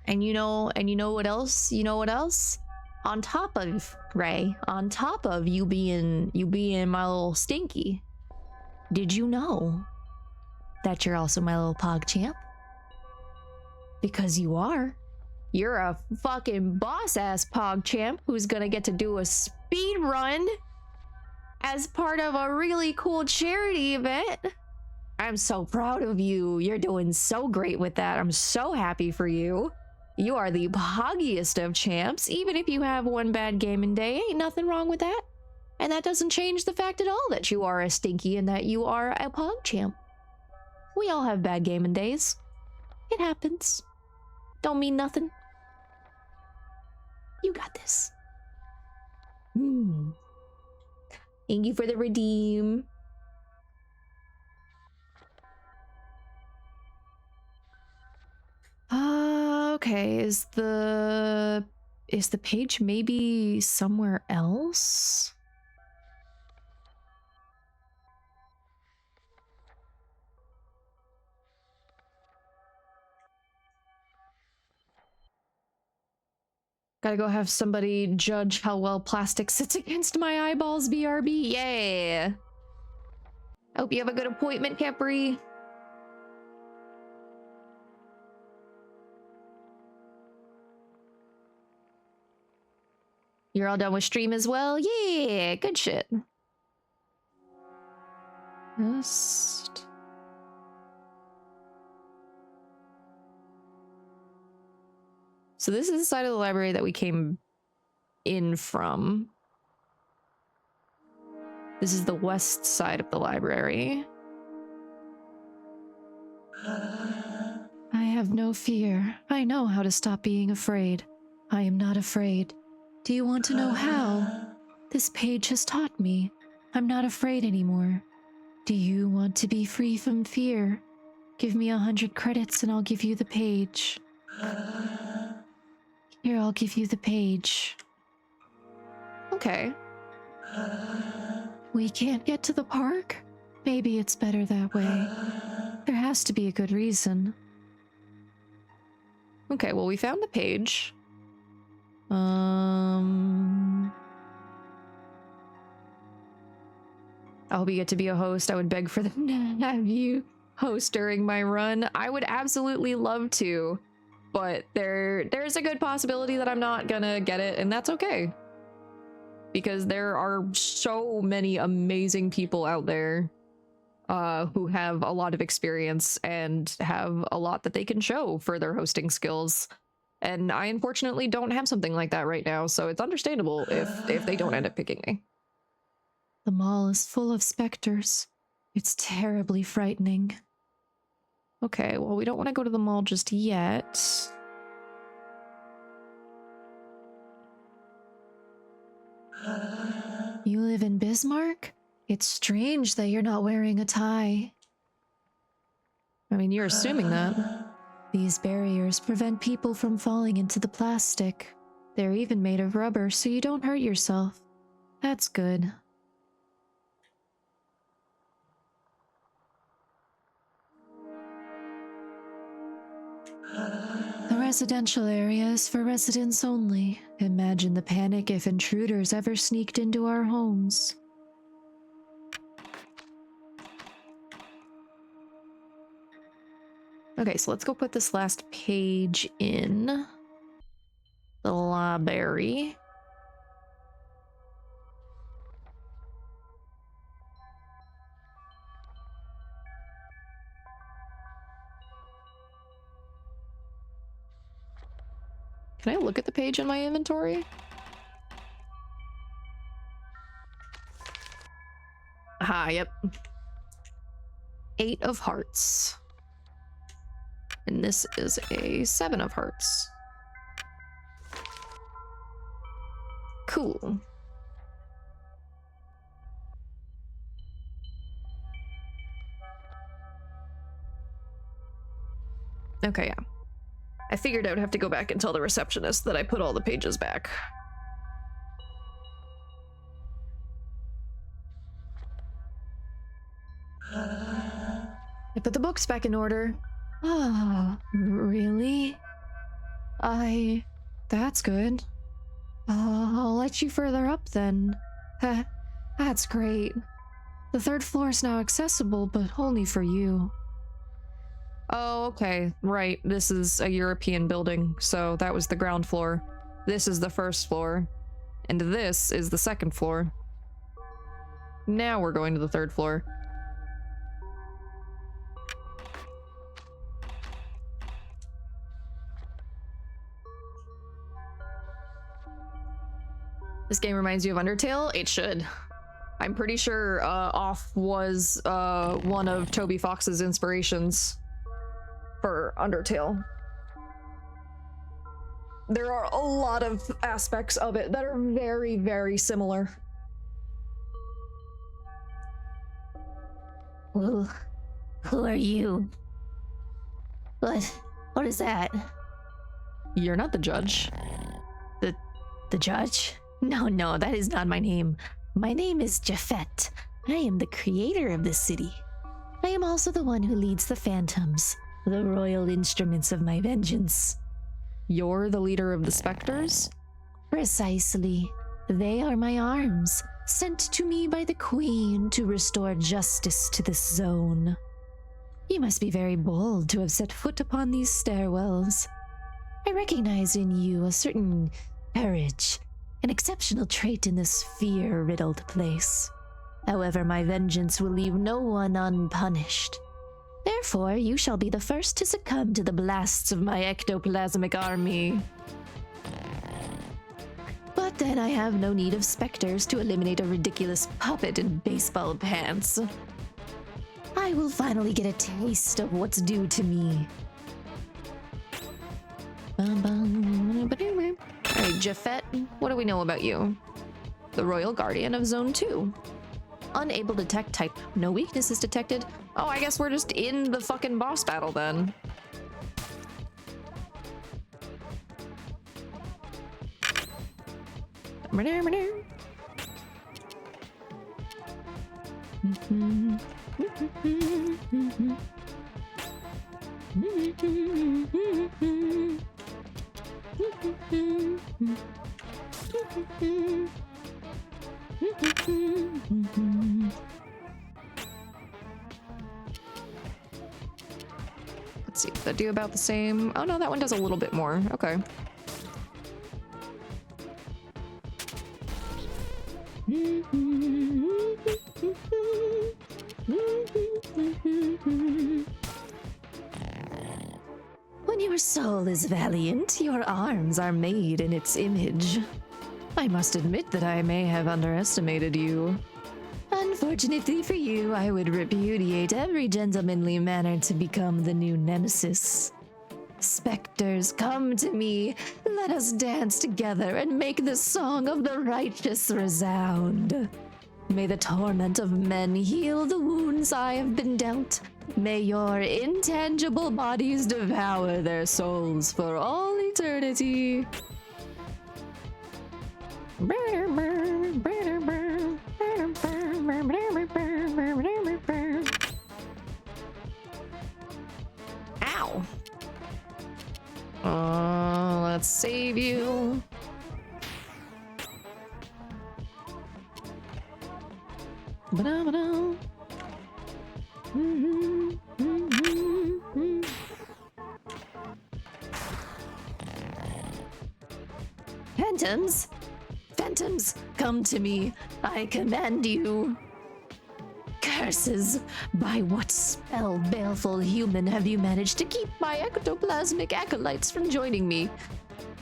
And you know what else? You know what else? On top of Ray, on top of you being my little stinky, did you know that you're also my little pog champ? Because you are. You're a fucking boss ass pog champ who's gonna get to do a speed run as part of a really cool charity event. I'm so proud of you. You're doing so great with that. I'm so happy for you. You are the poggiest of champs. Even if you have one bad gaming day, ain't nothing wrong with that. And that doesn't change the fact at all that you are a stinky and that you are a pog champ. We all have bad gaming days. It happens. Don't mean nothing. You got this. Thank you for the redeem. Okay, is the page maybe somewhere else? Gotta go have somebody judge how well plastic sits against my eyeballs, BRB. Yeah. Hope you have a good appointment, Capri. You're all done with stream as well? Yeah, good shit. Just... So this is the side of the library that we came in from. This is the west side of the library. I have no fear. I know how to stop being afraid. I am not afraid. Do you want to know how? This page has taught me. I'm not afraid anymore. Do you want to be free from fear? Give me 100 credits and I'll give you the page. Here, I'll give you the page. Okay. We can't get to the park? Maybe it's better that way. There has to be a good reason. Okay, well, we found the page. I hope you get to be a host. I would beg for them to have you host during my run. I would absolutely love to, but there's a good possibility that I'm not gonna get it, and that's okay. Because there are so many amazing people out there who have a lot of experience and have a lot that they can show for their hosting skills. And I unfortunately don't have something like that right now, so it's understandable if they don't end up picking me. The mall is full of specters. It's terribly frightening. Okay, well, we don't want to go to the mall just yet. You live in Bismarck? It's strange that you're not wearing a tie. I mean, you're assuming that. These barriers prevent people from falling into the plastic. They're even made of rubber, so you don't hurt yourself. That's good. The residential area is for residents only. Imagine the panic if intruders ever sneaked into our homes. Okay, so let's go put this last page in the library. Can I look at the page in my inventory? Aha, yep. 8 of hearts. And this is a 7 of hearts. Cool. Okay, yeah. I figured I would have to go back and tell the receptionist that I put all the pages back. I put the books back in order. Ah, really? That's good. I'll let you further up then. That's great. The 3rd floor is now accessible, but only for you. Oh, okay. Right. This is a European building, so that was the ground floor. This is the 1st floor. And this is the 2nd floor. Now we're going to the 3rd floor. This game reminds you of Undertale? It should. I'm pretty sure Off was one of Toby Fox's inspirations for Undertale. There are a lot of aspects of it that are very, very similar. Who are you? What is that? You're not the judge. The judge? No, that is not my name. My name is Japhet. I am the creator of this city. I am also the one who leads the phantoms, the royal instruments of my vengeance. You're the leader of the specters? Precisely. They are my arms, sent to me by the queen to restore justice to this zone. You must be very bold to have set foot upon these stairwells. I recognize in you a certain courage, an exceptional trait in this fear-riddled place. However, my vengeance will leave no one unpunished. Therefore, you shall be the first to succumb to the blasts of my ectoplasmic army. But then I have no need of specters to eliminate a ridiculous puppet in baseball pants. I will finally get a taste of what's due to me. Alright, Japhet, what do we know about you? The Royal Guardian of Zone 2. Unable to detect type. No weaknesses detected. Oh, I guess we're just in the fucking boss battle then. Let's see, does that do about the same? Oh no, that one does a little bit more. Okay. When your soul is valiant, your arms are made in its image. I must admit that I may have underestimated you. Unfortunately for you, I would repudiate every gentlemanly manner to become the new nemesis. Specters, come to me. Let us dance together and make the song of the righteous resound. May the torment of men heal the wounds I have been dealt. May your intangible bodies devour their souls for all eternity. Ow. Let's save you. Phantoms? Phantoms, come to me. I command you. Curses! By what spell, baleful human, have you managed to keep my ectoplasmic acolytes from joining me?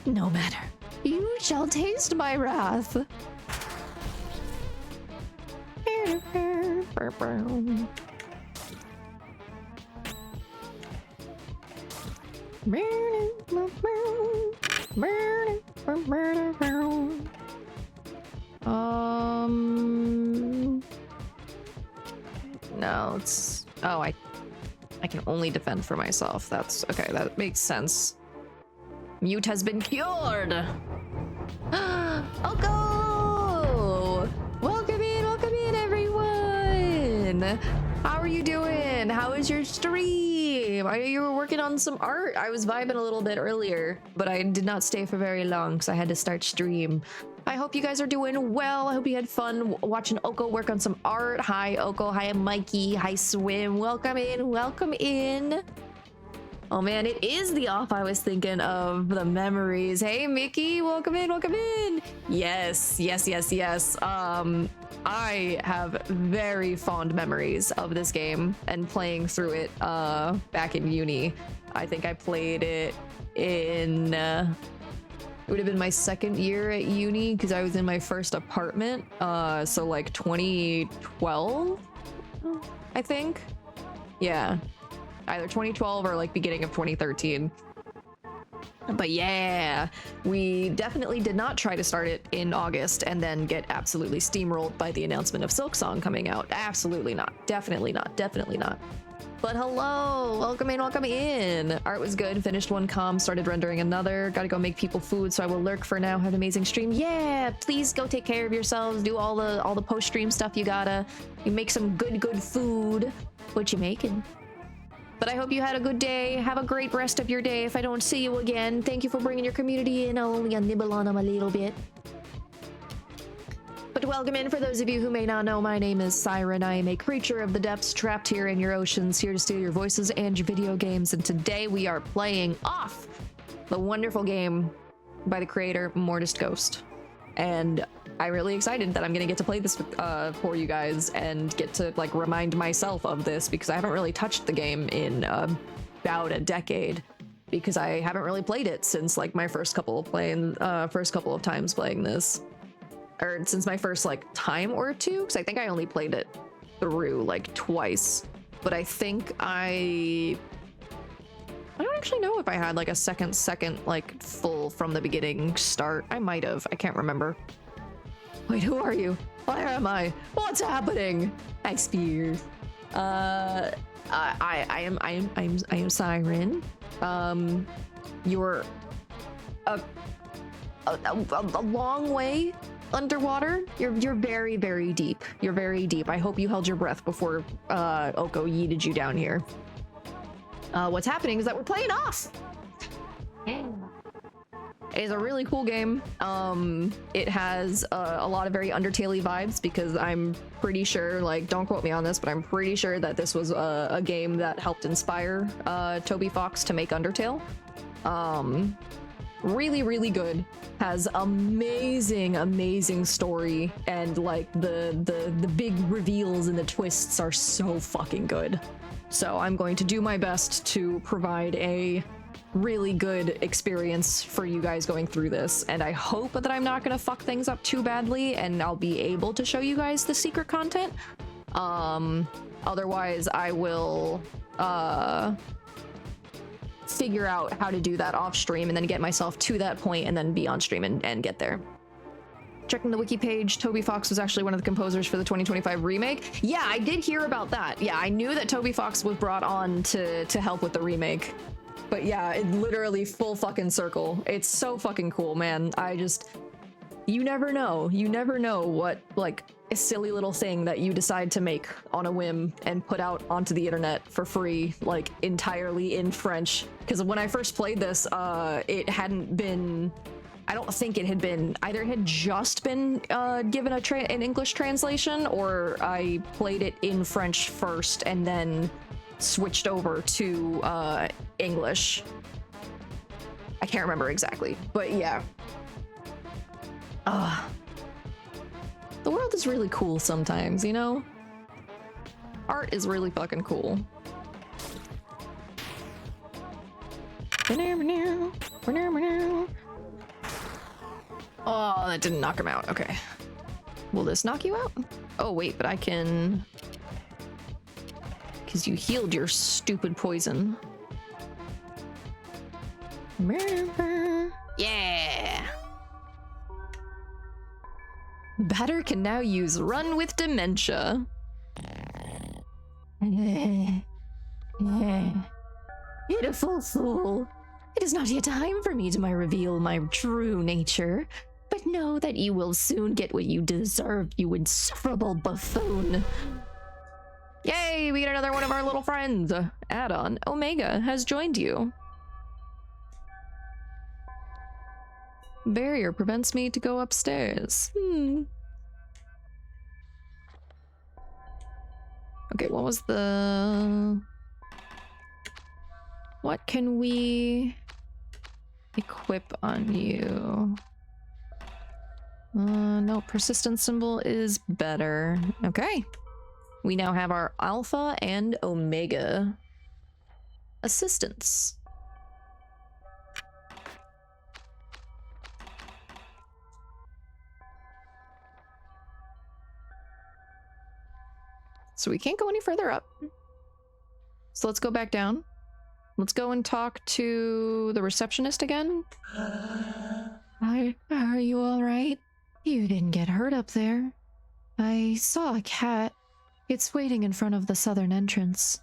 No matter. You shall taste my wrath. No, it's... Oh, I can only defend for myself. That's... Okay, that makes sense. Mute has been cured! Oko! Welcome in, everyone! How are you doing? How is your stream? You were working on some art. I was vibing a little bit earlier, but I did not stay for very long because I had to start stream. I hope you guys are doing well. I hope you had fun watching Oko work on some art. Hi, Oko. Hi, Mikey. Hi, Swim. Welcome in. Welcome in. Oh man, it is the off I was thinking of, the memories. Hey, Mickey. Welcome in. Welcome in. Yes. I have very fond memories of this game and playing through it back in uni. I think I played it in... it would have been my second year at uni because I was in my first apartment. So like 2012, I think. Yeah, either 2012 or like beginning of 2013. But yeah, we definitely did not try to start it in August and then get absolutely steamrolled by the announcement of Silksong coming out. Absolutely not. Definitely not. Definitely not. But hello, welcome in. Art was good, finished one comm, started rendering another. Gotta go make people food, so I will lurk for now. Have an amazing stream. Yeah, please go take care of yourselves. Do all the post-stream stuff you gotta. You make some good food. What you making? But I hope you had a good day. Have a great rest of your day. If I don't see you again, thank you for bringing your community in. I'll only nibble on them a little bit. But welcome in. For those of you who may not know, my name is Siren. I am a creature of the depths trapped here in your oceans, here to steal your voices and your video games. And today we are playing off the wonderful game by the creator Mortis Ghost. And I'm really excited that I'm gonna get to play this for you guys and get to like remind myself of this because I haven't really touched the game in about a decade because I haven't really played it since like my first couple of times playing this. Or since my first like time or two, because I think I only played it through like twice. But I think I don't actually know if I had like a second like full from the beginning start. I might have. I can't remember. Wait, who are you? Where am I? What's happening? I spear. I am Siren. You're a long way underwater. You're very deep. You're very deep. I hope you held your breath before Oko yeeted you down here. What's happening is that we're playing off. It's a really cool game. It has a lot of very Undertale-y vibes because I'm pretty sure, like, don't quote me on this, but I'm pretty sure that this was a game that helped inspire Toby Fox to make Undertale. Really good. Has amazing story, and like the big reveals and the twists are so fucking good. So I'm going to do my best to provide a really good experience for you guys going through this, and I hope that I'm not gonna fuck things up too badly and I'll be able to show you guys the secret content. Otherwise I will figure out how to do that off stream and then get myself to that point and then be on stream and get there. Checking the wiki page, Toby Fox was actually one of the composers for the 2025 remake. Yeah, I did hear about that. Yeah, I knew that Toby Fox was brought on to help with the remake. But yeah, it literally full fucking circle. It's so fucking cool, man. You never know. You never know what, like, a silly little thing that you decide to make on a whim and put out onto the internet for free, like, entirely in French. Because when I first played this, it hadn't been... I don't think it had been... Either it had just been given an English translation, or I played it in French first and then switched over to English. I can't remember exactly, but yeah. Ah. The world is really cool sometimes, you know? Art is really fucking cool. Oh, that didn't knock him out. Okay. Will this knock you out? Oh, wait, but I can... Because you healed your stupid poison. Yeah! Batter can now use Run with Dementia. Pitiful fool. It is not yet time for me to reveal my true nature, but know that you will soon get what you deserve, you insufferable buffoon. Yay, we get another one of our little friends. Add-on Omega has joined you. Barrier prevents me to go upstairs. Okay, what was the... What can we equip on you? No, persistent symbol is better. Okay. We now have our Alpha and Omega assistants. So we can't go any further up. So let's go back down. Let's go and talk to the receptionist again. Are you all right? You didn't get hurt up there. I saw a cat. It's waiting in front of the southern entrance.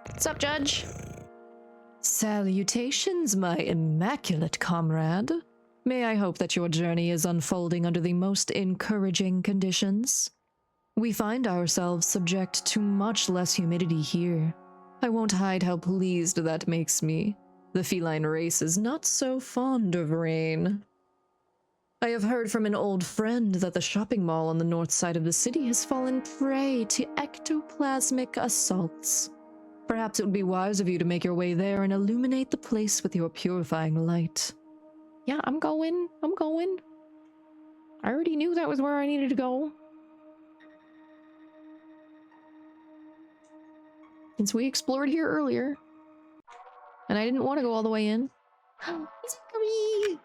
What's up, Judge? Salutations, my immaculate comrade. May I hope that your journey is unfolding under the most encouraging conditions. We find ourselves subject to much less humidity here. I won't hide how pleased that makes me. The feline race is not so fond of rain. I have heard from an old friend that the shopping mall on the north side of the city has fallen prey to ectoplasmic assaults. Perhaps it would be wise of you to make your way there and illuminate the place with your purifying light. Yeah, I'm going. I already knew that was where I needed to go. Since we explored here earlier. And I didn't want to go all the way in. Sorry!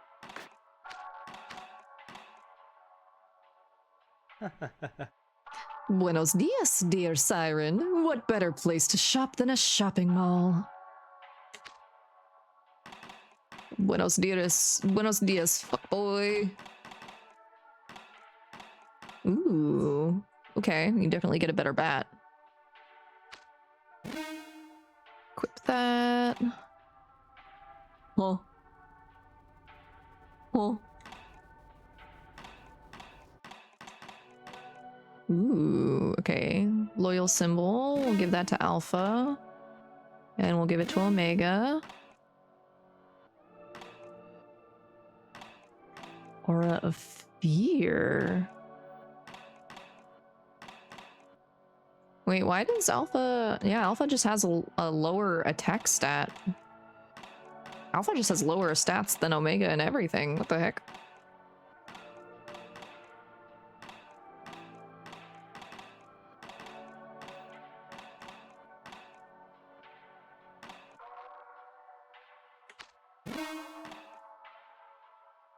Buenos dias, dear Siren. What better place to shop than a shopping mall? Buenos dias, fuckboy. Ooh. Okay, you definitely get a better bat. Equip that. Oh. Ooh, okay. Loyal symbol. We'll give that to Alpha. And we'll give it to Omega. Aura of Fear. Wait, why does Alpha... Yeah, Alpha just has a lower attack stat. Alpha just has lower stats than Omega and everything. What the heck?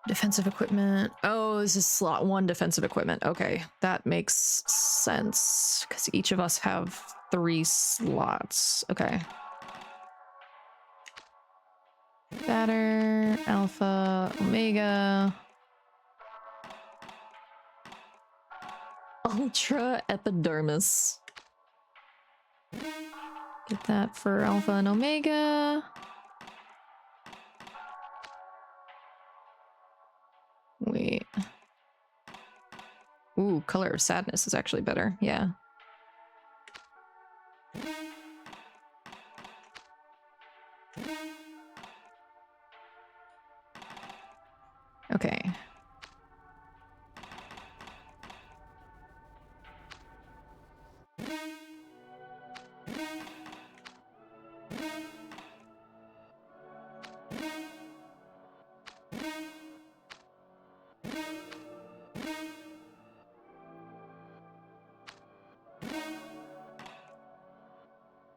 Defensive equipment. Oh, this is slot 1 defensive equipment. Okay, that makes sense. Because each of us have 3 slots. Okay. Batter, Alpha, Omega. Ultra Epidermis. Get that for Alpha and Omega. Wait. Ooh, Color of Sadness is actually better. Yeah. Okay.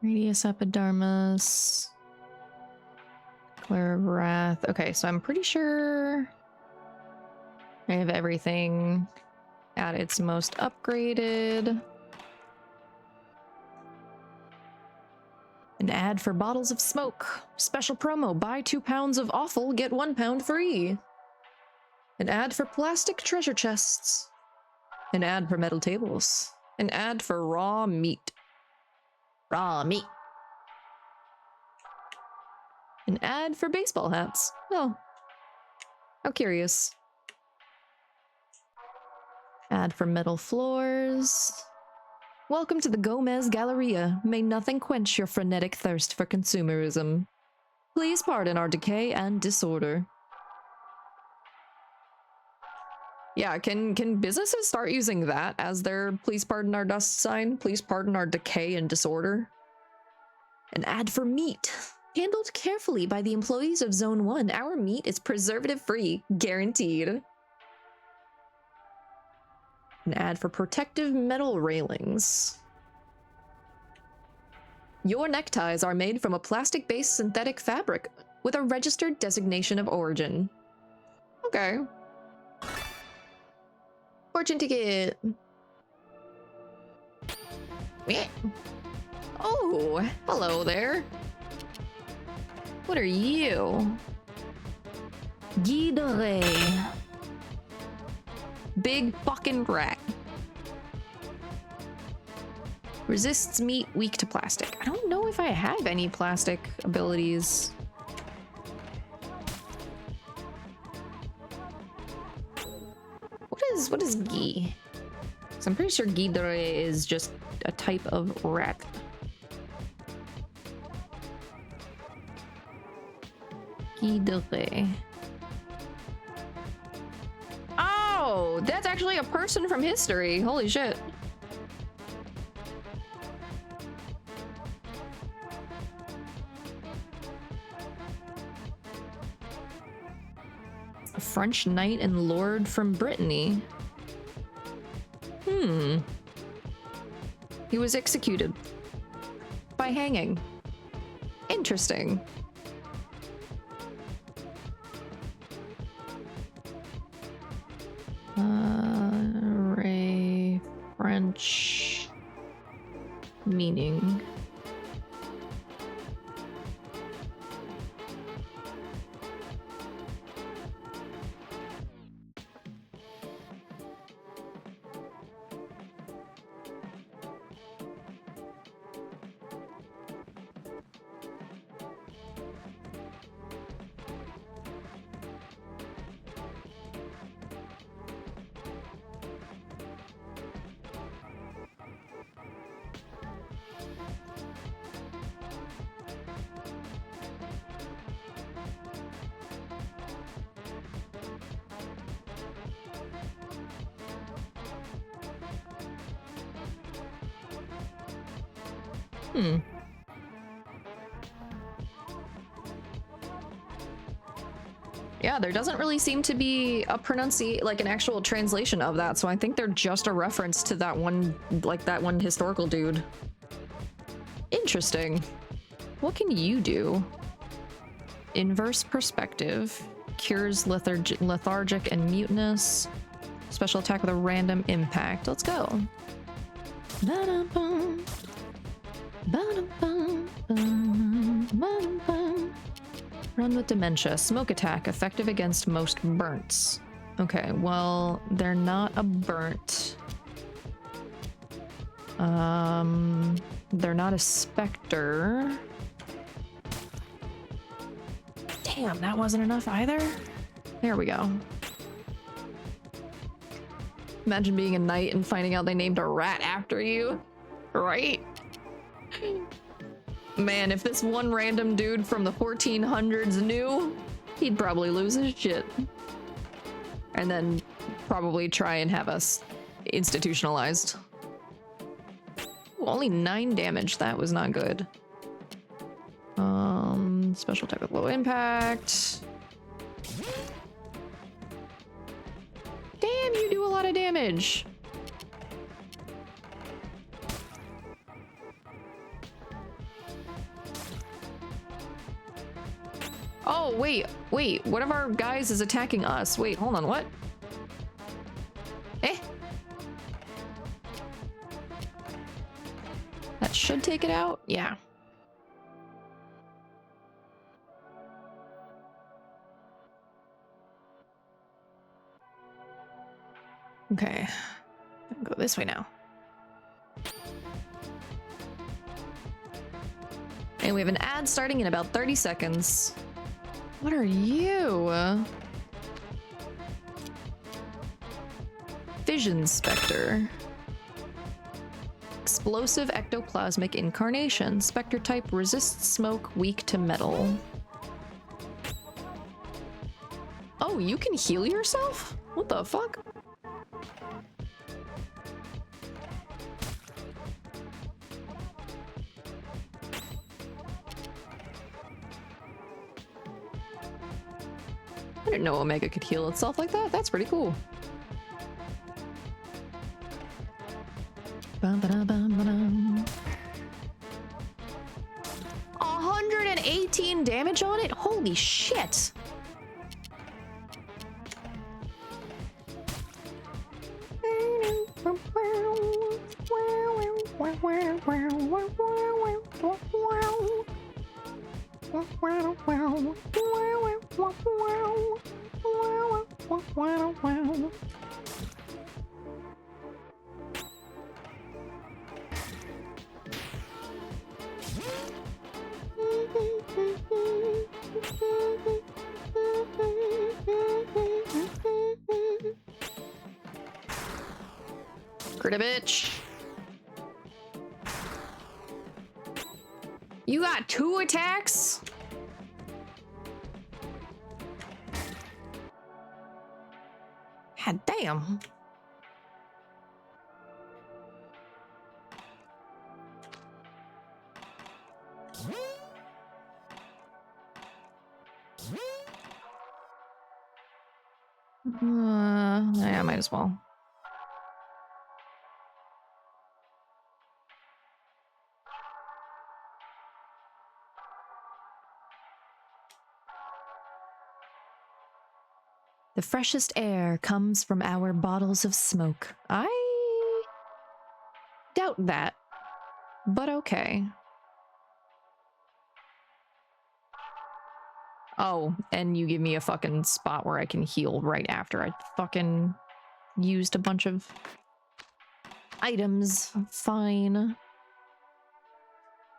Radius epidermis. Glare of wrath. Okay, so I'm pretty sure I have everything at its most upgraded. An ad for bottles of smoke. Special promo. Buy 2 pounds of offal, get 1 pound free. An ad for plastic treasure chests. An ad for metal tables. An ad for raw meat. Raw meat. An ad for baseball hats. Oh. How curious. Ad for metal floors. Welcome to the Gomez Galleria. May nothing quench your frenetic thirst for consumerism. Please pardon our decay and disorder. Yeah, can businesses start using that as their please pardon our dust sign? Please pardon our decay and disorder? An ad for meat. Handled carefully by the employees of Zone 1, our meat is preservative-free, guaranteed. An ad for protective metal railings. Your neckties are made from a plastic-based synthetic fabric with a registered designation of origin. Okay. Fortune ticket. Oh, hello there. What are you? Gilded. Big fucking rat. Resists meat, weak to plastic. I don't know if I have any plastic abilities. What is ghee? So I'm pretty sure Gilded is just a type of rat. Gilded. Oh, that's actually a person from history. Holy shit. A French knight and lord from Brittany. He was executed by hanging. Interesting. French meaning. Yeah, there doesn't really seem to be a like an actual translation of that, so I think they're just a reference to that one, like that one historical dude. Interesting. What can you do? Inverse perspective. Cures lethargic and mutinous. Special attack with a random impact. Let's go. Ba-dum-bum. Ba-dum-bum. Ba-dum-bum. Run with dementia. Smoke attack. Effective against most burns. Okay, well, they're not a burnt. They're not a specter. Damn, that wasn't enough either? There we go. Imagine being a knight and finding out they named a rat after you. Right? Man, if this one random dude from the 1400s knew, he'd probably lose his shit. And then probably try and have us institutionalized. Ooh, only 9 damage. That was not good. Special attack with low impact. Damn, you do a lot of damage. Oh, wait. One of our guys is attacking us. Wait, hold on, what? Eh? That should take it out? Yeah. Okay. Go this way now. And we have an ad starting in about 30 seconds. What are you? Fission Spectre. Explosive ectoplasmic incarnation. Spectre type resists smoke, weak to metal. Oh, you can heal yourself? What the fuck? I didn't know Omega could heal itself like that. That's pretty cool. 118 damage on it? Holy shit! Crit a bitch. You got 2 attacks? God damn. Yeah, might as well. The freshest air comes from our bottles of smoke. I doubt that, but okay. Oh, and you give me a fucking spot where I can heal right after I fucking used a bunch of items. Fine.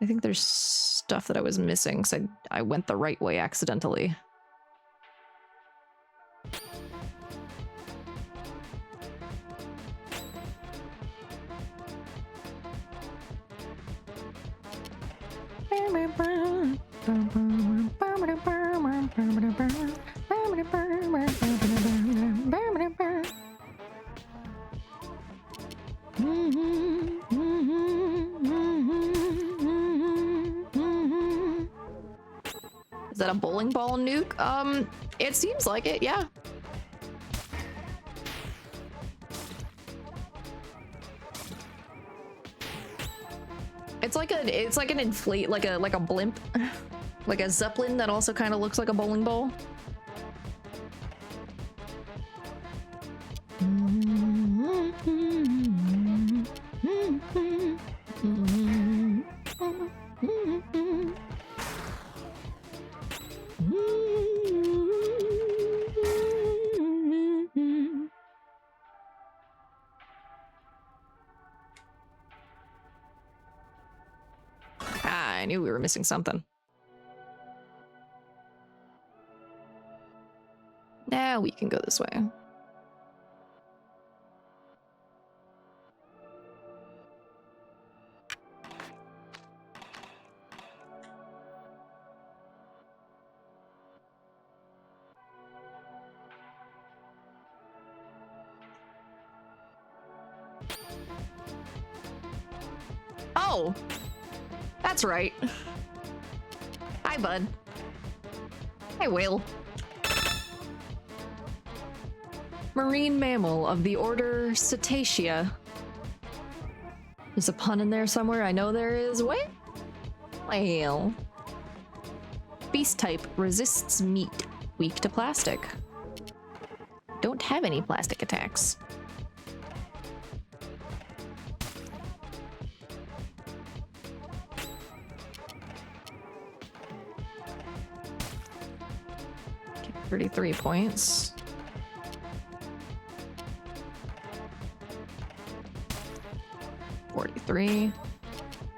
I think there's stuff that I was missing because I went the right way accidentally. Is that a bowling ball nuke? It seems like it, yeah. It's like an inflate, like a blimp, like a zeppelin that also kind of looks like a bowling ball. I knew we were missing something. Now we can go this way. Oh! That's right. Hi, bud. Hi, whale. Marine mammal of the order Cetacea. There's a pun in there somewhere. I know there is. Wait. Whale. Beast type, resists meat, weak to plastic. Don't have any plastic attacks. Okay, 33 points.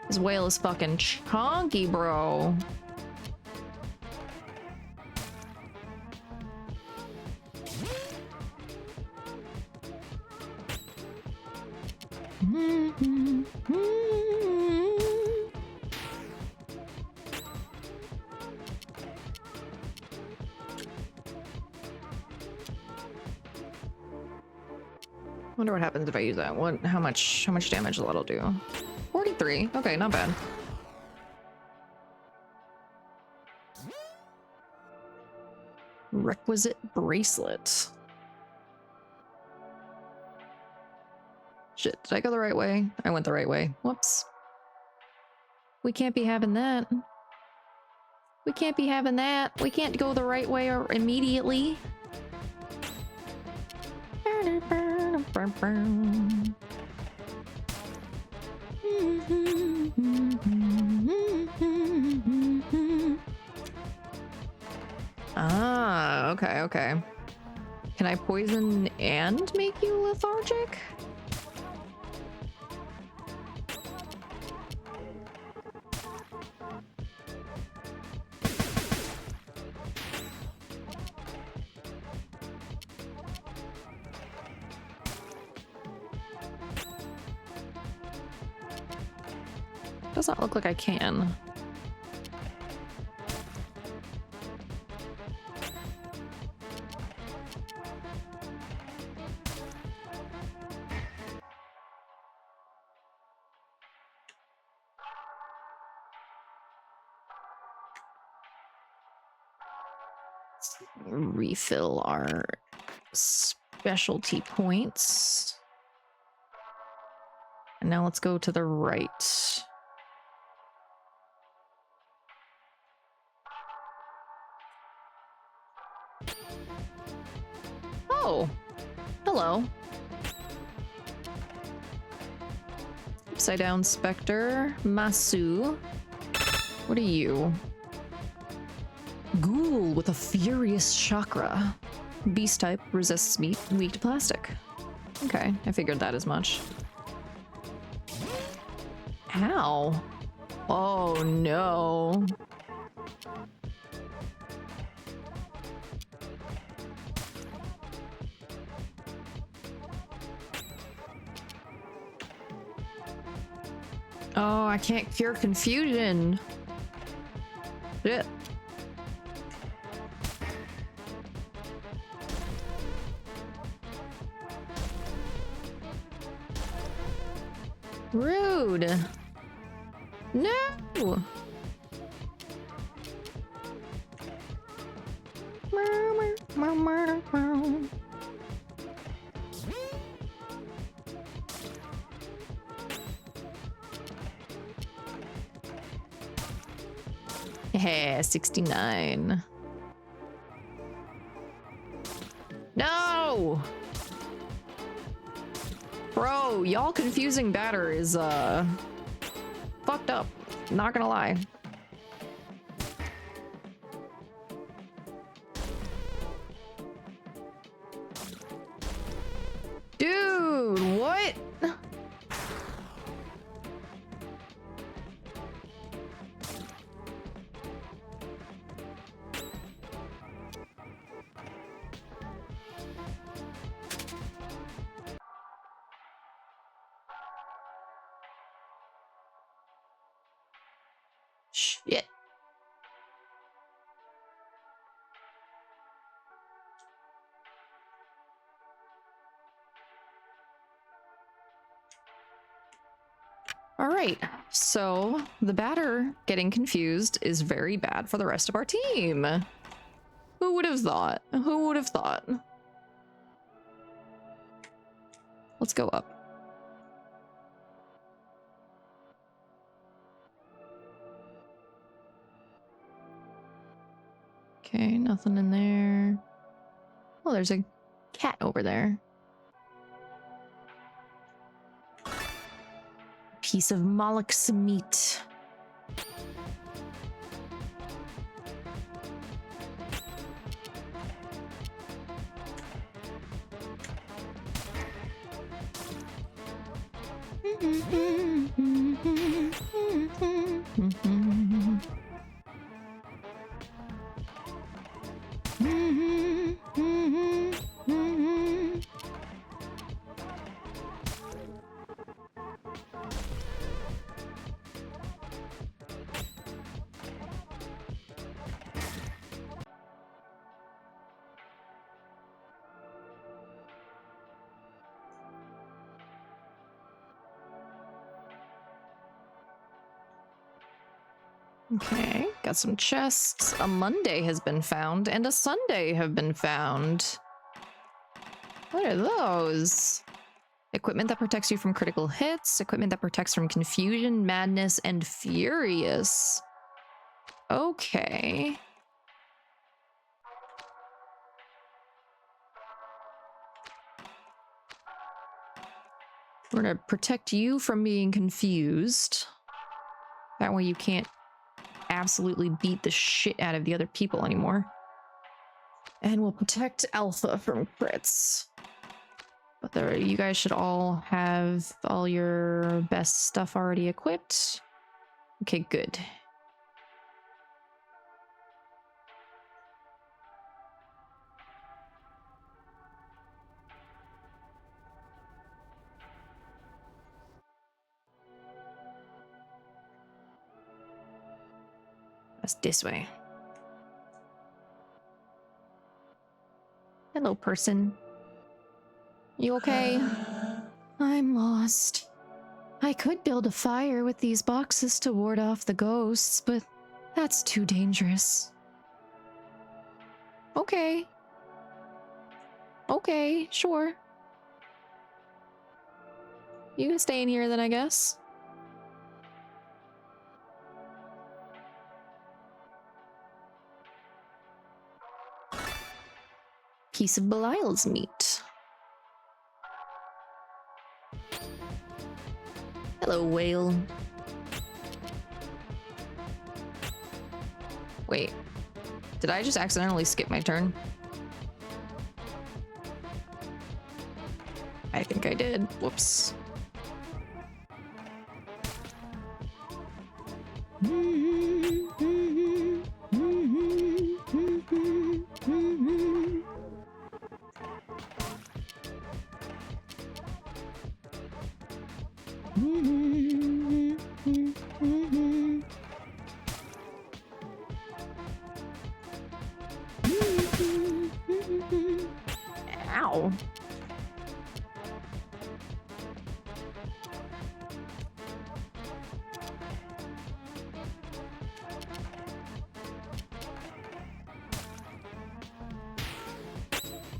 His whale is fucking chunky, bro. Wonder what happens if I use that. How much damage that'll do? 43. Okay, not bad. Requisite bracelet. Shit, did I go the right way? I went the right way. Whoops. We can't be having that. We can't be having that. We can't go the right way or immediately. Ah, okay, okay. Can I poison and make you lethargic? Does not look like I can. Let's refill our specialty points. And now let's go to the right. Oh, hello. Upside down specter, Masu. What are you? Ghoul with a furious chakra. Beast type, resists meat, weak to plastic. Okay, I figured that as much. Ow. Oh no. Oh, I can't cure confusion. Shit. Rude. No. Yeah, 69. No! Bro, y'all confusing batter is, fucked up. Not gonna lie. Dude, what? Shit. All right, so the batter getting confused is very bad for the rest of our team. Who would have thought? Who would have thought? Let's go up. Okay, nothing in there. Oh, there's a cat over there. Piece of Moloch's meat. Okay, got some chests. A Monday has been found, and a Sunday have been found. What are those? Equipment that protects you from critical hits, equipment that protects from confusion, madness, and furious. Okay. We're gonna protect you from being confused. That way you can't absolutely beat the shit out of the other people anymore. And we'll protect Alpha from crits. But there, you guys should all have all your best stuff already equipped. Okay, good. That's this way. Hello, person. You okay? I'm lost. I could build a fire with these boxes to ward off the ghosts, but that's too dangerous. Okay. Okay, sure. You can stay in here then, I guess. Piece of Belial's meat. Hello, whale. Wait, did I just accidentally skip my turn? I think I did. Whoops. Ow.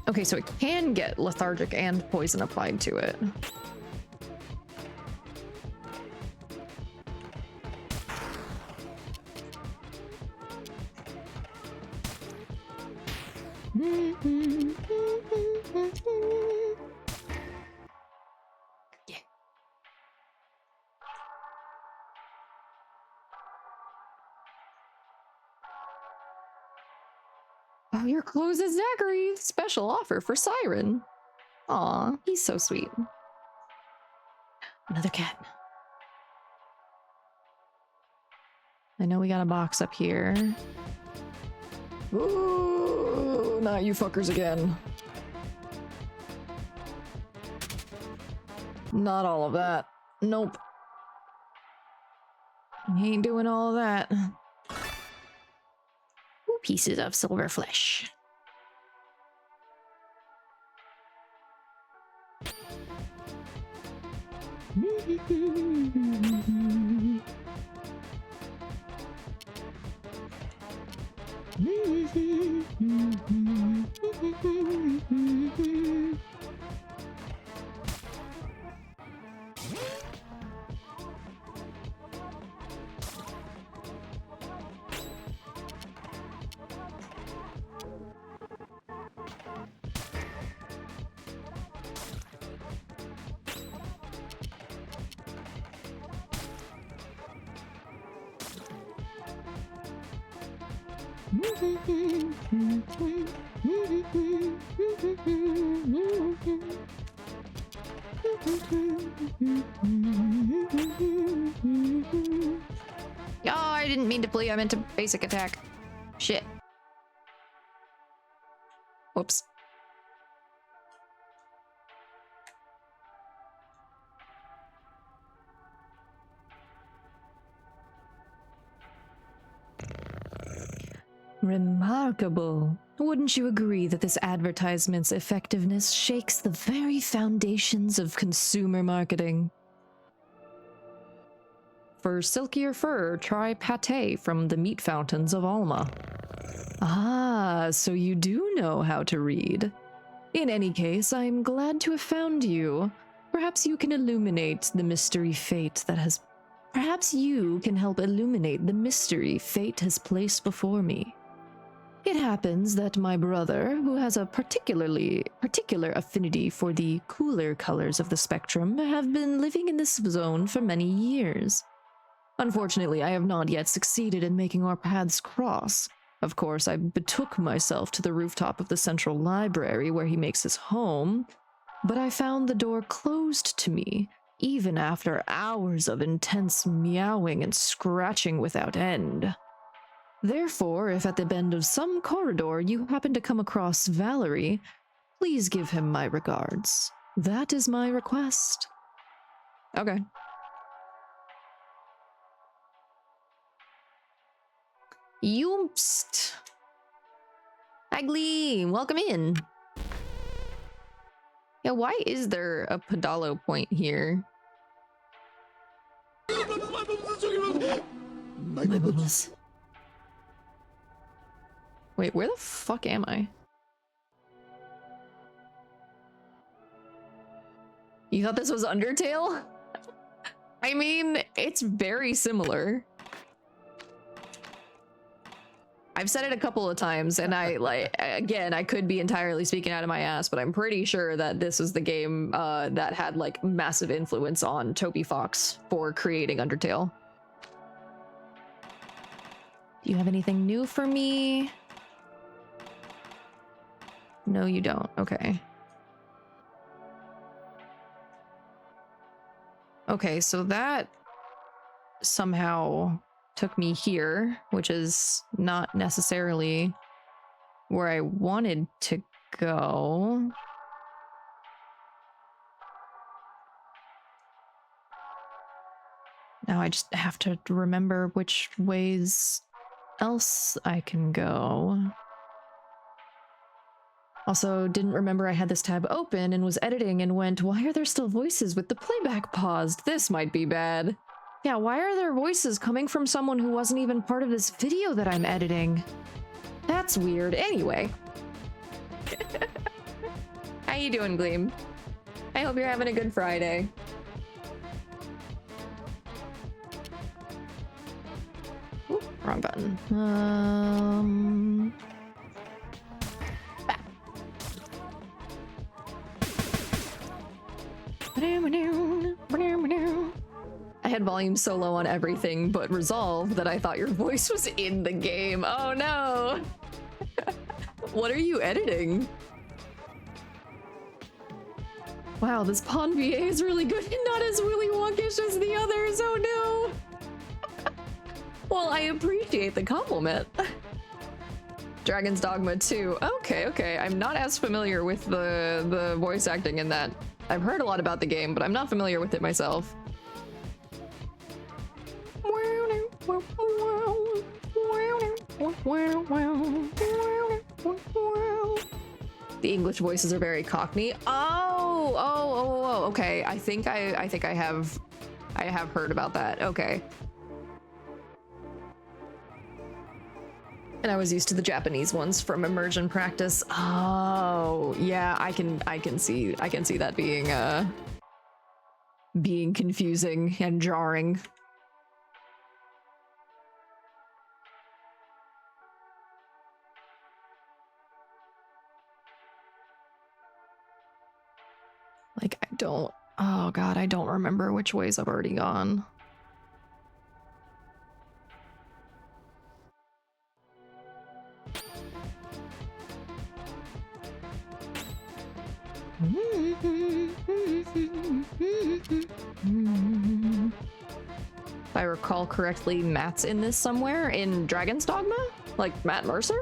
Okay, so it can get lethargic and poison applied to it. Yeah. Oh, your clothes is Zachary. Special offer for Siren. Aw, he's so sweet. Another cat. I know we got a box up here. Ooh, not you fuckers again. Not all of that. Nope. Ain't doing all of that. Ooh, pieces of silver flesh. Oh, I didn't mean to flee. I meant to basic attack. Shit. Whoops. Remarkable. Wouldn't you agree that this advertisement's effectiveness shakes the very foundations of consumer marketing? For silkier fur, try pate from the meat fountains of Alma. Ah, so you do know how to read. In any case, I'm glad to have found you. Perhaps you can illuminate the mystery fate that has... Perhaps you can help illuminate the mystery fate has placed before me. It happens that my brother, who has a particular affinity for the cooler colors of the spectrum, have been living in this zone for many years. Unfortunately, I have not yet succeeded in making our paths cross. Of course, I betook myself to the rooftop of the central library where he makes his home, but I found the door closed to me, even after hours of intense meowing and scratching without end. Therefore, if at the bend of some corridor you happen to come across Valerie, please give him my regards. That is my request. Okay. Yoomst. Agli, welcome in. Yeah, why is there a pedalo point here? My bubbles. Wait, where the fuck am I? You thought this was Undertale? I mean, it's very similar. I've said it a couple of times, and again, I could be entirely speaking out of my ass, but I'm pretty sure that this is the game that had, like, massive influence on Toby Fox for creating Undertale. Do you have anything new for me? No, you don't. Okay. Okay, so that somehow took me here, which is not necessarily where I wanted to go. Now I just have to remember which ways else I can go. Also, didn't remember I had this tab open and was editing and went, why are there still voices with the playback paused? This might be bad. Yeah, why are there voices coming from someone who wasn't even part of this video that I'm editing? That's weird. Anyway. How you doing, Gleam? I hope you're having a good Friday. Ooh, wrong button. Back. I had volume so low on everything but Resolve that I thought your voice was in the game. Oh no! What are you editing? Wow, this Pawn VA is really good and not as Willy Wonkish as the others. Oh no! Well, I appreciate the compliment. Dragon's Dogma 2. Okay. I'm not as familiar with the voice acting in that. I've heard a lot about the game, but I'm not familiar with it myself. The English voices are very Cockney. Oh, okay. I think I have heard about that. Okay. And I was used to the Japanese ones from immersion practice. Oh, yeah, I can see that being confusing and jarring. Like, oh god, I don't remember which ways I've already gone. If I recall correctly, Matt's in this somewhere in Dragon's Dogma? Like Matt Mercer?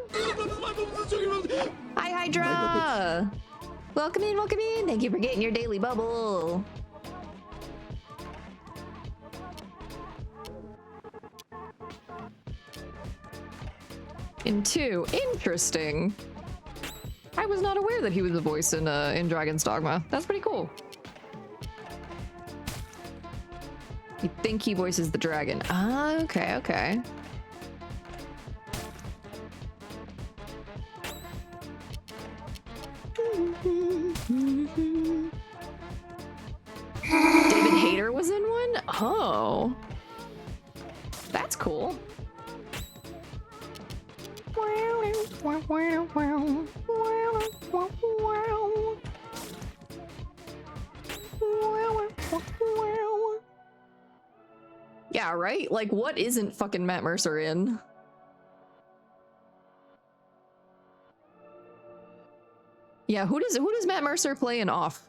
Hi, Hydra! Welcome in, welcome in! Thank you for getting your daily bubble! In 2, interesting. I was not aware that he was a voice in Dragon's Dogma. That's pretty cool. You think he voices the dragon? Ah, okay, okay. David Hayter was in one? Oh. That's cool. Yeah, right? Like, what isn't fucking Matt Mercer in? Yeah, who does Matt Mercer play in Off?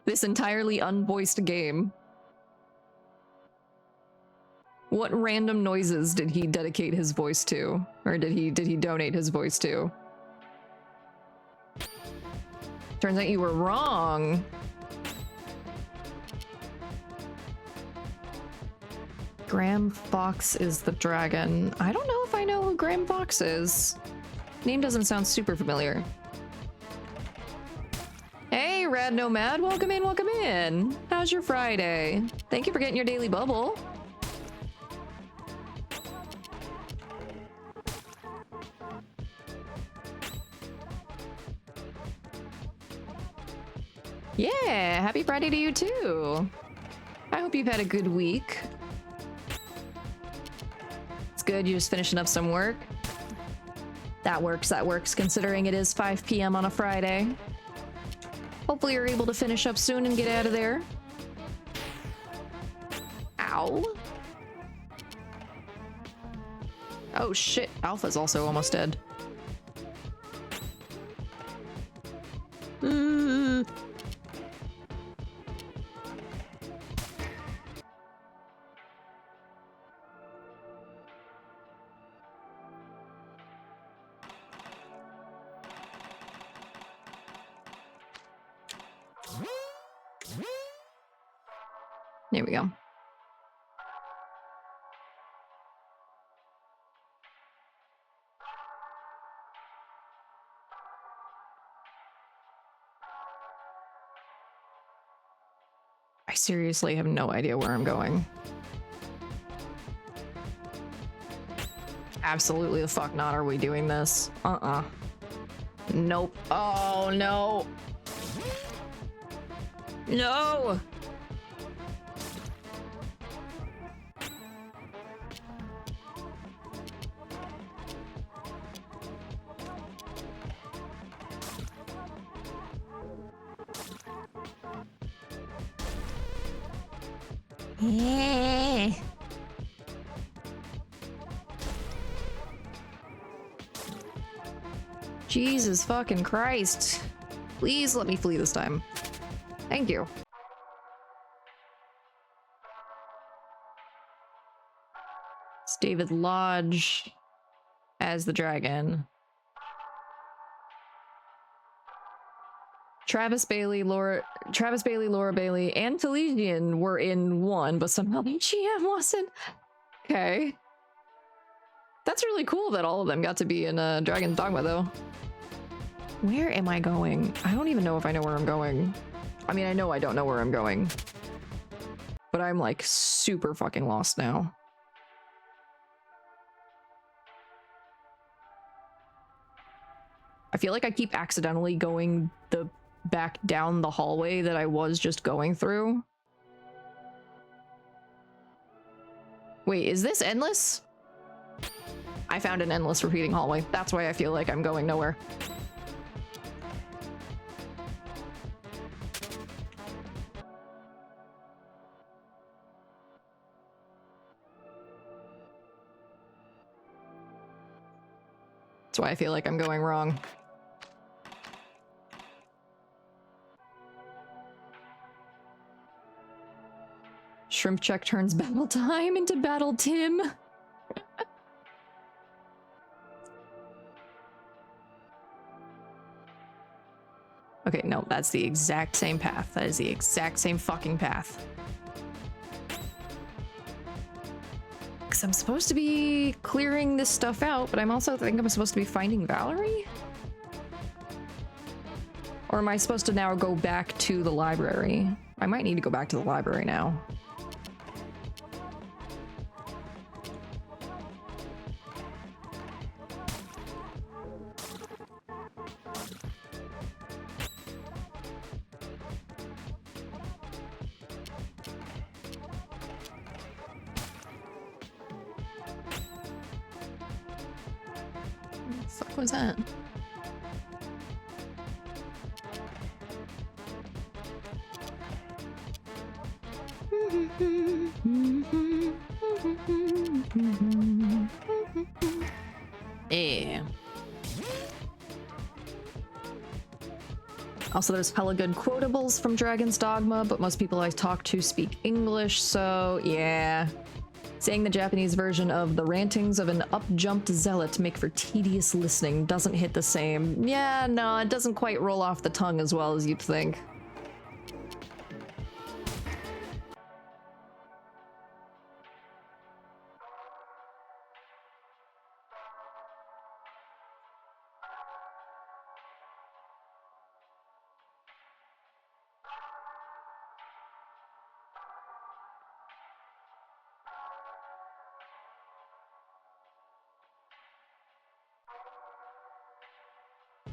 This entirely unvoiced game. What random noises did he dedicate his voice to? Or did he donate his voice to? Turns out you were wrong. Graham Fox is the dragon. I don't know if I know who Graham Fox is. Name doesn't sound super familiar. Hey, Rad Nomad, welcome in, welcome in. How's your Friday? Thank you for getting your daily bubble. Yeah, happy Friday to you too. I hope you've had a good week. It's good, you're just finishing up some work. That works, considering it is 5 p.m. on a Friday. Hopefully you're able to finish up soon and get out of there. Ow. Oh shit, Alpha's also almost dead. There we go. I seriously have no idea where I'm going. Absolutely the fuck not are we doing this. Nope. Oh no. No! Yeah. Jesus fucking Christ. Please let me flee this time. Thank you. It's David Lodge as the dragon. Travis Bailey, Laura Bailey, and Talesian were in one, but somehow the GM wasn't. Okay. That's really cool that all of them got to be in Dragon's Dogma, though. Where am I going? I don't even know if I know where I'm going. I mean, I know I don't know where I'm going. But I'm, like, super fucking lost now. I feel like I keep accidentally going back down the hallway that I was just going through. Wait, is this endless? I found an endless repeating hallway. That's why I feel like I'm going nowhere. That's why I feel like I'm going wrong. shrimp check turns battle time into battle Tim. Okay, no, that's the exact same path. That is the exact same fucking path. Because I'm supposed to be clearing this stuff out, but I'm also think I'm supposed to be finding Valerie? Or am I supposed to now go back to the library? I might need to go back to the library now. What the fuck was that? Yeah. Also, there's hella good quotables from Dragon's Dogma, but most people I talk to speak English, so yeah. Saying the Japanese version of the rantings of an up-jumped zealot make for tedious listening doesn't hit the same. Yeah, no, it doesn't quite roll off the tongue as well as you'd think.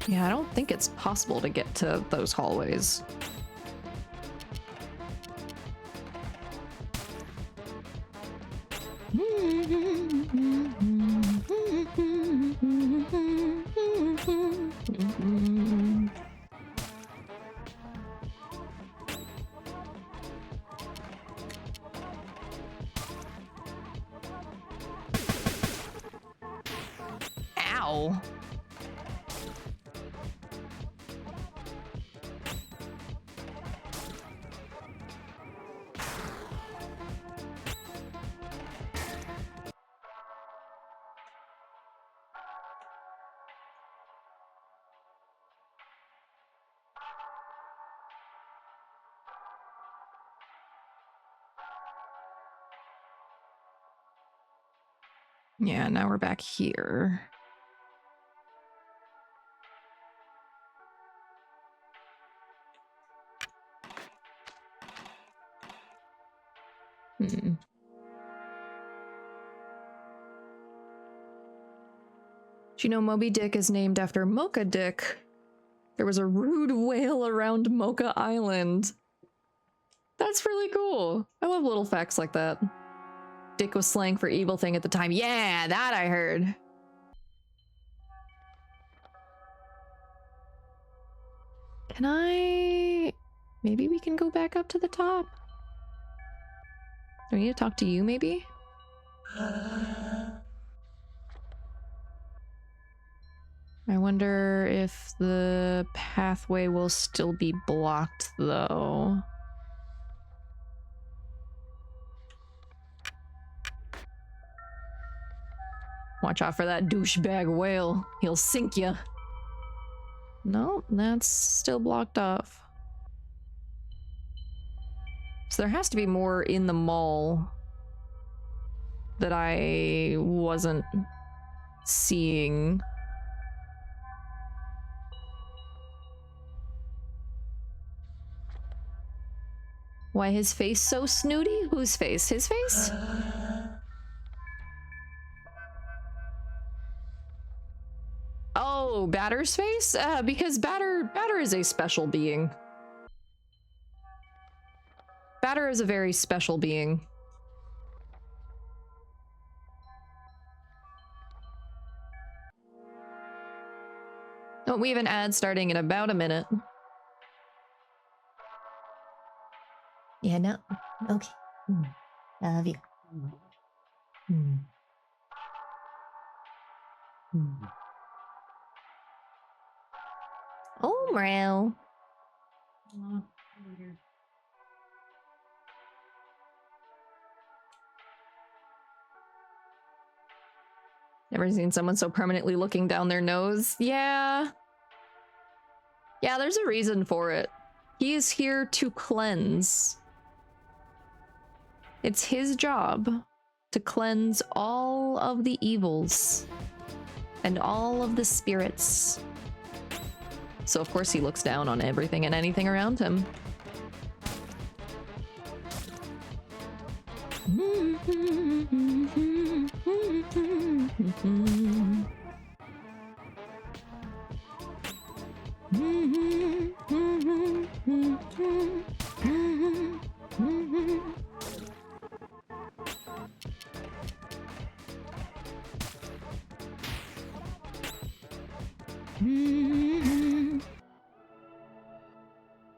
Yeah, I don't think it's possible to get to those hallways. Ow. Yeah, now we're back here. Hmm. Do you know Moby Dick is named after Mocha Dick? There was a rude whale around Mocha Island. That's really cool. I love little facts like that. Dick was slang for evil thing at the time. Yeah, that I heard. Can I... Maybe we can go back up to the top? Do I need to talk to you, maybe? I wonder if the pathway will still be blocked, though. Watch out for that douchebag whale. He'll sink you. No, that's still blocked off. So there has to be more in the mall that I wasn't seeing. Why his face so snooty? Whose face? His face? Oh, Batter's face? Because Batter is a special being. Batter is a very special being. Oh, we have an ad starting in about a minute. Yeah, no. Okay. Love you. Oh, Meow. Never seen someone so permanently looking down their nose. Yeah. Yeah, there's a reason for it. He is here to cleanse. It's his job to cleanse all of the evils and all of the spirits. So of course he looks down on everything and anything around him.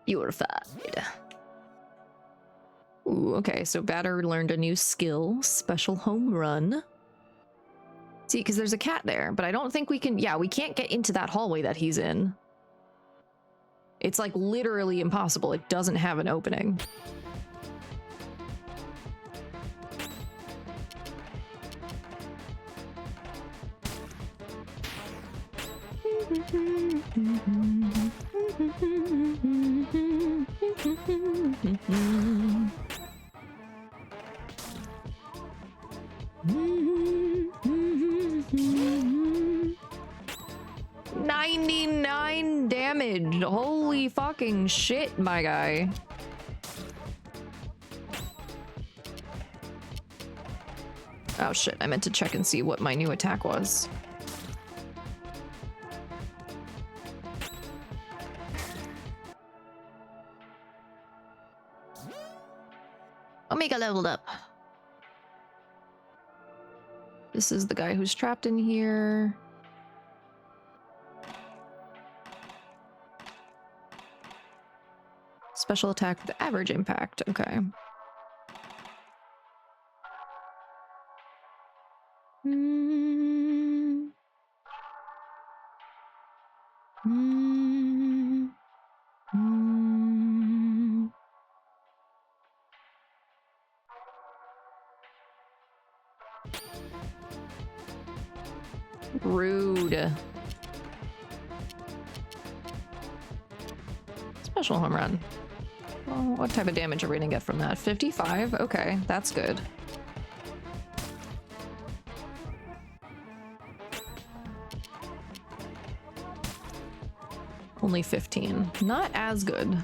Purified. Ooh, okay, so Batter learned a new skill, special home run. See, because there's a cat there, but I don't think we can, yeah, we can't get into that hallway that he's in. It's like literally impossible. It doesn't have an opening. $99 damage. Holy fucking shit, my guy. Oh shit, I meant to check and see what my new attack was. Omega leveled up. This is the guy who's trapped in here. Special attack with average impact. Okay. Rude. Special home run. Well, what type of damage are we gonna get from that? 55? Okay, that's good. Only 15. Not as good.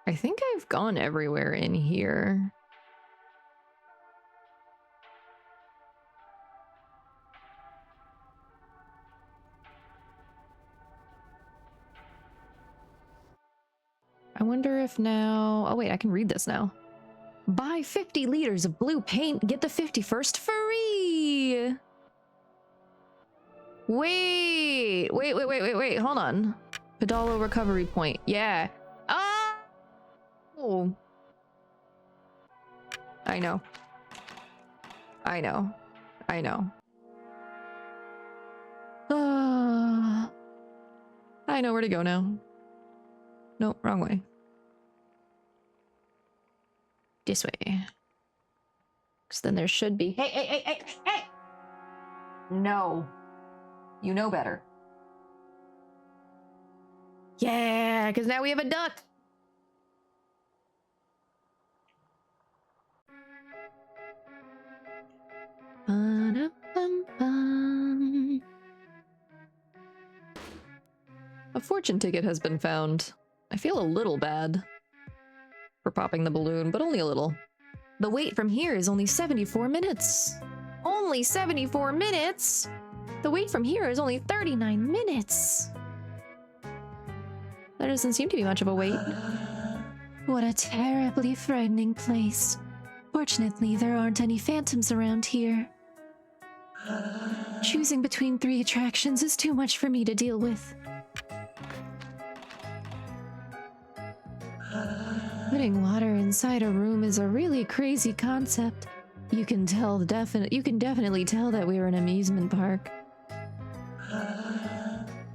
I think I've gone everywhere in here. I wonder if now... Oh wait, I can read this now. Buy 50 liters of blue paint, get the 51st free! Wait, hold on. Pedalo recovery point, yeah. Oh! I know. I know. I know. I know where to go now. Nope, wrong way. This way. Because then there should be... Hey! No. You know better. Yeah, because now we have a duck. A fortune ticket has been found. I feel a little bad for popping the balloon, but only a little. The wait from here is only 74 minutes. Only 74 minutes? The wait from here is only 39 minutes. There doesn't seem to be much of a wait. What a terribly frightening place. Fortunately, there aren't any phantoms around here. Choosing between 3 attractions is too much for me to deal with. Putting water inside a room is a really crazy concept. You can definitely tell that we're an amusement park.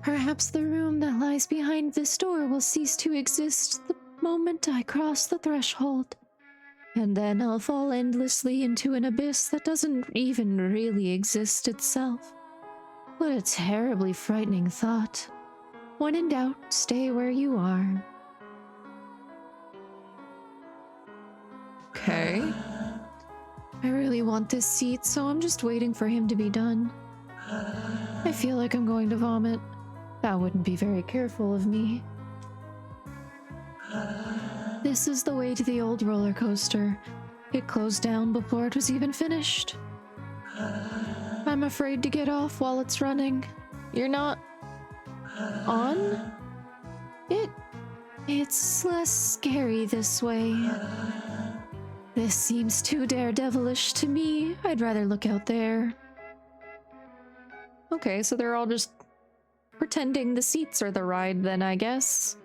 Perhaps the room that lies behind this door will cease to exist the moment I cross the threshold. And then I'll fall endlessly into an abyss that doesn't even really exist itself. What a terribly frightening thought. When in doubt, stay where you are. Okay. I really want this seat, so I'm just waiting for him to be done. I feel like I'm going to vomit. That wouldn't be very careful of me. This is the way to the old roller coaster. It closed down before it was even finished. I'm afraid to get off while it's running. You're not on? It's less scary this way. This seems too daredevilish to me. I'd rather look out there. Okay, so they're all just pretending the seats are the ride then, I guess.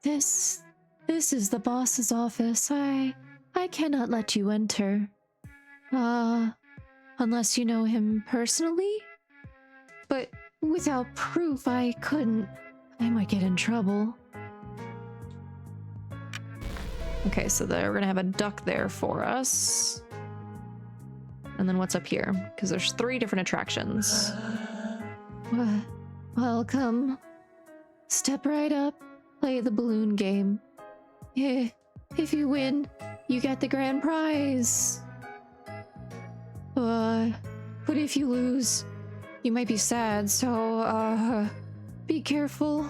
This is the boss's office. I cannot let you enter. Unless you know him personally? But without proof, I couldn't. I might get in trouble. Okay, so we're gonna have a duck there for us. And then what's up here? Because there's 3 different attractions. Welcome. Step right up. Play the balloon game. If you win, you get the grand prize. But if you lose, you might be sad, so, be careful.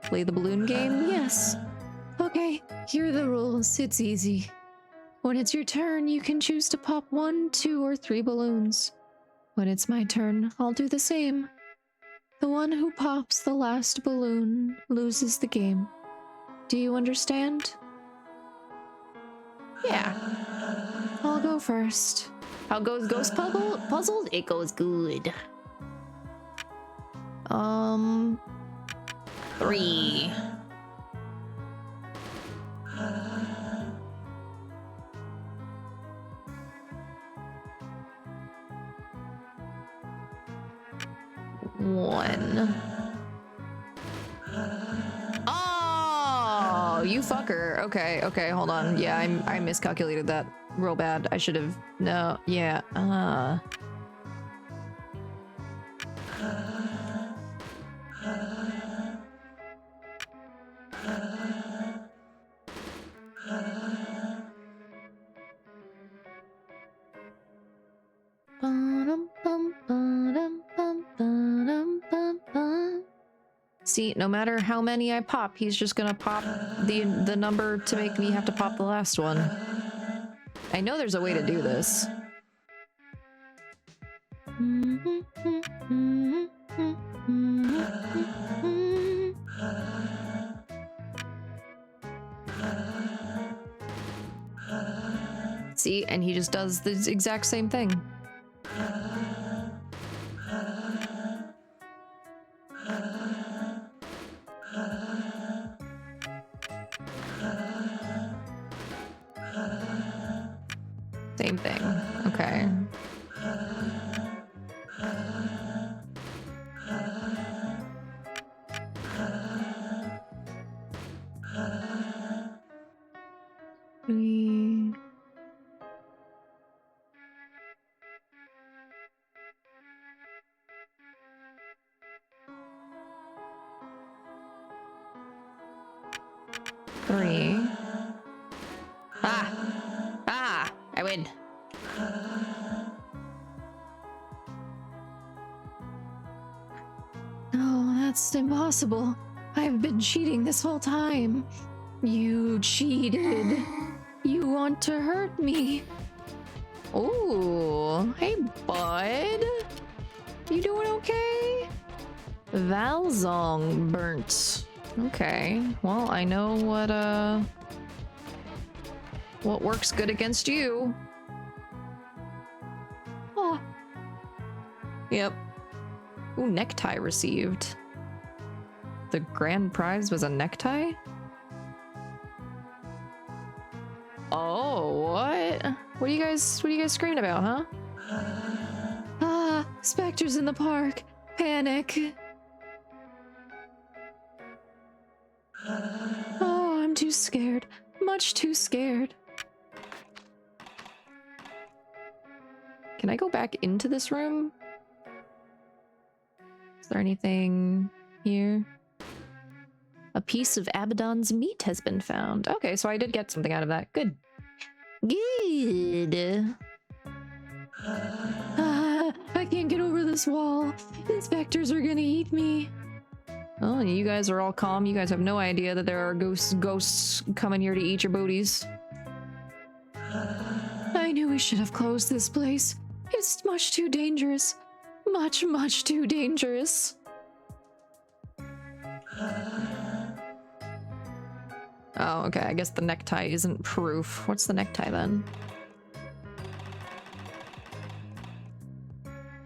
Play the balloon game? Yes. Okay, here are the rules. It's easy. When it's your turn, you can choose to pop 1, 2, or 3 balloons. When it's my turn, I'll do the same. The one who pops the last balloon loses the game. Do you understand? Yeah. I'll go first. How goes Ghost Puzzled? It goes good. 3. One. Oh, you fucker. Okay, hold on. Yeah, I miscalculated that real bad. I should have. No, yeah. See, no matter how many I pop, he's just gonna pop the number to make me have to pop the last one. I know there's a way to do this. See, and he just does the exact same thing. Same thing. Okay. Three. Ah! I win. No, that's impossible. I've been cheating this whole time. You cheated. You want to hurt me. Ooh, hey bud. You doing okay? Valzong burnt. Okay, well I know what works good against you. Oh. Yep. Ooh, necktie received. The grand prize was a necktie? Oh, what? What are you guys screaming about, huh? Ah, specters in the park. Panic. Oh, I'm too scared. Much too scared. Can I go back into this room? Is there anything here? A piece of Abaddon's meat has been found. Okay, so I did get something out of that. Good. Good. I can't get over this wall. Inspectors are gonna eat me. Oh, you guys are all calm. You guys have no idea that there are ghosts coming here to eat your booties. I knew we should have closed this place. It's much too dangerous. Much, much too dangerous. Oh, okay. I guess the necktie isn't proof. What's the necktie then?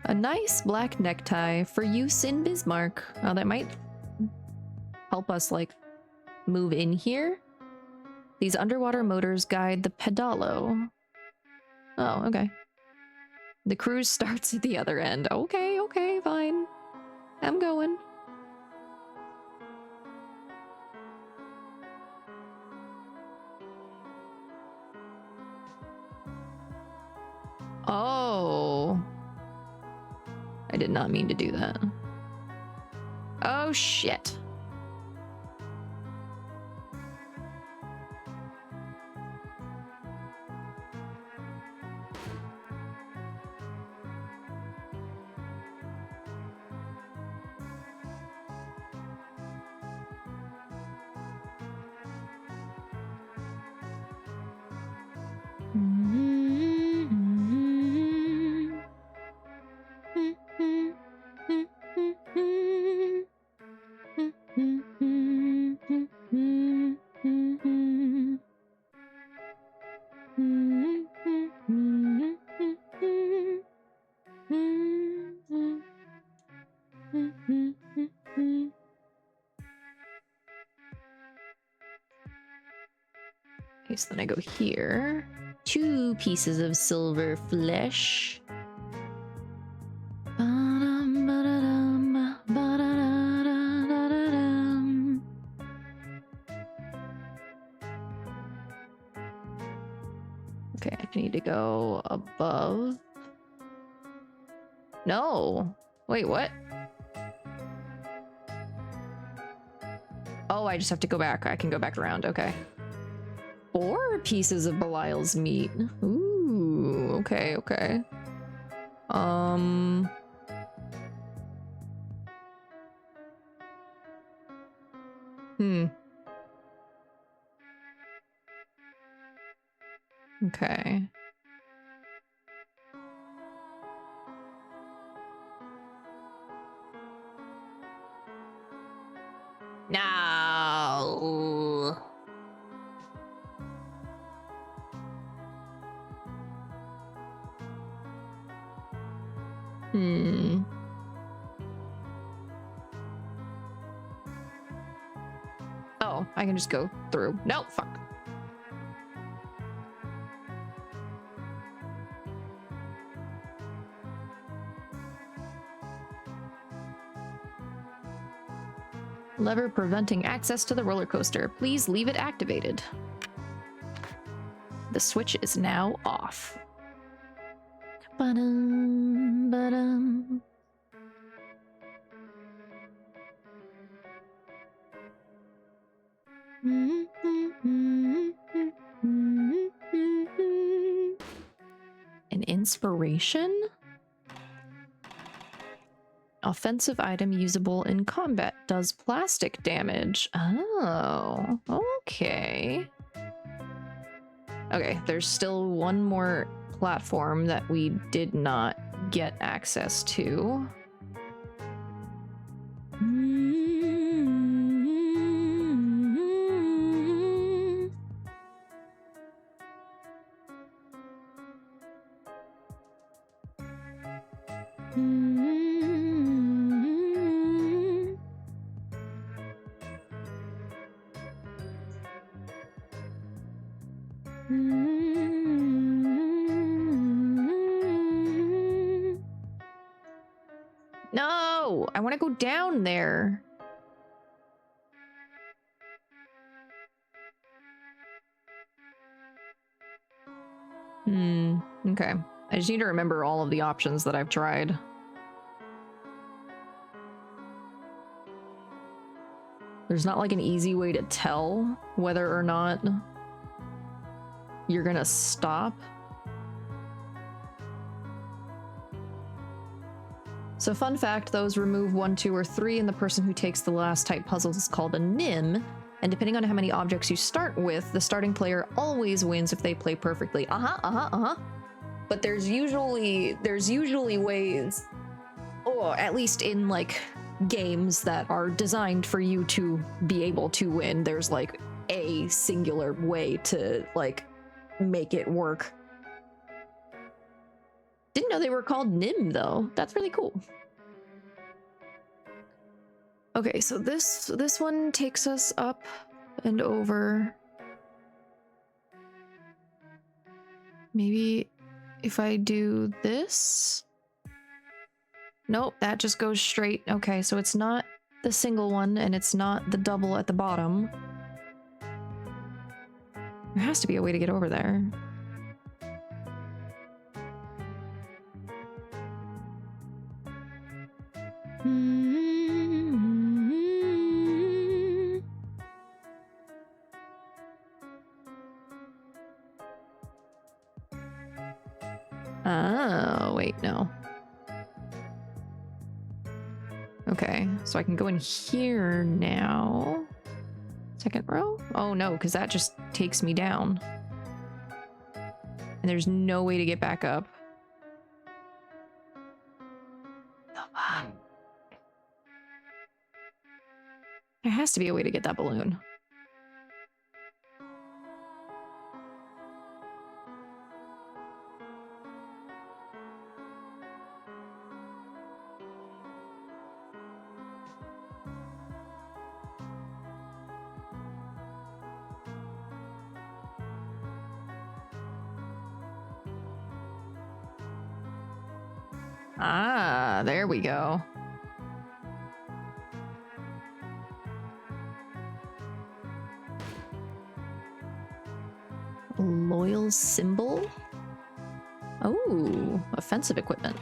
A nice black necktie for use in Bismarck. Oh, that might help us, like, move in here. These underwater motors guide the pedalo. Oh, okay. The cruise starts at the other end. Okay, okay, fine. I'm going. Oh. I did not mean to do that. Oh, shit. Okay, so then I go here. 2 pieces of silver flesh. Okay, I need to go above. No! Wait, what? Oh, I just have to go back. I can go back around, okay. 4 pieces of Belial's meat. Ooh, okay, okay. Okay. No. Oh, I can just go through. No, fuck. Lever preventing access to the roller coaster. Please leave it activated. The switch is now off. Ba-dum, ba-dum. An inspiration? Offensive item usable in combat. Does plastic damage. Oh, okay. Okay, there's still one more platform that we did not get access to. No, I want to go down there. Okay. I just need to remember all of the options that I've tried. There's not like an easy way to tell whether or not you're gonna stop. So fun fact, those remove 1, 2, or 3, and the person who takes the last type puzzle is called a nim. And depending on how many objects you start with, the starting player always wins if they play perfectly. But there's usually ways, or at least in like games that are designed for you to be able to win, there's like a singular way to like make it work. Didn't know they were called nim though. That's really cool. Okay, so this one takes us up and over. Maybe if I do this? Nope, that just goes straight. Okay, so it's not the single one and it's not the double at the bottom. There has to be a way to get over there. Oh, wait, no. Okay, so I can go in here now. Second row? Oh no, because that just takes me down. And there's no way to get back up. There has to be a way to get that balloon. Ah, there we go. Loyal symbol? Oh, offensive equipment.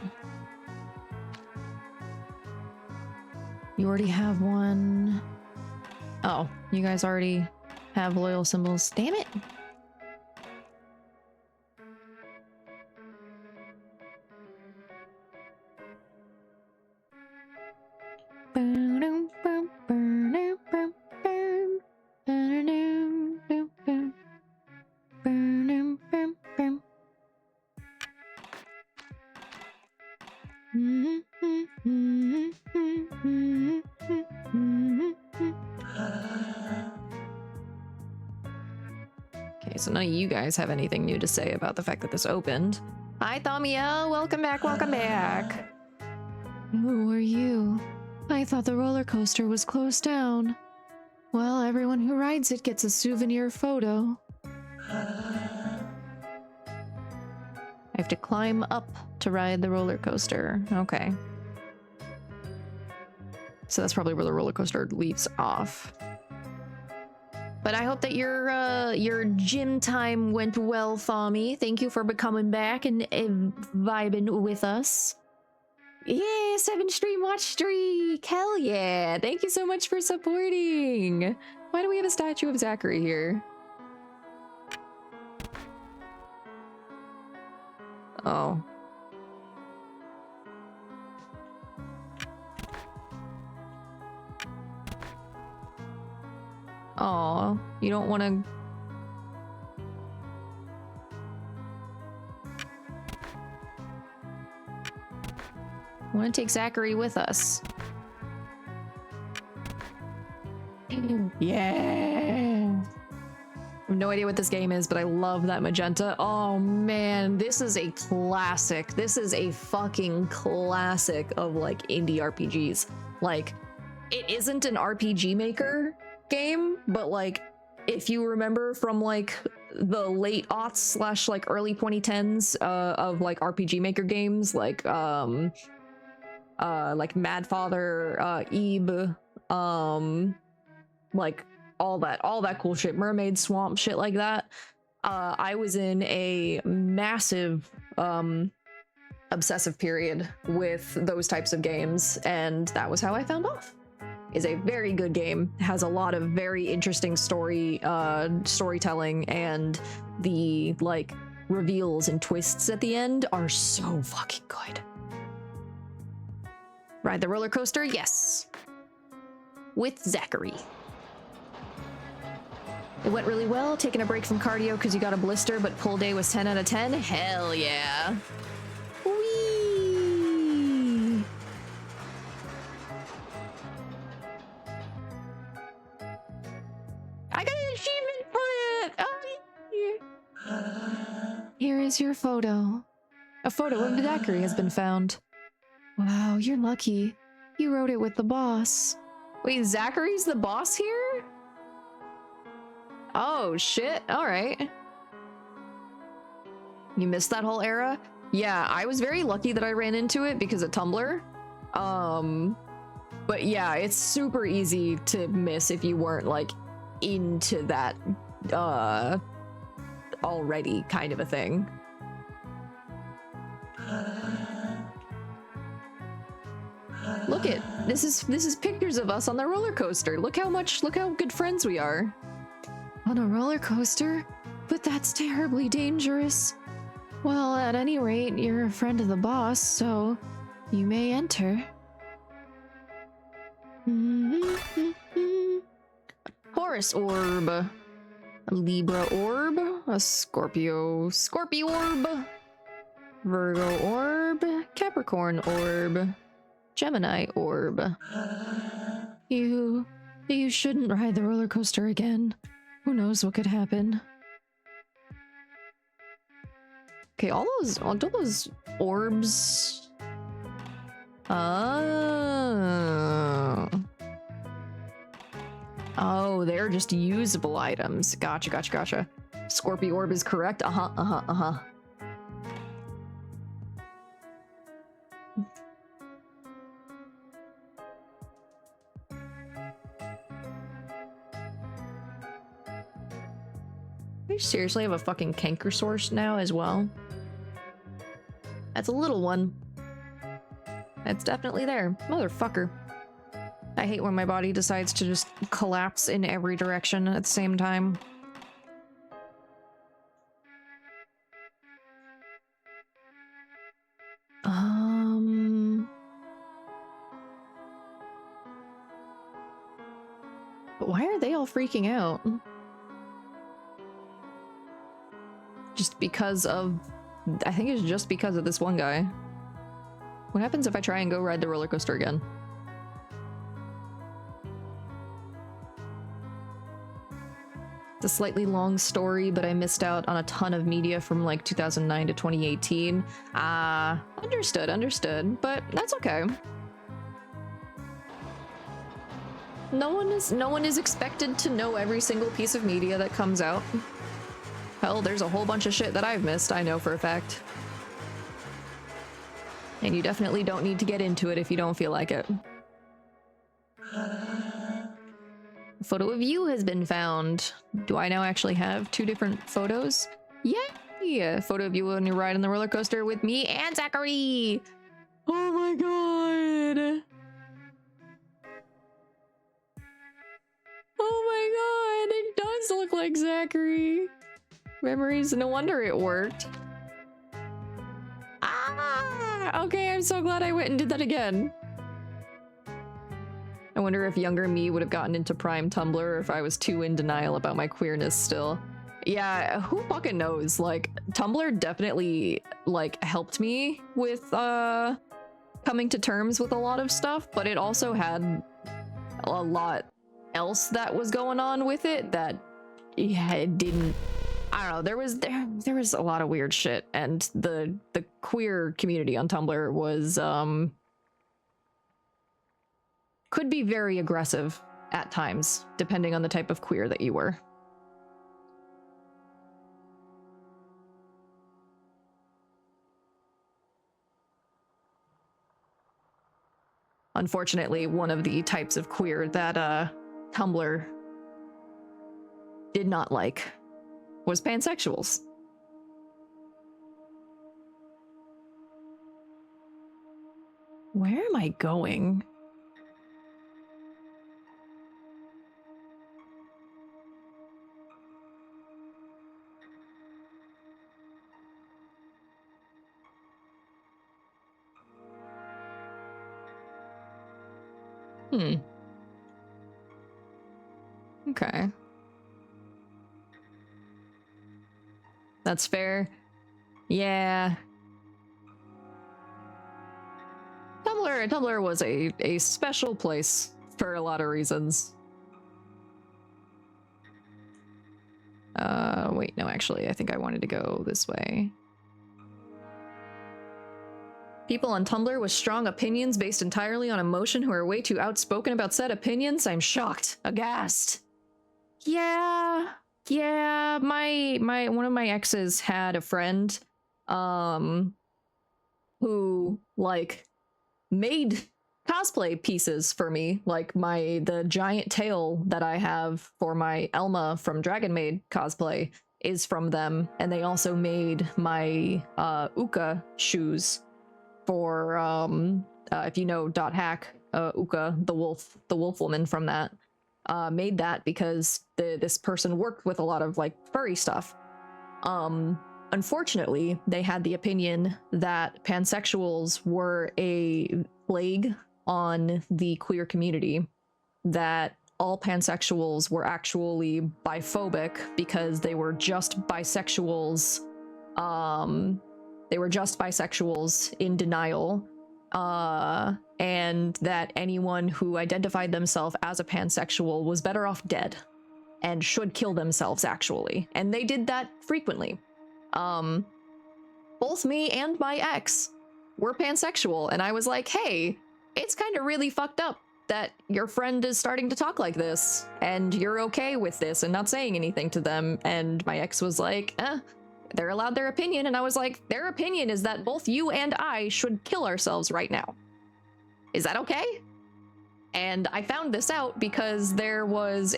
You already have one. Oh, you guys already have loyal symbols. Damn it. Okay, so none of you guys have anything new to say about the fact that this opened. Hi, Thamiel. Welcome back. Welcome back. Who are you? I thought the roller coaster was closed down. Well, everyone who rides it gets a souvenir photo. I have to climb up to ride the roller coaster. Okay. So that's probably where the roller coaster leaves off. But I hope that your gym time went well, Thami. Thank you for coming back and vibing with us. Yeah, 7-stream watch streak! Hell yeah! Thank you so much for supporting! Why do we have a statue of Zachary here? Oh. Aw, you don't want to... I want to take Zachary with us. Yeah. I have no idea what this game is, but I love that magenta. Oh man, this is a classic. This is a fucking classic of like indie RPGs. Like, it isn't an RPG Maker game, but like, if you remember from like the late aughts slash like early 2010s of like RPG Maker games, like Mad Father, Ebe, like all that cool shit, Mermaid Swamp, shit like that. I was in a massive obsessive period with those types of games, and that was how I found off. Is a very good game, has a lot of very interesting storytelling, and the like reveals and twists at the end are so fucking good. Ride the roller coaster? Yes. With Zachary. It went really well, taking a break from cardio because you got a blister, but pull day was 10 out of 10. Hell yeah. Whee! I got an achievement for it! Oh, here is your photo. A photo of Zachary has been found. Wow, you're lucky. You wrote it with the boss. Wait, Zachary's the boss here? Oh, shit. All right. You missed that whole era? Yeah, I was very lucky that I ran into it because of Tumblr. But yeah, it's super easy to miss if you weren't, like, into that, already kind of a thing. Look this is pictures of us on the roller coaster. Look how good friends we are. On a roller coaster? But that's terribly dangerous. Well, at any rate, you're a friend of the boss, so you may enter. Horus orb. A Libra orb. A Scorpio orb. Virgo orb. Capricorn orb. Gemini orb. You shouldn't ride the roller coaster again. Who knows what could happen? Okay, all those orbs. Oh, they're just usable items. Gotcha. Scorpio orb is correct. Uh-huh. We seriously have a fucking canker source now as well. That's a little one. That's definitely there. Motherfucker. I hate when my body decides to just collapse in every direction at the same time. But why are they all freaking out? Just because of... I think it's just because of this one guy. What happens if I try and go ride the roller coaster again? It's a slightly long story, but I missed out on a ton of media from like 2009 to 2018. Understood, but that's okay. No one is expected to know every single piece of media that comes out. Hell, there's a whole bunch of shit that I've missed, I know for a fact. And you definitely don't need to get into it if you don't feel like it. A photo of you has been found. Do I now actually have two different photos? Yay! A photo of you when you ride on the roller coaster with me and Zachary! Oh my god! Oh my god, it does look like Zachary! Memories, no wonder it worked. Ah! Okay, I'm so glad I went and did that again. I wonder if younger me would have gotten into Prime Tumblr or if I was too in denial about my queerness still. Yeah, who fucking knows? Like, Tumblr definitely, like, helped me with, coming to terms with a lot of stuff, but it also had a lot else that was going on with it that, yeah, it didn't. I don't know. There was a lot of weird shit, and the queer community on Tumblr was could be very aggressive at times, depending on the type of queer that you were. Unfortunately, one of the types of queer that Tumblr did not like was pansexuals. Where am I going? Okay. That's fair. Yeah. Tumblr was a special place for a lot of reasons. Wait, no, actually, I think I wanted to go this way. People on Tumblr with strong opinions based entirely on emotion who are way too outspoken about said opinions? I'm shocked. Aghast. Yeah, one of my exes had a friend, who, like, made cosplay pieces for me, like the giant tail that I have for my Elma from Dragon Maid cosplay is from them, and they also made my Uka shoes for if you know .hack, Uka, the wolf woman from that, made that because this person worked with a lot of like furry stuff. Unfortunately, they had the opinion that pansexuals were a plague on the queer community, that all pansexuals were actually biphobic because they were just bisexuals. They were just bisexuals in denial, and that anyone who identified themselves as a pansexual was better off dead and should kill themselves, actually. And they did that frequently. Both me and my ex were pansexual, and I was like, hey, it's kind of really fucked up that your friend is starting to talk like this, and you're okay with this and not saying anything to them. And my ex was like, they're allowed their opinion. And I was like, their opinion is that both you and I should kill ourselves right now. Is that okay? And I found this out because there was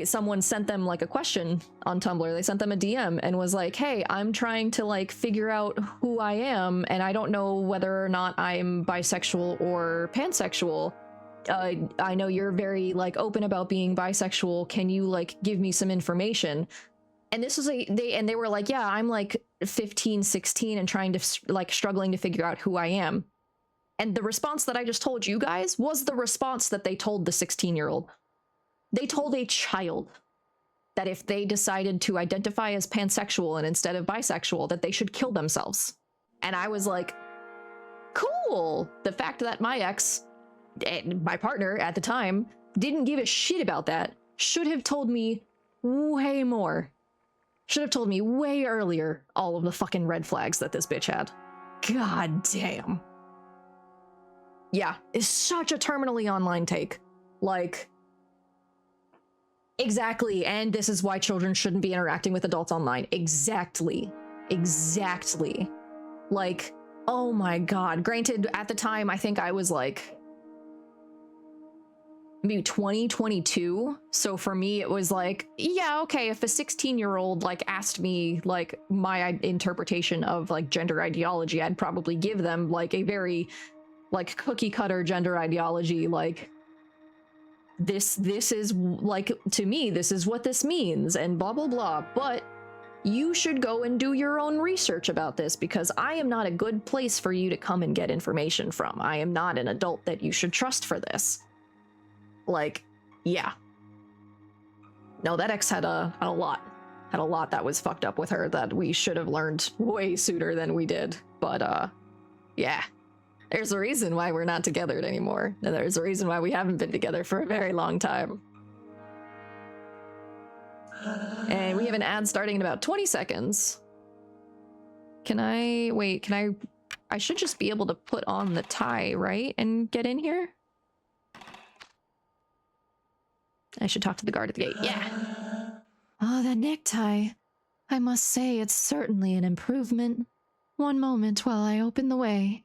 someone sent them like a question on Tumblr. They sent them a DM and was like, hey, I'm trying to like figure out who I am, and I don't know whether or not I'm bisexual or pansexual. I know you're very like open about being bisexual. Can you like give me some information? And this was they were like, yeah, I'm like 15, 16 and trying to like struggling to figure out who I am. And the response that I just told you guys was the response that they told the 16-year-old. They told a child that if they decided to identify as pansexual and instead of bisexual, that they should kill themselves. And I was like, cool. The fact that my ex, my partner at the time, didn't give a shit about that should have told me way more. Should have told me way earlier all of the fucking red flags that this bitch had. God damn. Yeah, it's such a terminally online take. Like, exactly, and this is why children shouldn't be interacting with adults online. Exactly. Like, oh my god. Granted, at the time, I think I was like maybe 20, 22. So for me, it was like, yeah, okay, if a 16-year-old like asked me like my interpretation of like gender ideology, I'd probably give them like a very like cookie cutter gender ideology, like this is like, to me, this is what this means and blah blah blah. But you should go and do your own research about this, because I am not a good place for you to come and get information from. I am not an adult that you should trust for this. Like, yeah. No, that ex had a lot that was fucked up with her that we should have learned way sooner than we did. But Yeah. There's a reason why we're not together anymore. And there's a reason why we haven't been together for a very long time. And we have an ad starting in about 20 seconds. I should just be able to put on the tie, right? And get in here? I should talk to the guard at the gate. Yeah. Oh, that necktie. I must say it's certainly an improvement. One moment while I open the way.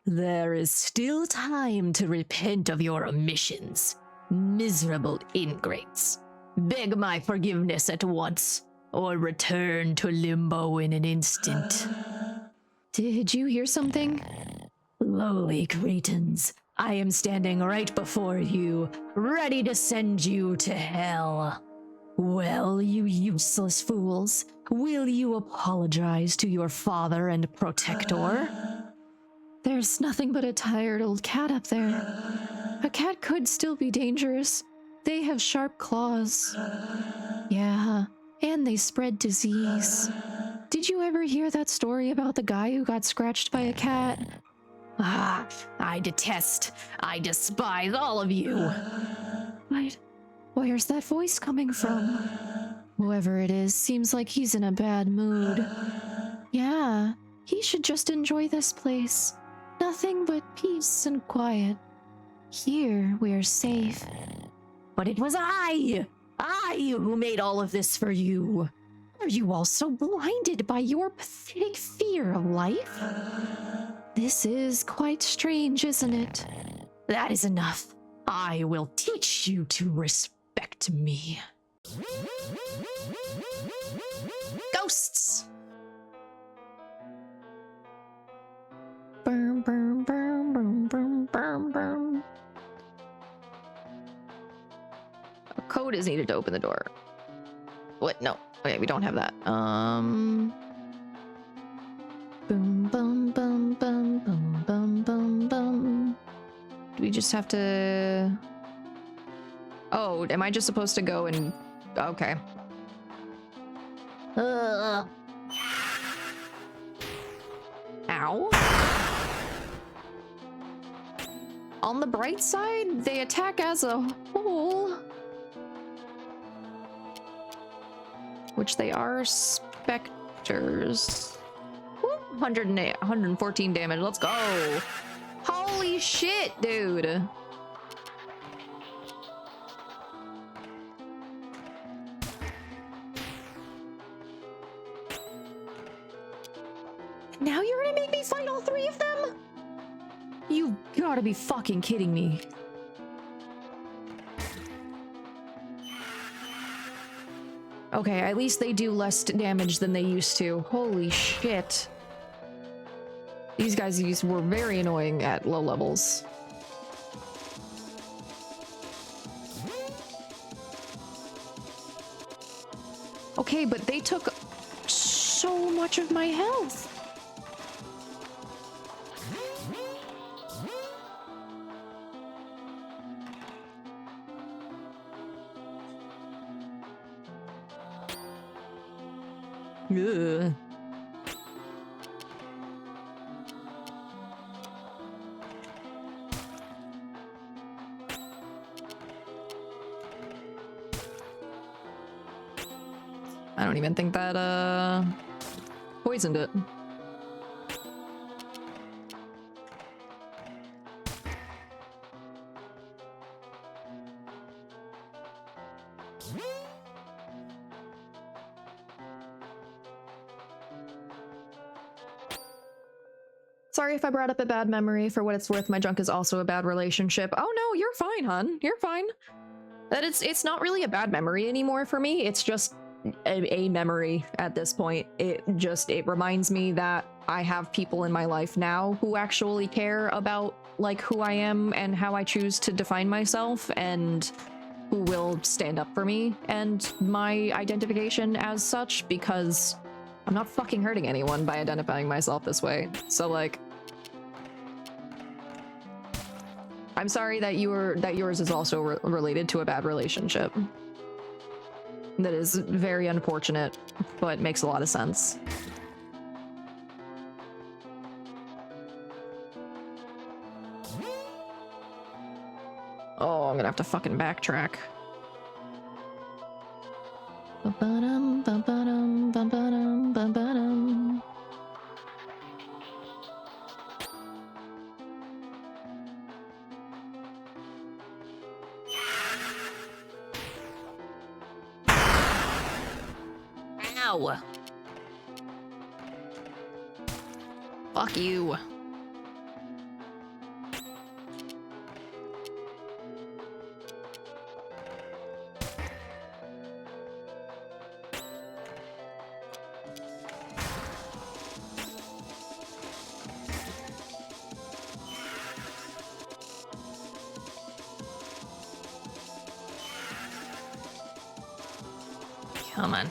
There is still time to repent of your omissions, miserable ingrates. Beg my forgiveness at once, or return to limbo in an instant. Did you hear something? Lowly cretins, I am standing right before you, ready to send you to hell. Well, you useless fools, will you apologize to your father and protector? There's nothing but a tired old cat up there. A cat could still be dangerous. They have sharp claws. Yeah, and they spread disease. Did you ever hear that story about the guy who got scratched by a cat? Ah, I despise all of you. Wait, where's that voice coming from? Whoever it is seems like he's in a bad mood. Yeah, he should just enjoy this place. Nothing but peace and quiet. Here, we're safe. But it was I who made all of this for you. Are you all so blinded by your pathetic fear of life? This is quite strange, isn't it? That is enough. I will teach you to respect me. Ghosts! Burm, burm, burm, burm, burm, burm, burm. A code is needed to open the door. What? No. Okay, we don't have that. Boom, boom, boom, boom, boom, boom, boom, boom. Do we just have to... Oh, am I just supposed to go and... Okay. Ow. On the bright side, they attack as a whole. Which they are specters. Whoop, 114 damage. Let's go. Holy shit, dude. Now you're gonna make me fight all three of them? You gotta be fucking kidding me. Okay, at least they do less damage than they used to. Holy shit. These guys were very annoying at low levels. Okay, but they took so much of my health. Ugh. I don't even think that poisoned it. Sorry if I brought up a bad memory. For what it's worth, my junk is also a bad relationship. Oh no, you're fine, hun. You're fine. That it's not really a bad memory anymore for me. It's just a memory at this point. It reminds me that I have people in my life now who actually care about like who I am and how I choose to define myself, and who will stand up for me and my identification as such, because I'm not fucking hurting anyone by identifying myself this way. So like, I'm sorry that yours is also related to a bad relationship. That is very unfortunate, but makes a lot of sense. Oh, I'm gonna have to fucking backtrack. Ba-ba-dum, ba-ba-dum, ba-ba-dum, ba-ba-dum. Ow! Fuck you. Come on.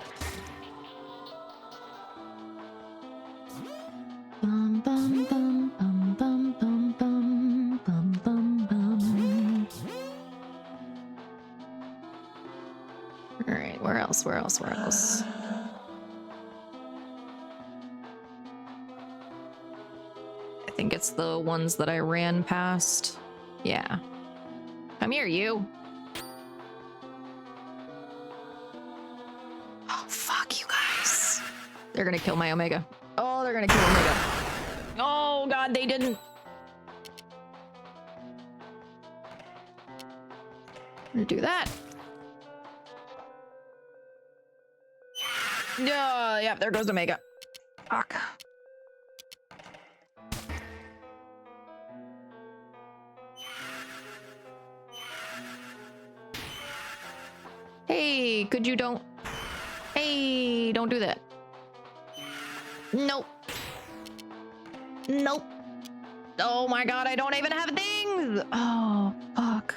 Bum bum bum bum bum bum bum bum bum bum. All right, where else? Where else? Where else? I think it's the ones that I ran past. Yeah. Come here, you. Oh, fuck you guys. They're gonna kill my Omega. Oh, they're gonna kill Omega. Oh, God, they didn't. I'm gonna do that. Yeah, yeah, there goes Omega. Fuck. Hey, could you don't... Hey, don't do that. Nope. Nope. Oh my God, I don't even have things! Oh, fuck.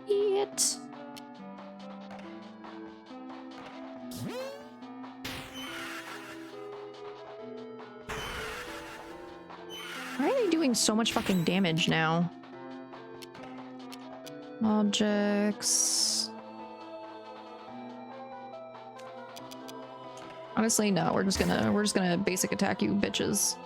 Shit. Why are they doing so much fucking damage now? Objects. Honestly, no, we're just gonna basic attack you bitches.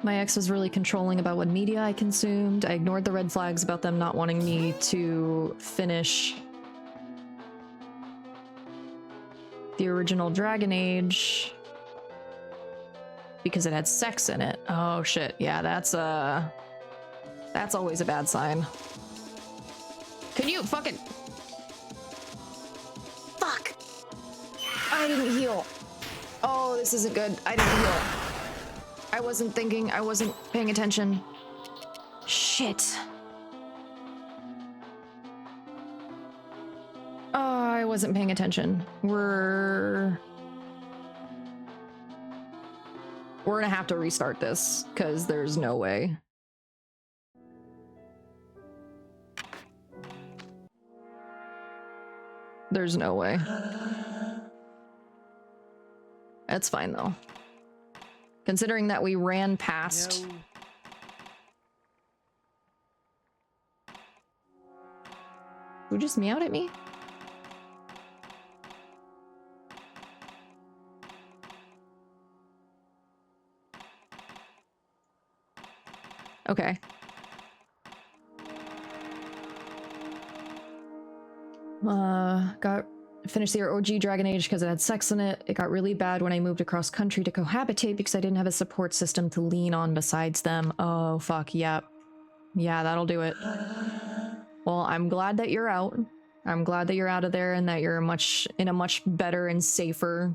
My ex was really controlling about what media I consumed. I ignored the red flags about them not wanting me to finish the original Dragon Age because it had sex in it. Oh shit, yeah, that's always a bad sign. Can you fucking... Fuck! I didn't heal. Oh, this isn't good. I didn't heal. I wasn't thinking, I wasn't paying attention. Shit. Oh, I wasn't paying attention. We're gonna have to restart this, because there's no way. There's no way. That's fine, though. Considering that we ran past... No. Who just meowed at me? Okay. Finished the OG Dragon Age because it had sex in it. It got really bad when I moved across country to cohabitate because I didn't have a support system to lean on besides them. Oh, fuck, yep. Yeah, that'll do it. Well, I'm glad that you're out. I'm glad that you're out of there and that you're in a much better and safer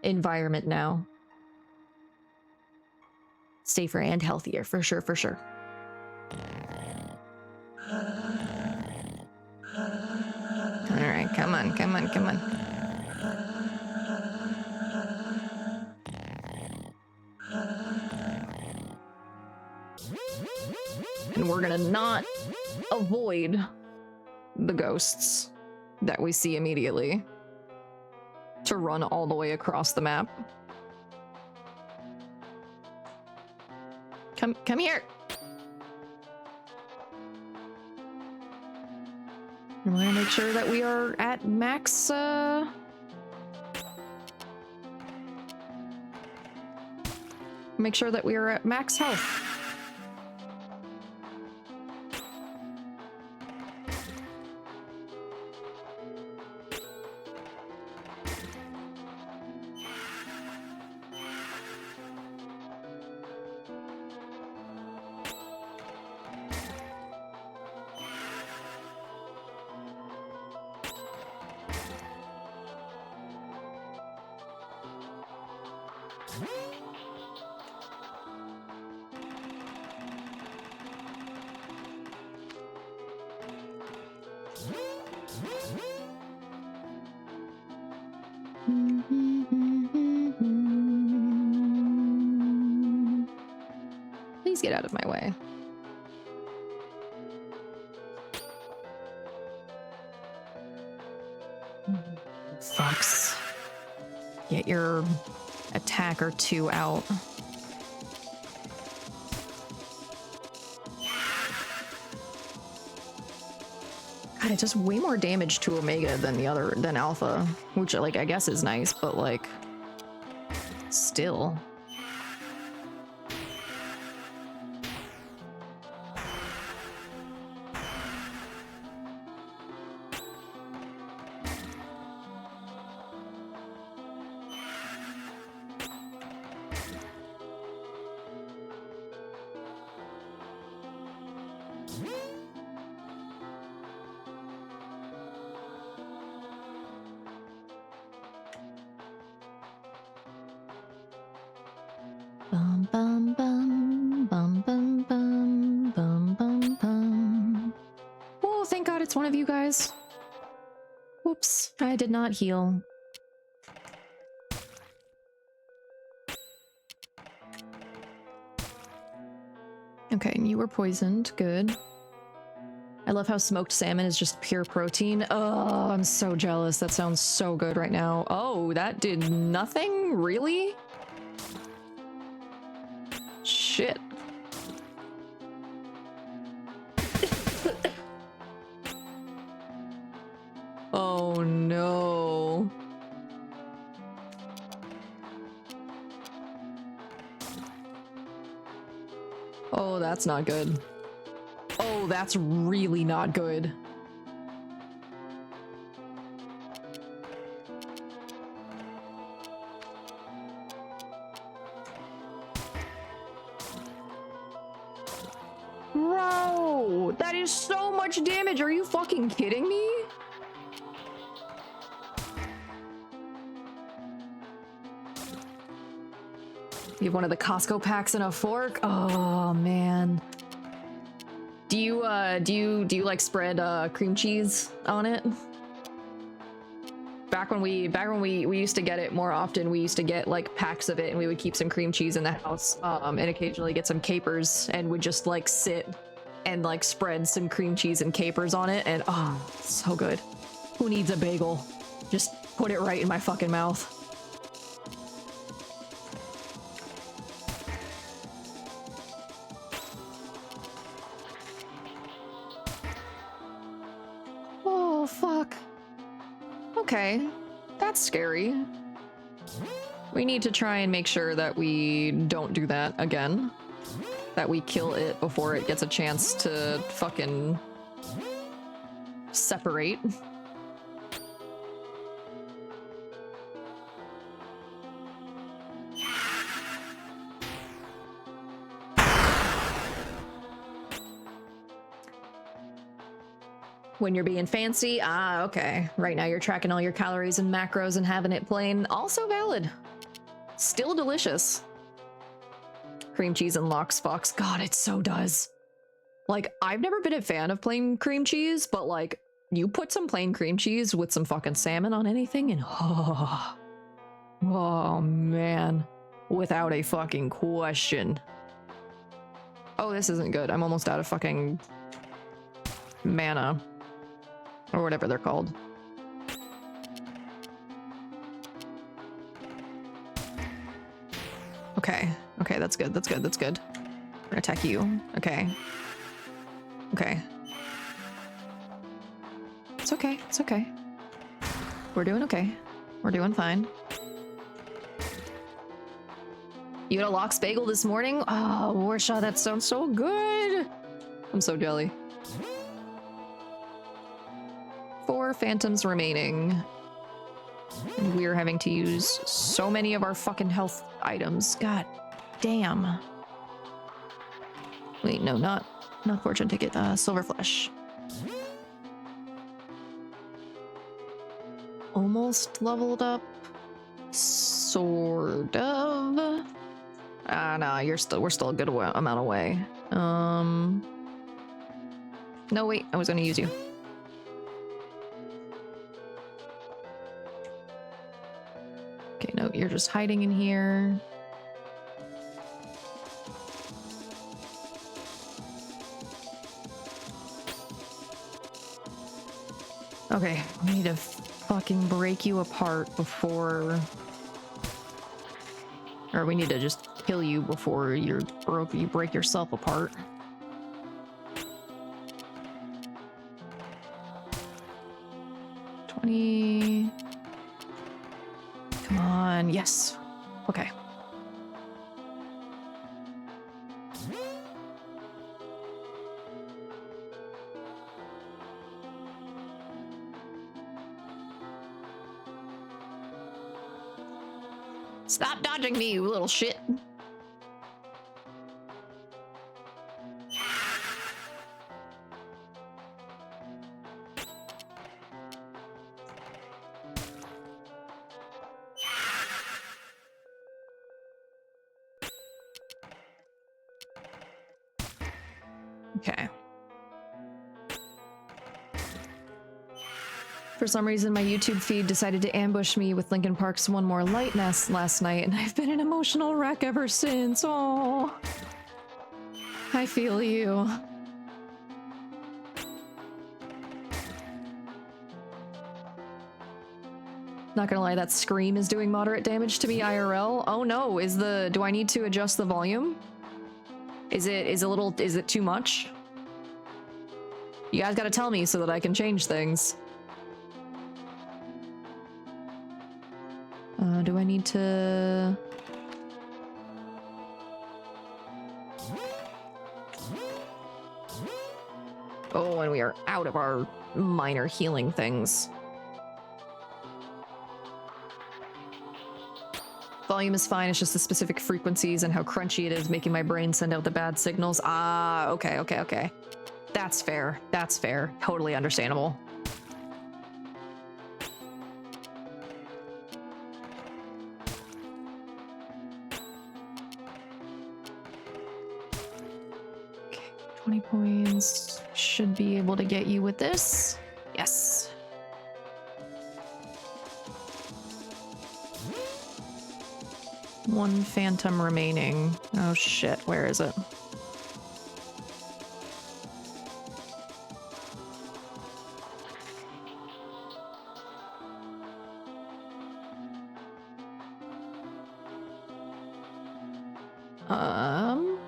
environment now. Safer and healthier, for sure, for sure. Alright, come on, come on, come on. And we're gonna not avoid the ghosts that we see immediately to run all the way across the map. Come here. And we're gonna make sure that we are at max, make sure that we are at max health. Please get out of my way. Fucks. Get your attack or two out. God, it does way more damage to Omega than Alpha, which like I guess is nice, but like still. Bum bum bum bum bum bum bum bum bum. Oh, thank God it's one of you guys. Whoops, I did not heal. Okay, and you were poisoned. Good. I love how smoked salmon is just pure protein. Oh, I'm so jealous. That sounds so good right now. Oh, that did nothing? Really? Shit. Oh no. Oh, that's not good. Oh, that's really not good. Bro, that is so much damage. Are you fucking kidding me? You have one of the Costco packs and a fork? Oh man. Do you like spread cream cheese on it? Back when we used to get it more often, we used to get like packs of it and we would keep some cream cheese in the house, and occasionally get some capers and would just like sit and like spread some cream cheese and capers on it, and oh, so good. Who needs a bagel? Just put it right in my fucking mouth. Oh, fuck. Okay, that's scary. We need to try and make sure that we don't do that again. That we kill it before it gets a chance to fucking separate. When you're being fancy, okay. Right now you're tracking all your calories and macros and having it plain. Also valid. Still delicious. Cream cheese unlocks Fox. God, it so does. Like, I've never been a fan of plain cream cheese, but like, you put some plain cream cheese with some fucking salmon on anything and oh man. Without a fucking question. Oh, this isn't good. I'm almost out of fucking mana. Or whatever they're called. Okay. Okay, that's good. That's good. That's good. We're gonna attack you. Okay. Okay. It's okay. It's okay. We're doing okay. We're doing fine. You got a lox bagel this morning? Oh, Warshaw, that sounds so good. I'm so jelly. 4 phantoms remaining. And we're having to use so many of our fucking health items. God damn. Wait, no, not fortune ticket. Silver flesh. Almost leveled up. Sort of. No, we're still a good amount away. No, wait, I was gonna use you. Okay, no, you're just hiding in here. Okay, we need to fucking break you apart before... Or we need to just kill you before you break yourself apart. $20... Come on, yes. Okay. Stop dodging me, you little shit. Okay. For some reason, my YouTube feed decided to ambush me with Linkin Park's One More Light last night, and I've been an emotional wreck ever since. Oh, I feel you. Not gonna lie, that scream is doing moderate damage to me IRL. Oh no, do I need to adjust the volume? Is it too much? You guys gotta tell me so that I can change things. Do I need to... Oh, and we are out of our minor healing things. Volume is fine, it's just the specific frequencies and how crunchy it is making my brain send out the bad signals. Ah, okay, okay, okay. That's fair. That's fair. Totally understandable. Okay, 20 points. Should be able to get you with this. Yes. One phantom remaining. Oh shit, where is it?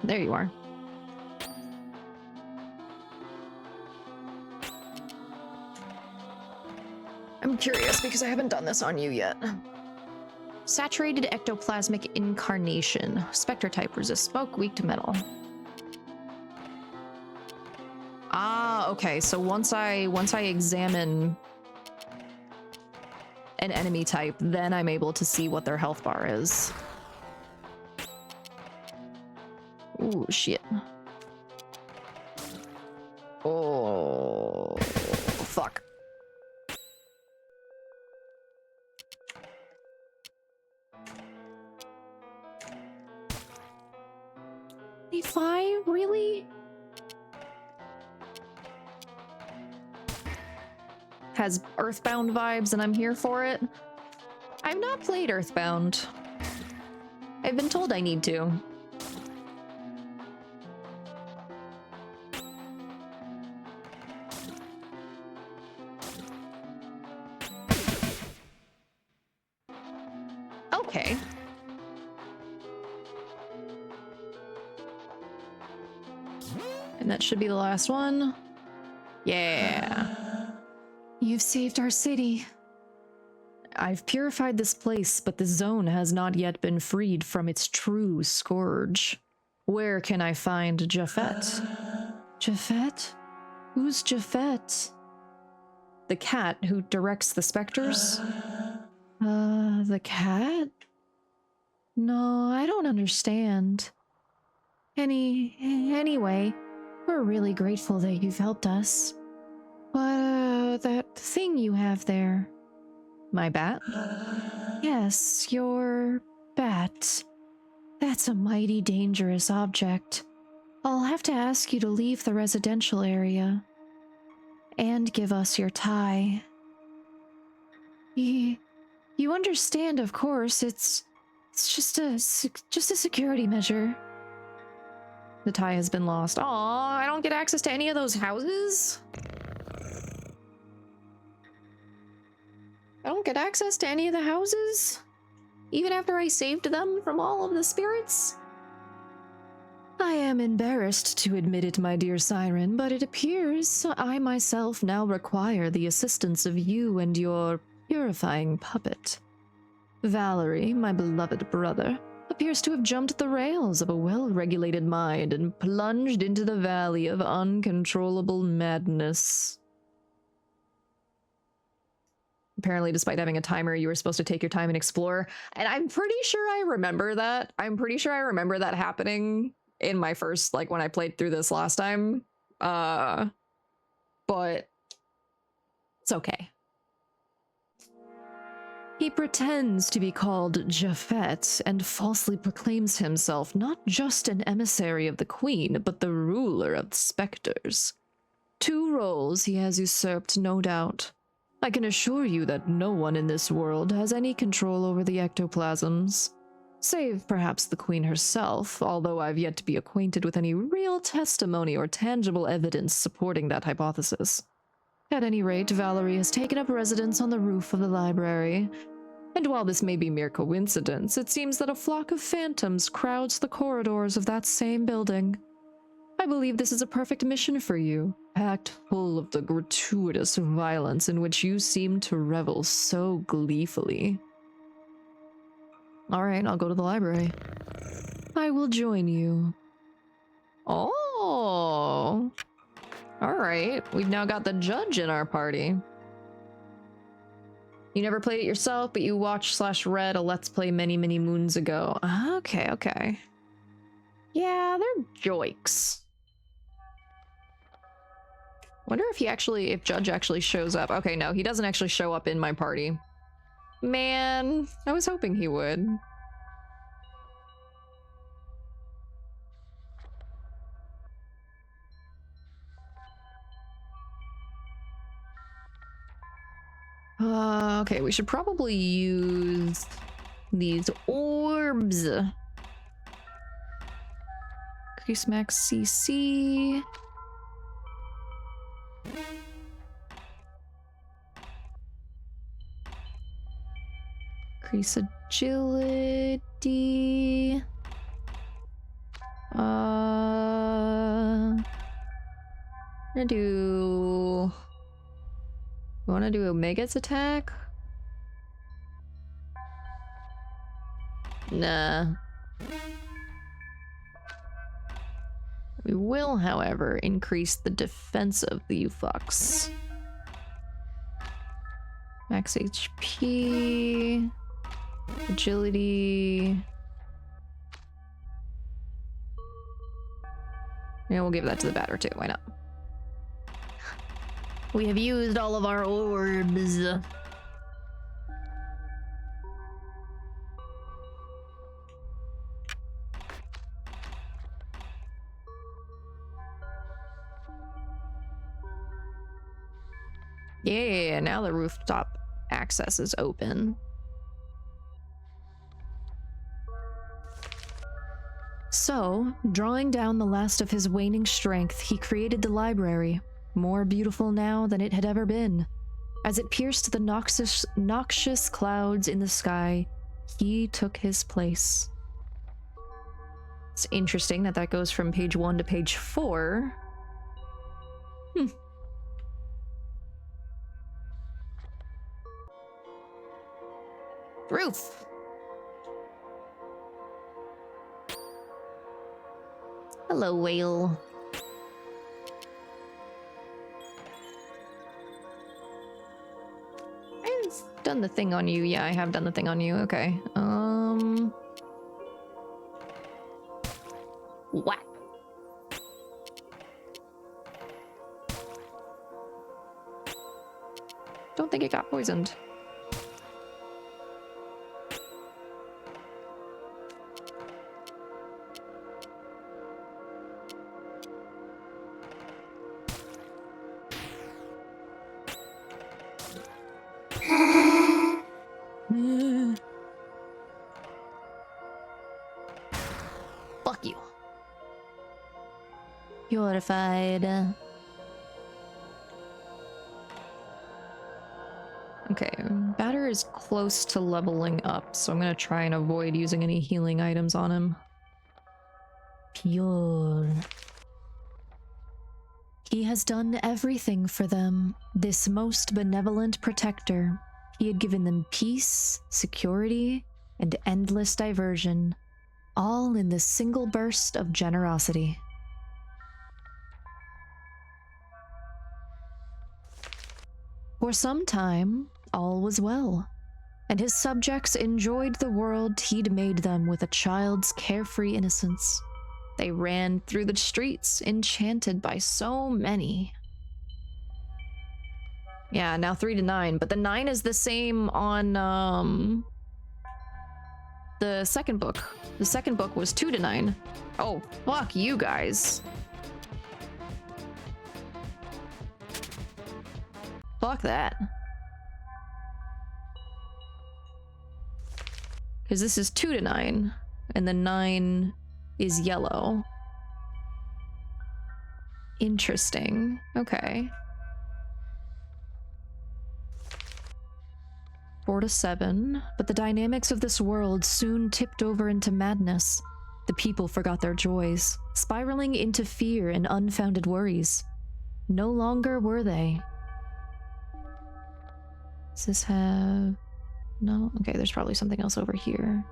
There you are. I'm curious because I haven't done this on you yet. Saturated ectoplasmic incarnation. Spectre type resists smoke, weak to metal. Ah, okay. So once I examine an enemy type, then I'm able to see what their health bar is. Ooh, shit. Oh, fuck. $25? Really? Has Earthbound vibes and I'm here for it. I've not played Earthbound. I've been told I need to. Okay. And that should be the last one. Yeah. You've saved our city. I've purified this place, but the zone has not yet been freed from its true scourge. Where can I find Japhet? Japhet? Who's Japhet? The cat who directs the specters? The cat? No, I don't understand. Anyway, we're really grateful that you've helped us. But, that thing you have there. My bat? Yes, your bat. That's a mighty dangerous object. I'll have to ask you to leave the residential area. And give us your tie. You understand, of course, it's just a security measure. The tie has been lost. Aw, I don't get access to any of those houses? I don't get access to any of the houses? Even after I saved them from all of the spirits? I am embarrassed to admit it, my dear Siren, but it appears I myself now require the assistance of you and your purifying puppet. Valerie, my beloved brother, appears to have jumped the rails of a well-regulated mind and plunged into the valley of uncontrollable madness. Apparently, despite having a timer, you were supposed to take your time and explore. And I'm pretty sure I remember that. I'm pretty sure I remember that happening in my first, like, when I played through this last time. But it's okay. He pretends to be called Japhet and falsely proclaims himself not just an emissary of the Queen, but the ruler of the specters. 2 roles he has usurped, no doubt. I can assure you that no one in this world has any control over the ectoplasms, save perhaps the Queen herself, although I've yet to be acquainted with any real testimony or tangible evidence supporting that hypothesis. At any rate, Valerie has taken up residence on the roof of the library, and while this may be mere coincidence, it seems that a flock of phantoms crowds the corridors of that same building. I believe this is a perfect mission for you, packed full of the gratuitous violence in which you seem to revel so gleefully. Alright, I'll go to the library. I will join you. Oh! Alright, we've now got the judge in our party. You never played it yourself, but you watched/read a Let's Play many, many moons ago. Okay, okay. Yeah, they're joiks. Wonder if if Judge actually shows up. Okay, no, he doesn't actually show up in my party. Man, I was hoping he would. Okay, we should probably use these orbs. Increase max CC. Increase agility. I'm gonna do... You wanna do Omega's attack? Nah. We will, however, increase the defense of the fucks. Max HP. Agility. Yeah, we'll give that to the batter too, why not? We have used all of our orbs. Yeah, now the rooftop access is open. So, drawing down the last of his waning strength, he created the library, more beautiful now than it had ever been. As it pierced the noxious clouds in the sky, He took his place. It's interesting that that goes from page 1 to page 4. Roof! Hello, whale. I've done the thing on you. Yeah, I have done the thing on you. Okay. What? Don't think it got poisoned. Fuck you. Purified. Okay, Batter is close to leveling up, so I'm gonna try and avoid using any healing items on him. Pure. He has done everything for them, this most benevolent protector. He had given them peace, security, and endless diversion, all in this single burst of generosity. For some time, all was well, and his subjects enjoyed the world he'd made them with a child's carefree innocence. They ran through the streets, enchanted by so many. Yeah, now 3 to 9, but the 9 is the same on, the second book. The second book was 2 to 9. Oh, fuck you guys. Fuck that. Because this is 2 to 9, and the 9 is yellow. Interesting. Okay. 4 to 7, but the dynamics of this world soon tipped over into madness. The people forgot their joys, spiraling into fear and unfounded worries. No longer were they. Does this have... No? Okay, there's probably something else over here.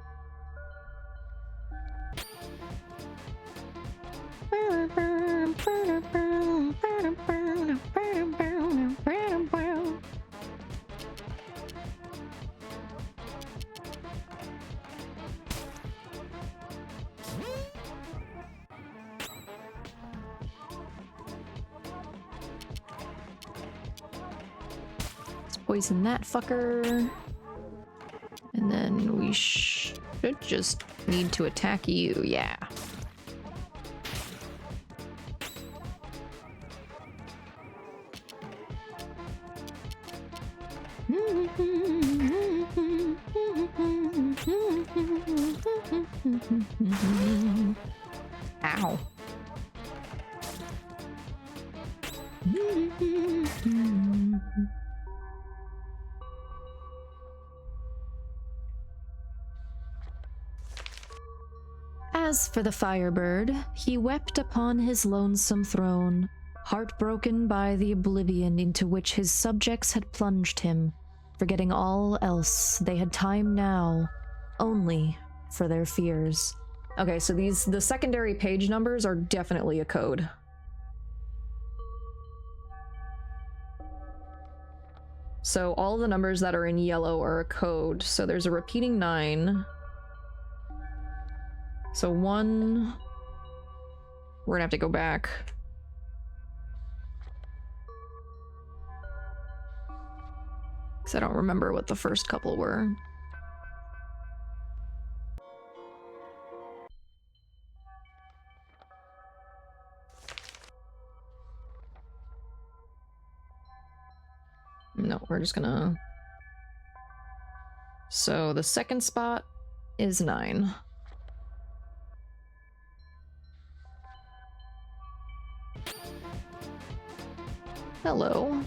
Let's poison that fucker. And then we should just need to attack you, yeah. Ow. As for the Firebird, he wept upon his lonesome throne, heartbroken by the oblivion into which his subjects had plunged him. Forgetting all else, they had time now only for their fears. Okay, so the secondary page numbers are definitely a code. So all the numbers that are in yellow are a code. So there's a repeating 9. So 1... We're gonna have to go back. Because I don't remember what the first couple were. No, we're just gonna... So the second spot is 9. Hello.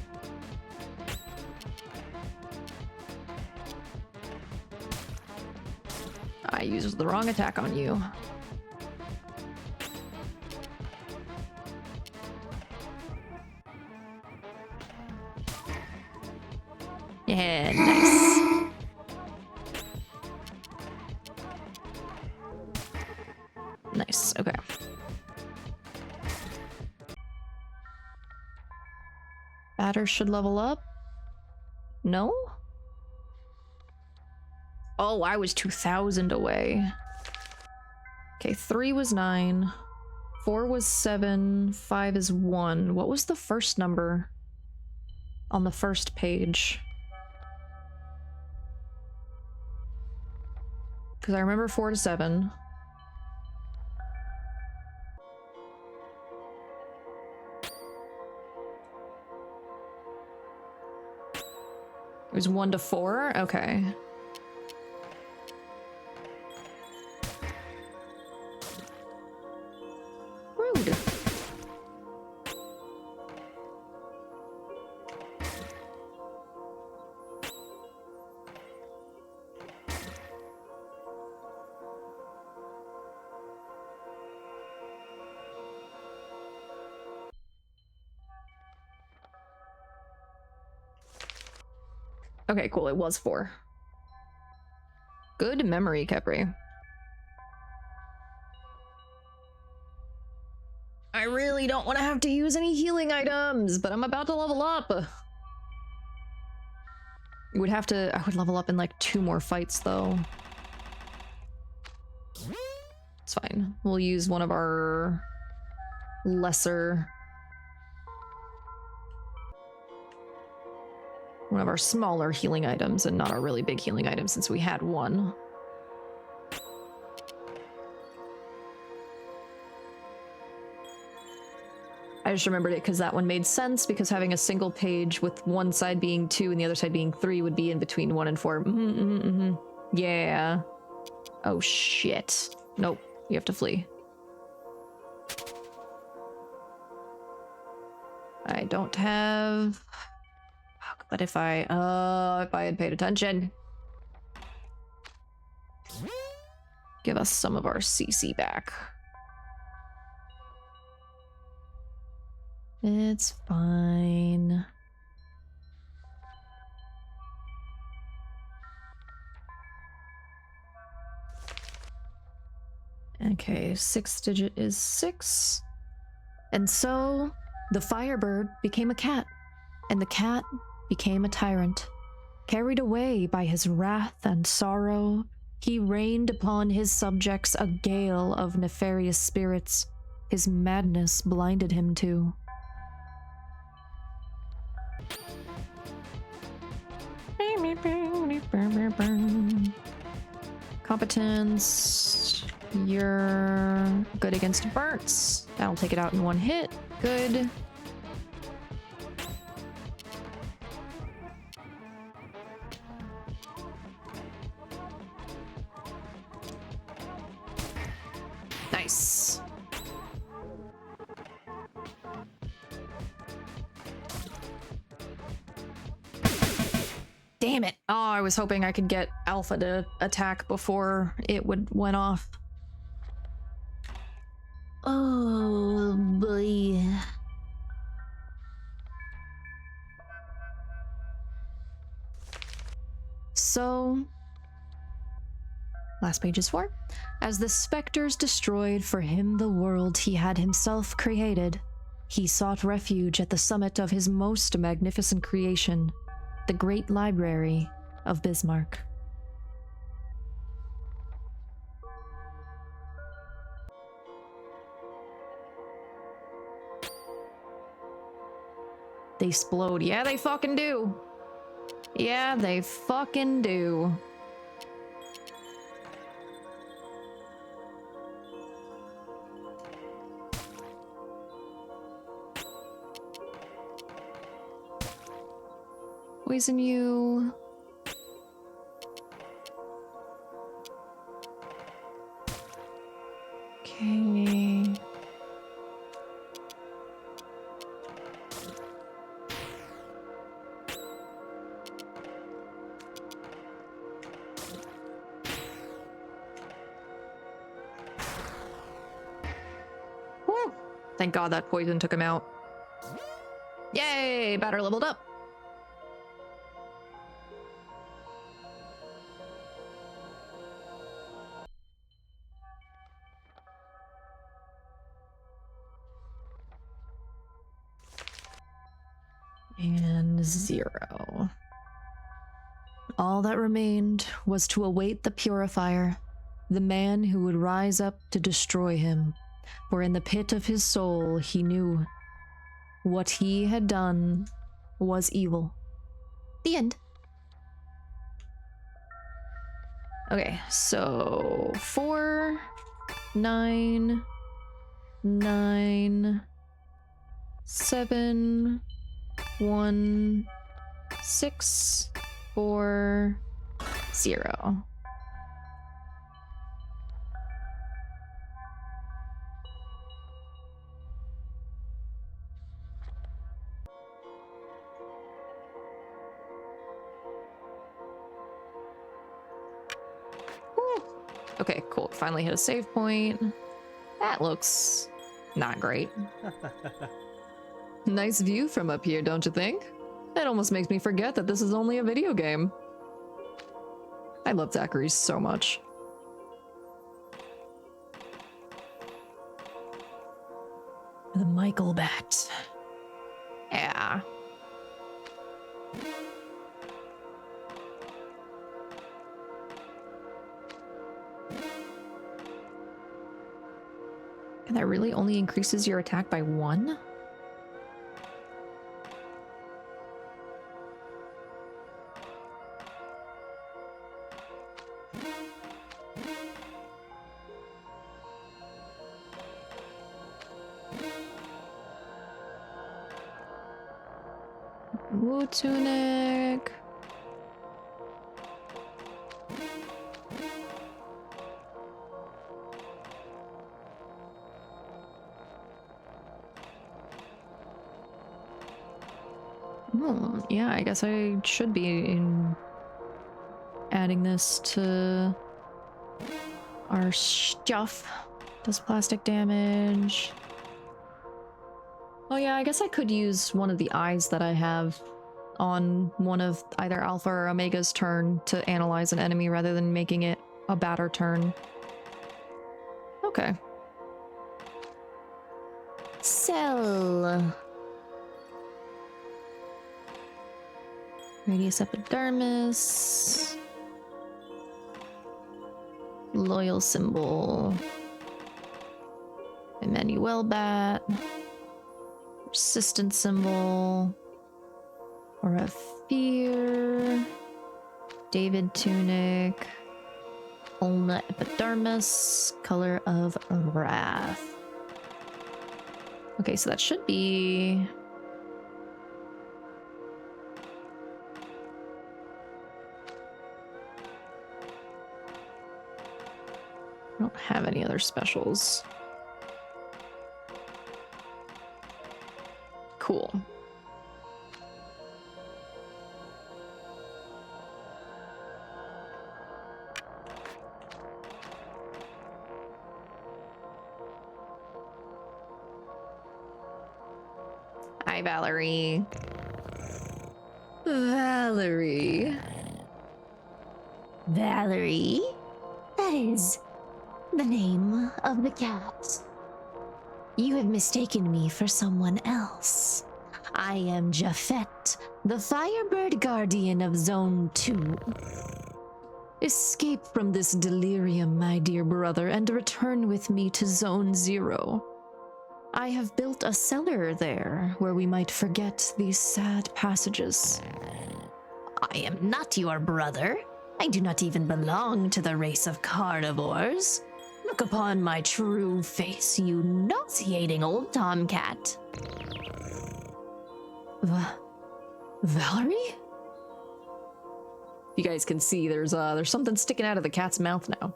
I used the wrong attack on you. Yeah, nice. Nice, okay. Batter should level up. No? Oh, I was 2,000 away. Okay, 3 was 9. 4 was 7. 5 is 1. What was the first number on the first page? Because I remember 4 to 7. It was 1 to 4? Okay. Rude. Okay, cool. It was 4. Good memory, Kepri. I really don't want to have to use any healing items, but I'm about to level up. I would level up in like 2 more fights though. It's fine. We'll use one of our smaller healing items and not our really big healing item since we had one. I just remembered it because that one made sense, because having a single page with one side being 2 and the other side being 3 would be in between 1 and 4. Yeah. Oh shit. Nope. You have to flee. I don't have... But if I had paid attention. Give us some of our CC back. It's fine. Okay, 6th digit is 6. And so, the Firebird became a cat, and the cat became a tyrant. Carried away by his wrath and sorrow, he rained upon his subjects a gale of nefarious spirits his madness blinded him to. Competence. You're good against burns. That'll take it out in 1 hit. Good. Nice. Damn it. Oh, I was hoping I could get Alpha to attack before it went off. Oh boy. So, last page is 4. As the specters destroyed for him the world he had himself created, he sought refuge at the summit of his most magnificent creation, the Great Library of Bismarck. They explode. Yeah, they fucking do. Yeah, they fucking do. Poison you. Okay. Thank God that poison took him out. Yay! Batter leveled up. And 0. All that remained was to await the purifier, the man who would rise up to destroy him. For in the pit of his soul he knew what he had done was evil. The end. Okay, so 4, 9, 9, 7, 1, 6, 4, 0. Okay, cool. Finally hit a save point. That looks not great. Nice view from up here, don't you think? It almost makes me forget that this is only a video game. I love Zachary so much. The Michael bat. Yeah. And that really only increases your attack by 1? Woo tunic. Yeah, I guess I should be adding this to our stuff. Does plastic damage. Oh yeah, I guess I could use one of the eyes that I have on one of either Alpha or Omega's turn to analyze an enemy rather than making it a batter turn. Okay. Cell. Radius epidermis. Loyal symbol. Emmanuel bat. Persistent symbol. Aura of fear. David tunic. Ulna epidermis. Color of wrath. Okay, so that should be... I don't have any other specials. Cool. Hi, Valerie. Valerie. Valerie? That is the name of the cat. You have mistaken me for someone else. I am Japhet, the Firebird Guardian of Zone 2. Escape from this delirium, my dear brother, and return with me to Zone 0. I have built a cellar there where we might forget these sad passages. I am not your brother. I do not even belong to the race of carnivores. Look upon my true face, you nauseating old tomcat. Valerie? You guys can see there's something sticking out of the cat's mouth now.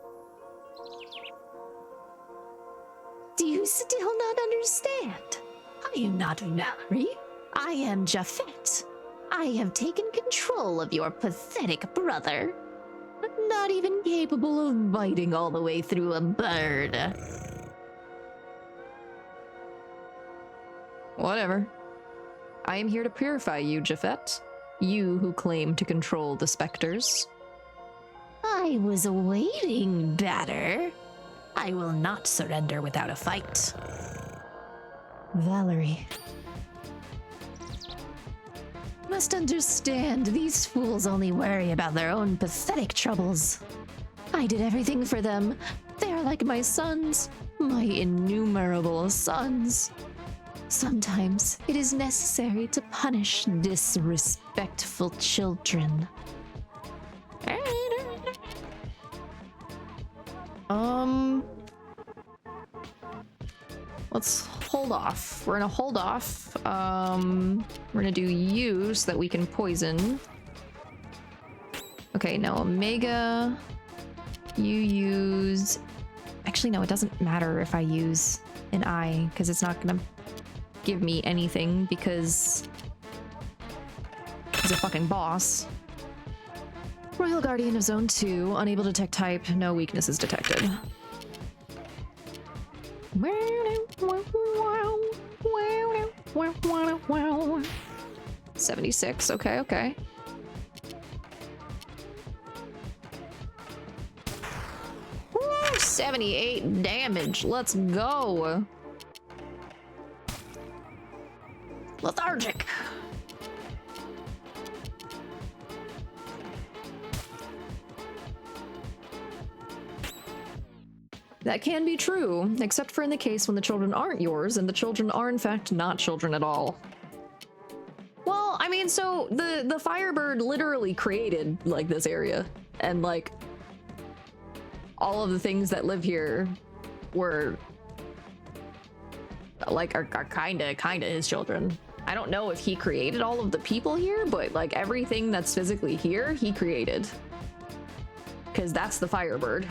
Do you still not understand? I am not Valerie. I am Japhet. I have taken control of your pathetic brother. Not even capable of biting all the way through a bird. Whatever. I am here to purify you, Japhet. You who claim to control the specters. I was awaiting batter. I will not surrender without a fight. Valerie. Must understand, these fools only worry about their own pathetic troubles. I did everything for them. They are like my sons, my innumerable sons. Sometimes it is necessary to punish disrespectful children. Let's hold off. We're gonna hold off. We're gonna do you so that we can poison. Okay, now Omega. You use... Actually, no, it doesn't matter if I use an I, because it's not gonna give me anything, because he's a fucking boss. Royal Guardian of Zone 2, unable to detect type, no weaknesses detected. 76, okay. Woo, 78 damage, let's go. Lethargic. That can be true, except for in the case when the children aren't yours, and the children are in fact not children at all. Well, I mean, so the Firebird literally created, like, this area, and, like, all of the things that live here were, like, are kinda his children. I don't know if he created all of the people here, but, like, everything that's physically here, he created. 'Cause that's the Firebird.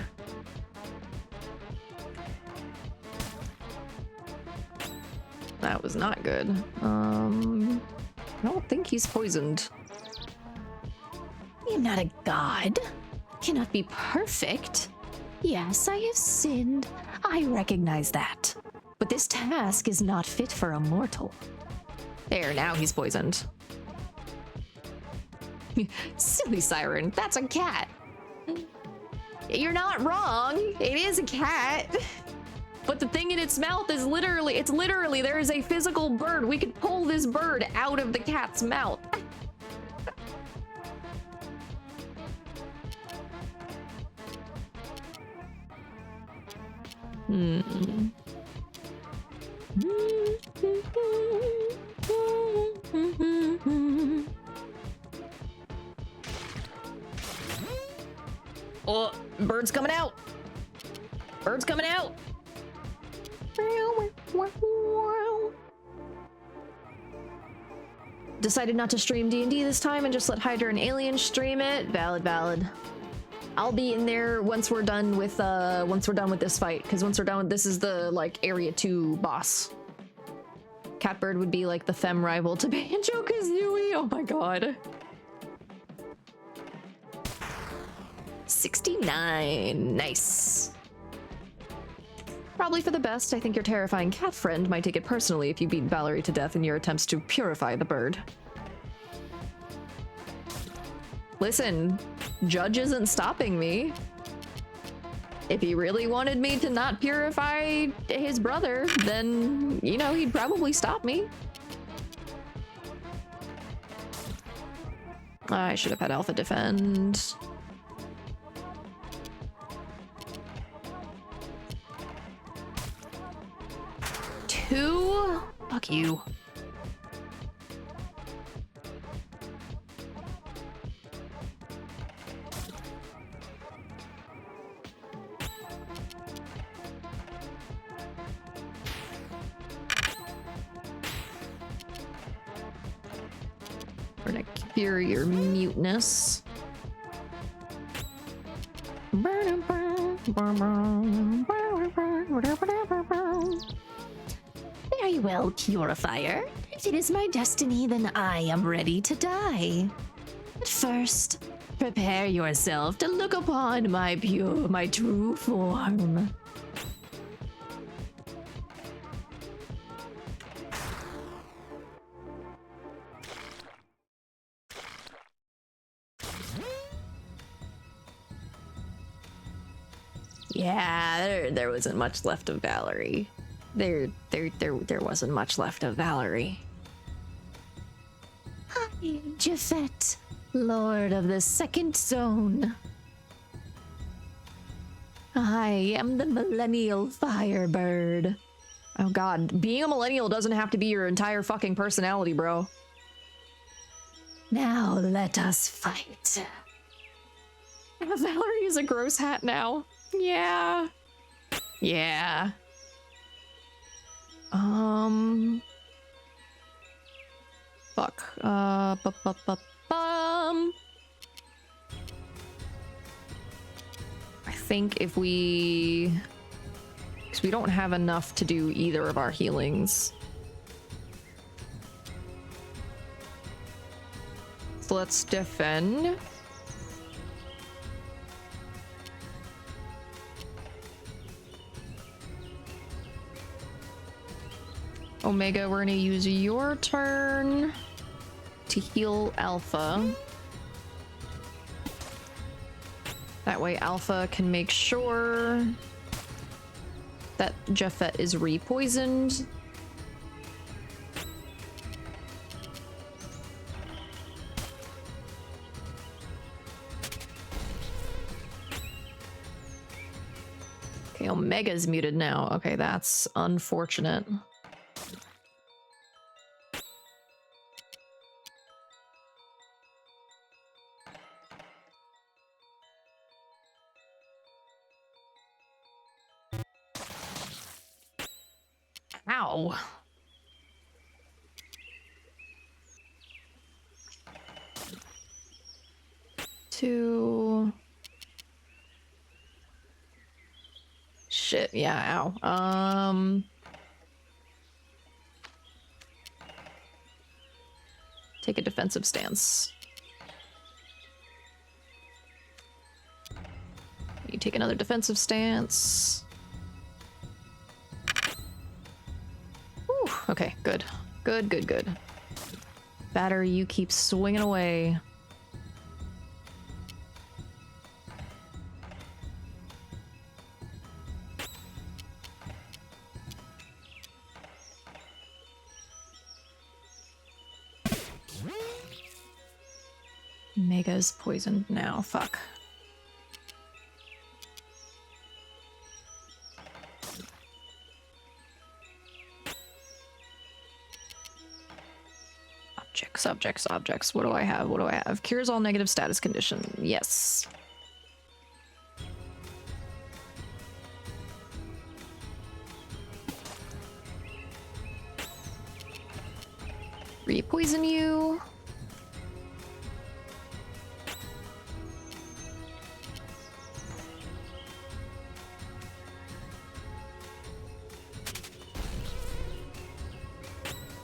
That was not good. I don't think he's poisoned. You're not a god. Cannot be perfect. Yes, I have sinned. I recognize that. But this task is not fit for a mortal. There, now he's poisoned. Silly Siren, that's a cat. You're not wrong. It is a cat. But the thing in its mouth is literally, there is a physical bird. We could pull this bird out of the cat's mouth. Oh, bird's coming out. Bird's coming out. Decided not to stream D&D this time and just let Hydra and Alien stream it. Valid. I'll be in there once we're done with this fight, because once we're done with this is the, like, Area 2 boss. Catbird would be like the femme rival to Banjo-Kazooie. Oh my god. 69. Nice. Probably for the best. I think your terrifying cat friend might take it personally if you beat Valerie to death in your attempts to purify the bird. Listen, Judge isn't stopping me. If he really wanted me to not purify his brother, then, you know, he'd probably stop me. I should have had Alpha defend. Two? Fuck you. We're gonna cure your muteness. Very well, Purifier. If it is my destiny, then I am ready to die. But first, prepare yourself to look upon my true form. Yeah, there wasn't much left of Valerie. There wasn't much left of Valerie. I am Japhet, Lord of the Second Zone. I am the Millennial Firebird. Oh god, being a millennial doesn't have to be your entire fucking personality, bro. Now let us fight. Valerie is a gross hat now. Yeah. Yeah. Fuck. I think if we... Because we don't have enough to do either of our healings. So let's defend. Omega, we're gonna use your turn to heal Alpha. That way Alpha can make sure that Japhet is re-poisoned. Okay, Omega's muted now. Okay, that's unfortunate. Ow. Two. Shit, yeah, ow. Take a defensive stance. You take another defensive stance. Whew, okay, good. Good. Batter, you keep swinging away. Mega's poisoned now, fuck. Objects. What do I have? Cures all negative status condition. Yes. Re-poison you.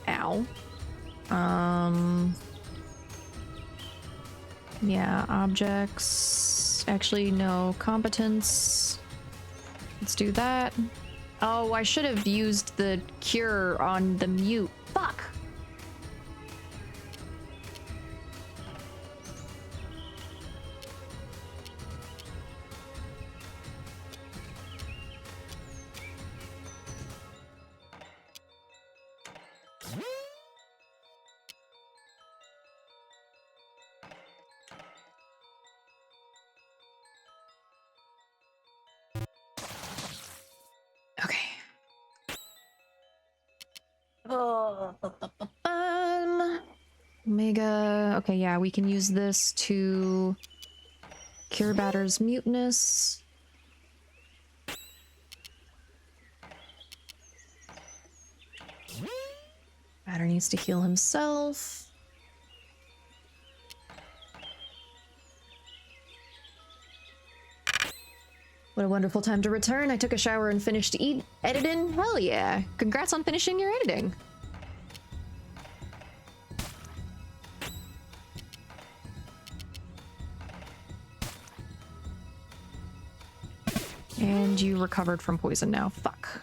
Ow. Yeah, objects. Actually, no. Competence. Let's do that. Oh, I should have used the cure on the mute. Fuck! Omega. Okay, yeah, we can use this to cure Batter's muteness. Batter needs to heal himself. What a wonderful time to return. I took a shower and finished editing. Hell yeah. Congrats on finishing your editing. And you recovered from poison now. Fuck.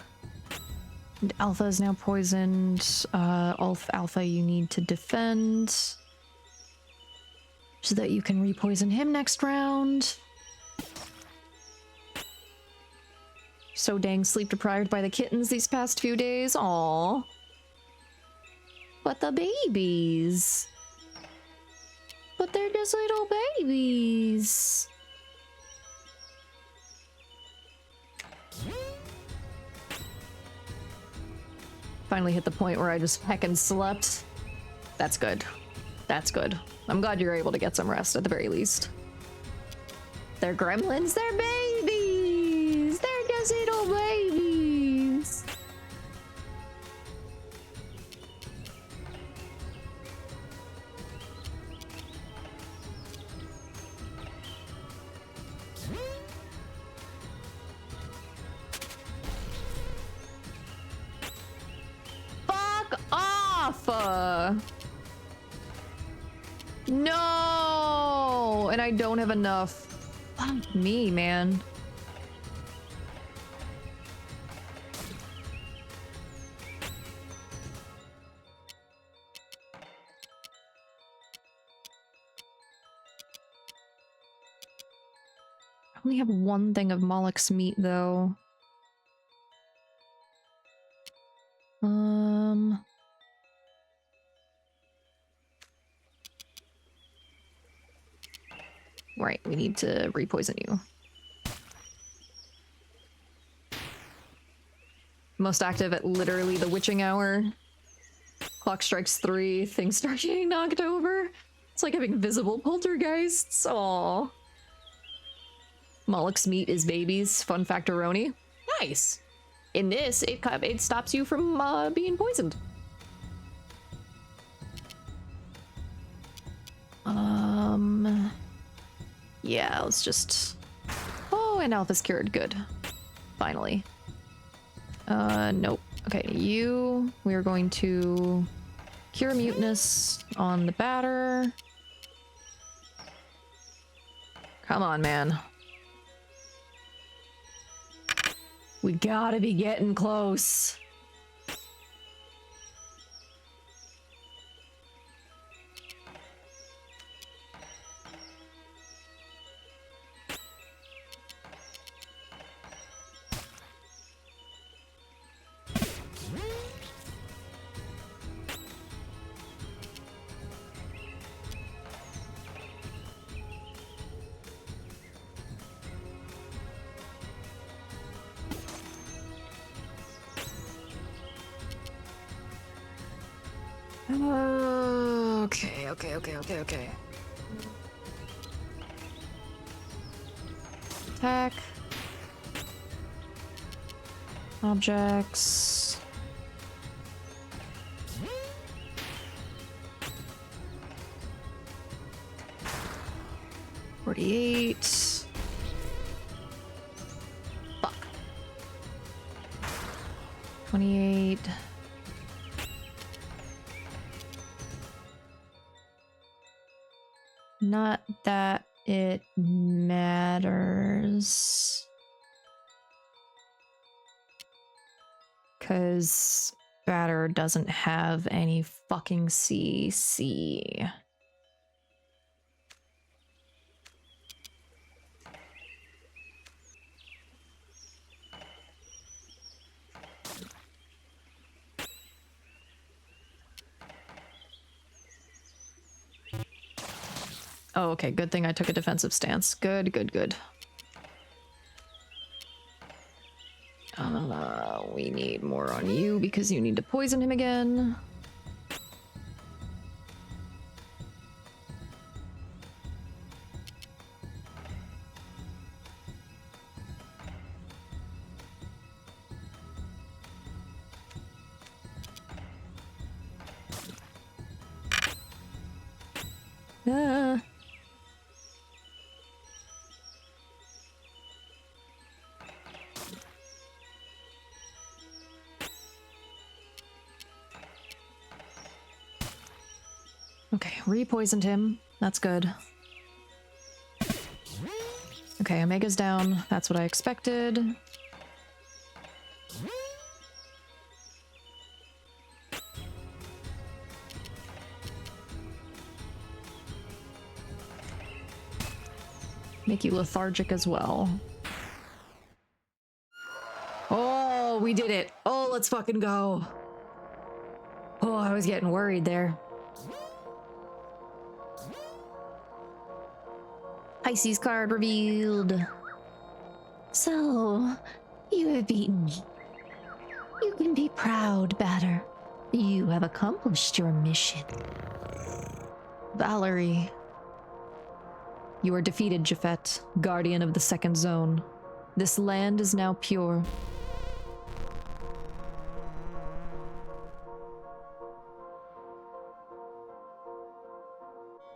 And Alpha is now poisoned. Alpha, you need to defend so that you can re-poison him next round. So dang sleep deprived by the kittens these past few days. Aww. But the babies. But they're just little babies. Finally hit the point where I just heckin' slept. That's good. That's good. I'm glad you're able to get some rest at the very least. They're gremlins, they're babies! They're just little babies! Fuck off! No! And I don't have enough. Fuck me, man. I only have one thing of Moloch's meat, though. Right, we need to repoison you. Most active at literally the witching hour. Clock strikes 3, things start getting knocked over. It's like having visible poltergeists. Aww. Moloch's meat is babies. Fun factoroni. Nice. In this, it stops you from being poisoned. Yeah, let's just... Oh, and Alpha's cured. Good. Finally. Nope. Okay, you... We are going to cure mutinous on the batter. Come on, man. We gotta be getting close. Okay. Attack. Objects. $48. Fuck. 28. Not that it matters. 'Cause batter doesn't have any fucking CC. Oh, okay. Good thing I took a defensive stance. Good. We need more on you because you need to poison him again. Ah. Okay, re-poisoned him. That's good. Okay, Omega's down. That's what I expected. Make you lethargic as well. let's fucking go. Oh, I was getting worried there. Pisces card revealed. So, you have beaten me. You can be proud, Batter. You have accomplished your mission. Valerie. You are defeated, Japhet, guardian of the second zone. This land is now pure.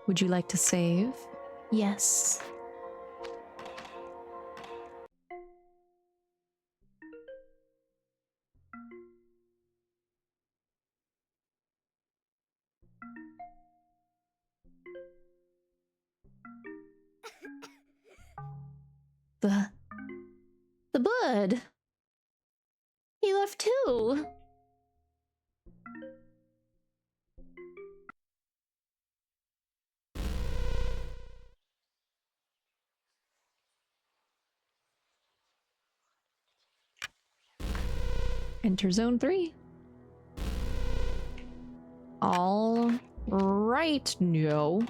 Would you like to save? Yes. The bud. He left too. Enter zone 3. All right, no.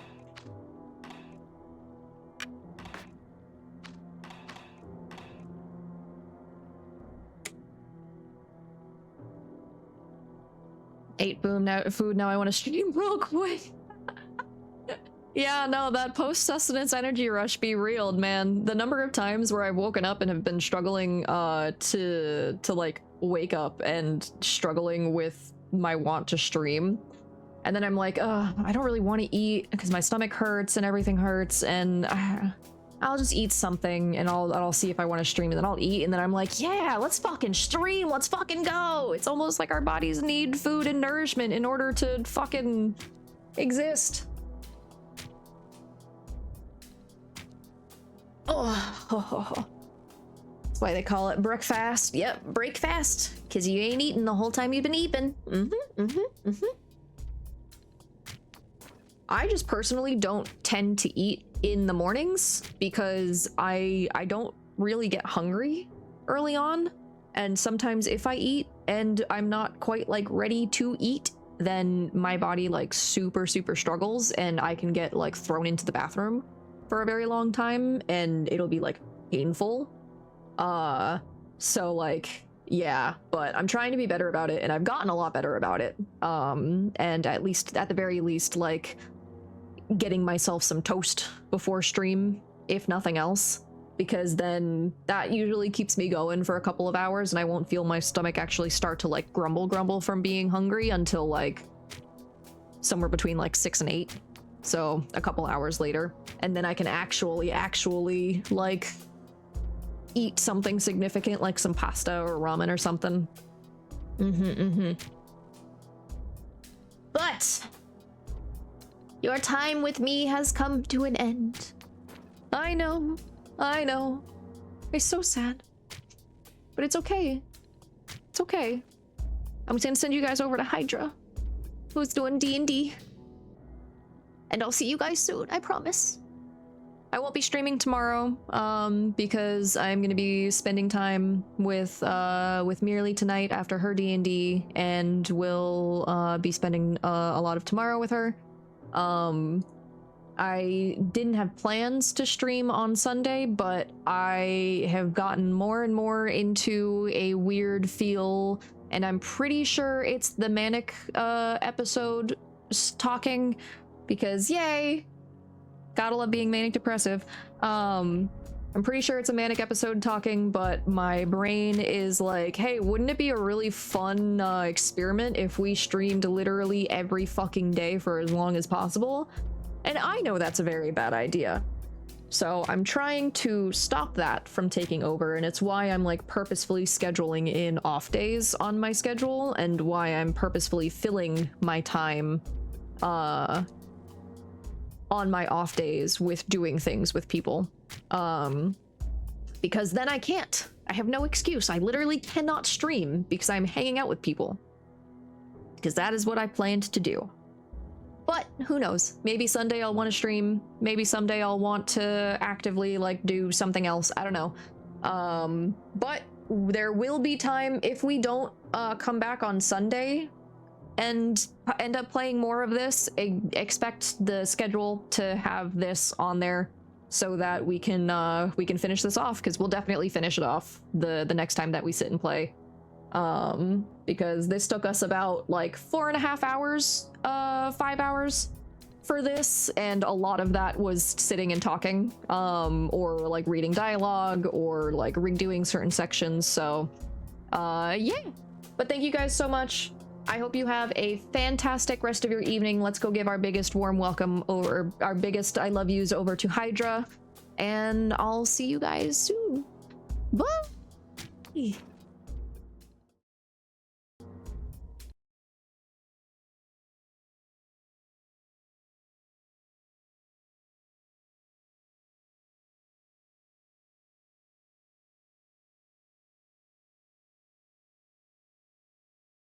Ate boom now food, now I want to stream real quick. Yeah, no, that post-sustenance energy rush be real, man. The number of times where I've woken up and have been struggling to like wake up and struggling with my want to stream. And then I'm like, I don't really want to eat because my stomach hurts and everything hurts, and I'll just eat something and I'll see if I want to stream, and then I'll eat, and then I'm like, yeah, let's fucking stream, let's fucking go. It's almost like our bodies need food and nourishment in order to fucking exist. Oh, that's why they call it breakfast. Yep, breakfast, because you ain't eating the whole time you've been eating. I just personally don't tend to eat in the mornings because I don't really get hungry early on, and sometimes if I eat and I'm not quite like ready to eat, then my body like super struggles, and I can get like thrown into the bathroom for a very long time, and it'll be like painful. So like, yeah, but I'm trying to be better about it, and I've gotten a lot better about it. And at the very least, like getting myself some toast before stream, if nothing else, because then that usually keeps me going for a couple of hours, and I won't feel my stomach actually start to like grumble from being hungry until like somewhere between like 6 and 8. So a couple hours later, and then I can actually like eat something significant, like some pasta or ramen or something. But your time with me has come to an end. I know. It's so sad, but it's okay. It's okay. I'm just gonna send you guys over to Hydra, who's doing D&D. And I'll see you guys soon, I promise. I won't be streaming tomorrow, because I'm gonna be spending time with Merely tonight after her D&D, and will be spending a lot of tomorrow with her. I didn't have plans to stream on Sunday, but I have gotten more and more into a weird feel, and I'm pretty sure it's the manic episode talking. Because yay, gotta love being manic depressive. I'm pretty sure it's a manic episode talking, but my brain is like, hey, wouldn't it be a really fun experiment if we streamed literally every fucking day for as long as possible? And I know that's a very bad idea. So I'm trying to stop that from taking over, and it's why I'm like purposefully scheduling in off days on my schedule, and why I'm purposefully filling my time on my off days with doing things with people, because then I have no excuse. I literally cannot stream because I'm hanging out with people, because that is what I planned to do. But who knows, maybe Sunday I'll want to stream, maybe someday I'll want to actively like do something else, I don't know. But there will be time if we don't come back on Sunday and end up playing more of this. Expect the schedule to have this on there so that we can finish this off, because we'll definitely finish it off the next time that we sit and play. Because this took us about like 4.5 hours, 5 hours for this, and a lot of that was sitting and talking, or like reading dialogue, or like redoing certain sections. So yeah, but thank you guys so much. I hope you have a fantastic rest of your evening. Let's go give our biggest warm welcome, or our biggest I love yous, over to Hydra, and I'll see you guys soon. Bye.